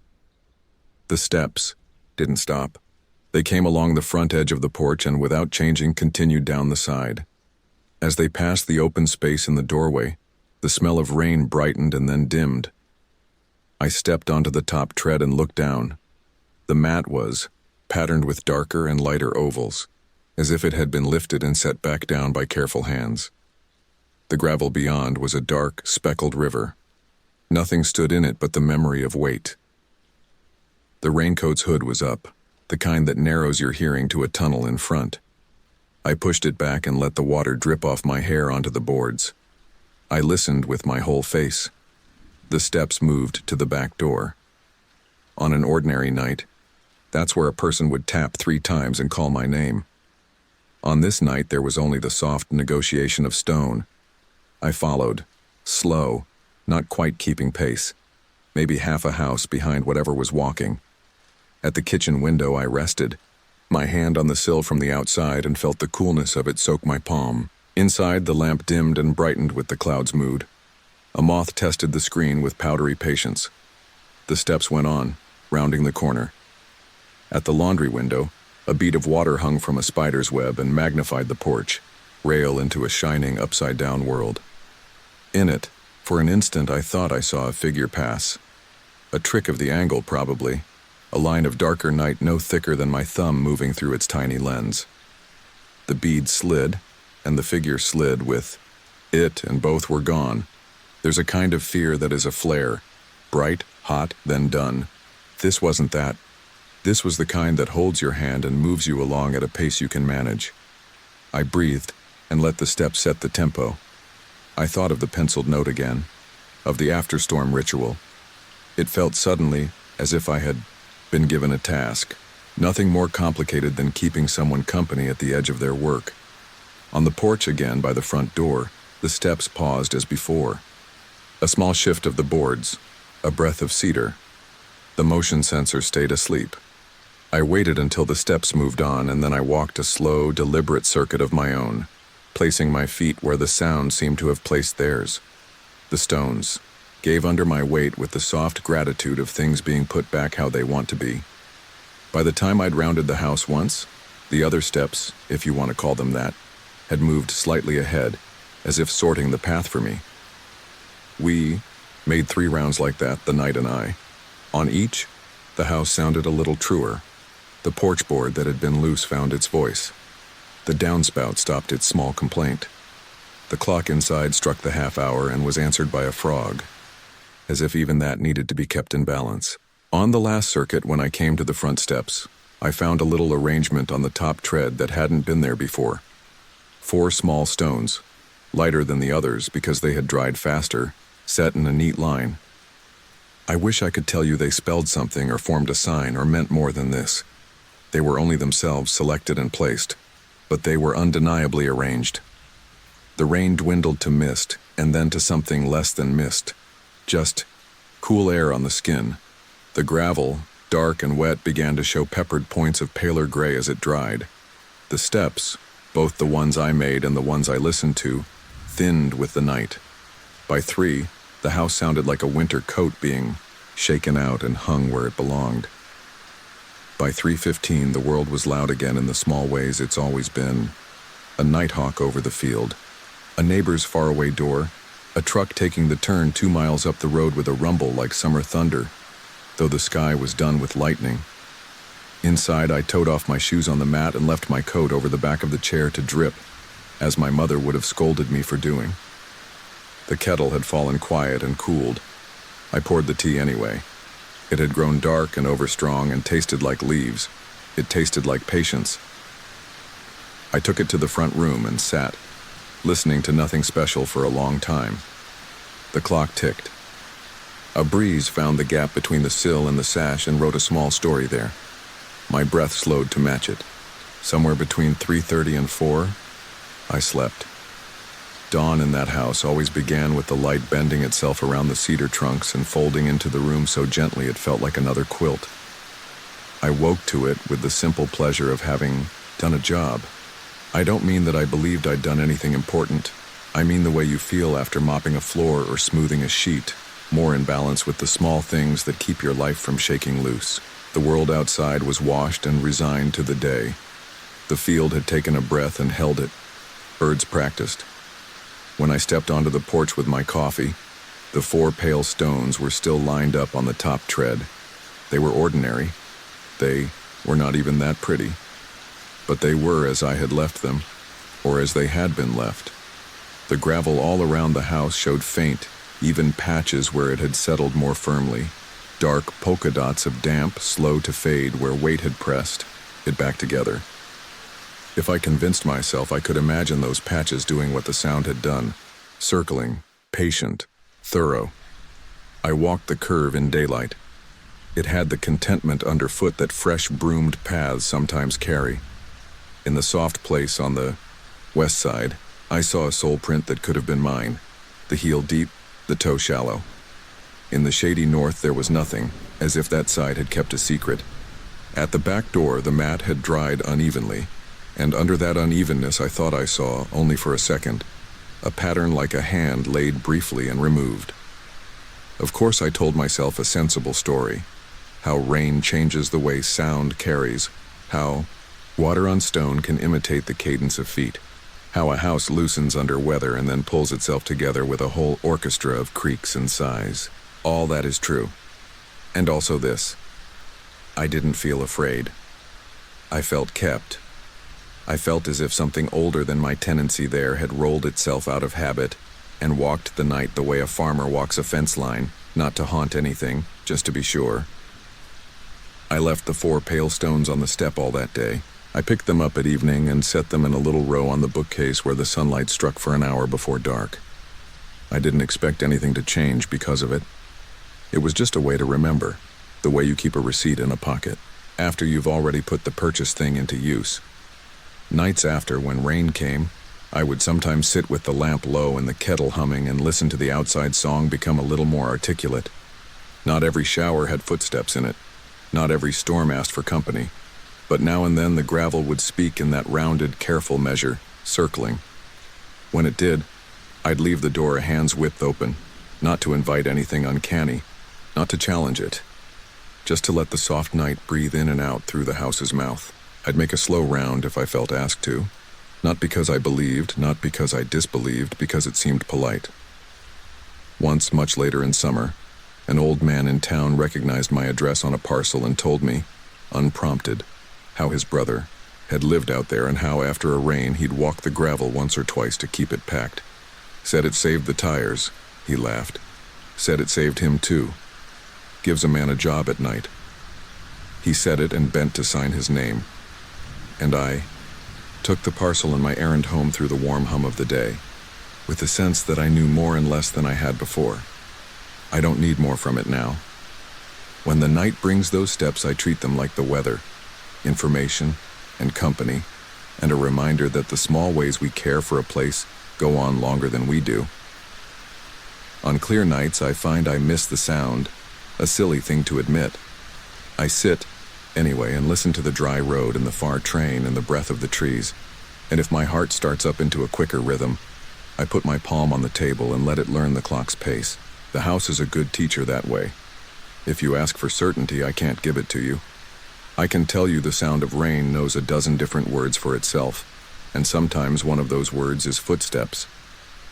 The steps didn't stop. They came along the front edge of the porch and without changing continued down the side. As they passed the open space in the doorway, the smell of rain brightened and then dimmed. I stepped onto the top tread and looked down. The mat was patterned with darker and lighter ovals, as if it had been lifted and set back down by careful hands. The gravel beyond was a dark, speckled river. Nothing stood in it but the memory of weight. The raincoat's hood was up, the kind that narrows your hearing to a tunnel in front. I pushed it back and let the water drip off my hair onto the boards. I listened with my whole face. The steps moved to the back door. On an ordinary night, that's where a person would tap 3 times and call my name. On this night, there was only the soft negotiation of stone. I followed, slow, not quite keeping pace, maybe half a house behind whatever was walking. At the kitchen window, I rested, my hand on the sill from the outside, and felt the coolness of it soak my palm. Inside, the lamp dimmed and brightened with the cloud's mood. A moth tested the screen with powdery patience. The steps went on, rounding the corner. At the laundry window, a bead of water hung from a spider's web and magnified the porch, rail into a shining upside-down world. In it, for an instant, I thought I saw a figure pass. A trick of the angle, probably. A line of darker night no thicker than my thumb moving through its tiny lens. The bead slid, and the figure slid with it, and both were gone. There's a kind of fear that is a flare, bright, hot, then done. This wasn't that. This was the kind that holds your hand and moves you along at a pace you can manage. I breathed and let the steps set the tempo. I thought of the penciled note again, of the after-storm ritual. It felt suddenly as if I had been given a task, nothing more complicated than keeping someone company at the edge of their work. On the porch again by the front door, the steps paused as before. A small shift of the boards, a breath of cedar. The motion sensor stayed asleep. I waited until the steps moved on, and then I walked a slow, deliberate circuit of my own, placing my feet where the sound seemed to have placed theirs. The stones gave under my weight with the soft gratitude of things being put back how they want to be. By the time I'd rounded the house once, the other steps, if you want to call them that, had moved slightly ahead, as if sorting the path for me. We made 3 rounds like that, the night and I. On each, the house sounded a little truer. The porch board that had been loose found its voice. The downspout stopped its small complaint. The clock inside struck the half hour and was answered by a frog, as if even that needed to be kept in balance. On the last circuit, when I came to the front steps, I found a little arrangement on the top tread that hadn't been there before. 4 small stones, lighter than the others because they had dried faster, set in a neat line. I wish I could tell you they spelled something or formed a sign or meant more than this. They were only themselves selected and placed, but they were undeniably arranged. The rain dwindled to mist, and then to something less than mist. Just cool air on the skin. The gravel, dark and wet, began to show peppered points of paler gray as it dried. The steps, both the ones I made and the ones I listened to, thinned with the night. By 3, the house sounded like a winter coat being shaken out and hung where it belonged. By 3:15, the world was loud again in the small ways it's always been. A nighthawk over the field, a neighbor's faraway door, a truck taking the turn 2 miles up the road with a rumble like summer thunder, though the sky was dun with lightning. Inside, I towed off my shoes on the mat and left my coat over the back of the chair to drip, as my mother would have scolded me for doing. The kettle had fallen quiet and cooled. I poured the tea anyway. It had grown dark and overstrong and tasted like leaves. It tasted like patience. I took it to the front room and sat, listening to nothing special for a long time. The clock ticked. A breeze found the gap between the sill and the sash and wrote a small story there. My breath slowed to match it. Somewhere between 3:30 and 4, I slept. Dawn in that house always began with the light bending itself around the cedar trunks and folding into the room so gently it felt like another quilt. I woke to it with the simple pleasure of having done a job. I don't mean that I believed I'd done anything important. I mean the way you feel after mopping a floor or smoothing a sheet, more in balance with the small things that keep your life from shaking loose. The world outside was washed and resigned to the day. The field had taken a breath and held it. Birds practiced. When I stepped onto the porch with my coffee, the 4 pale stones were still lined up on the top tread. They were ordinary. They were not even that pretty. But they were as I had left them, or as they had been left. The gravel all around the house showed faint, even patches where it had settled more firmly. Dark polka dots of damp, slow to fade where weight had pressed it back together. If I convinced myself, I could imagine those patches doing what the sound had done, circling, patient, thorough. I walked the curve in daylight. It had the contentment underfoot that fresh broomed paths sometimes carry. In the soft place on the west side, I saw a sole print that could have been mine, the heel deep, the toe shallow. In the shady north there was nothing, as if that side had kept a secret. At the back door the mat had dried unevenly, and under that unevenness I thought I saw, only for a second, a pattern like a hand laid briefly and removed. Of course I told myself a sensible story, how rain changes the way sound carries, how water on stone can imitate the cadence of feet, how a house loosens under weather and then pulls itself together with a whole orchestra of creaks and sighs. All that is true. And also this. I didn't feel afraid. I felt kept. I felt as if something older than my tenancy there had rolled itself out of habit and walked the night the way a farmer walks a fence line, not to haunt anything, just to be sure. I left the 4 pale stones on the step all that day. I picked them up at evening and set them in a little row on the bookcase where the sunlight struck for an hour before dark. I didn't expect anything to change because of it. It was just a way to remember, the way you keep a receipt in a pocket, after you've already put the purchased thing into use. Nights after, when rain came, I would sometimes sit with the lamp low and the kettle humming and listen to the outside song become a little more articulate. Not every shower had footsteps in it. Not every storm asked for company. But now and then the gravel would speak in that rounded, careful measure, circling. When it did, I'd leave the door a hand's width open, not to invite anything uncanny, not to challenge it, just to let the soft night breathe in and out through the house's mouth. I'd make a slow round if I felt asked to, not because I believed, not because I disbelieved, because it seemed polite. Once, much later in summer, an old man in town recognized my address on a parcel and told me, unprompted, how his brother had lived out there and how after a rain he'd walk the gravel once or twice to keep it packed. Said it saved the tires, he laughed. Said it saved him too. Gives a man a job at night. He said it and bent to sign his name. And I took the parcel and my errand home through the warm hum of the day, with the sense that I knew more and less than I had before. I don't need more from it now. When the night brings those steps, I treat them like the weather, information and company, and a reminder that the small ways we care for a place go on longer than we do. On clear nights, I find I miss the sound, a silly thing to admit. I sit, anyway, and listen to the dry road and the far train and the breath of the trees, and if my heart starts up into a quicker rhythm, I put my palm on the table and let it learn the clock's pace. The house is a good teacher that way. If you ask for certainty, I can't give it to you. I can tell you the sound of rain knows a dozen different words for itself, and sometimes one of those words is footsteps.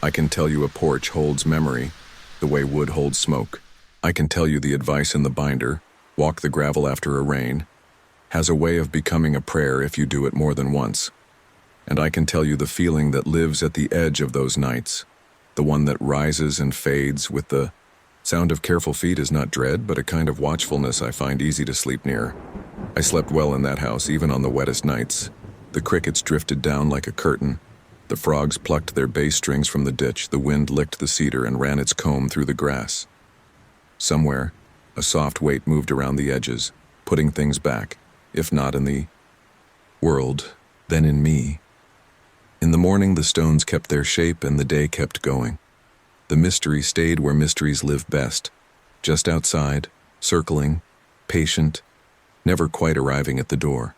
I can tell you a porch holds memory, the way wood holds smoke. I can tell you the advice in the binder, walk the gravel after a rain, has a way of becoming a prayer if you do it more than once. And I can tell you the feeling that lives at the edge of those nights, the one that rises and fades with the sound of careful feet is not dread, but a kind of watchfulness I find easy to sleep near. I slept well in that house, even on the wettest nights. The crickets drifted down like a curtain. The frogs plucked their bass strings from the ditch. The wind licked the cedar and ran its comb through the grass. Somewhere, a soft weight moved around the edges, putting things back, if not in the world, then in me. In the morning, the stones kept their shape and the day kept going. The mystery stayed where mysteries live best, just outside, circling, patient, never quite arriving at the door.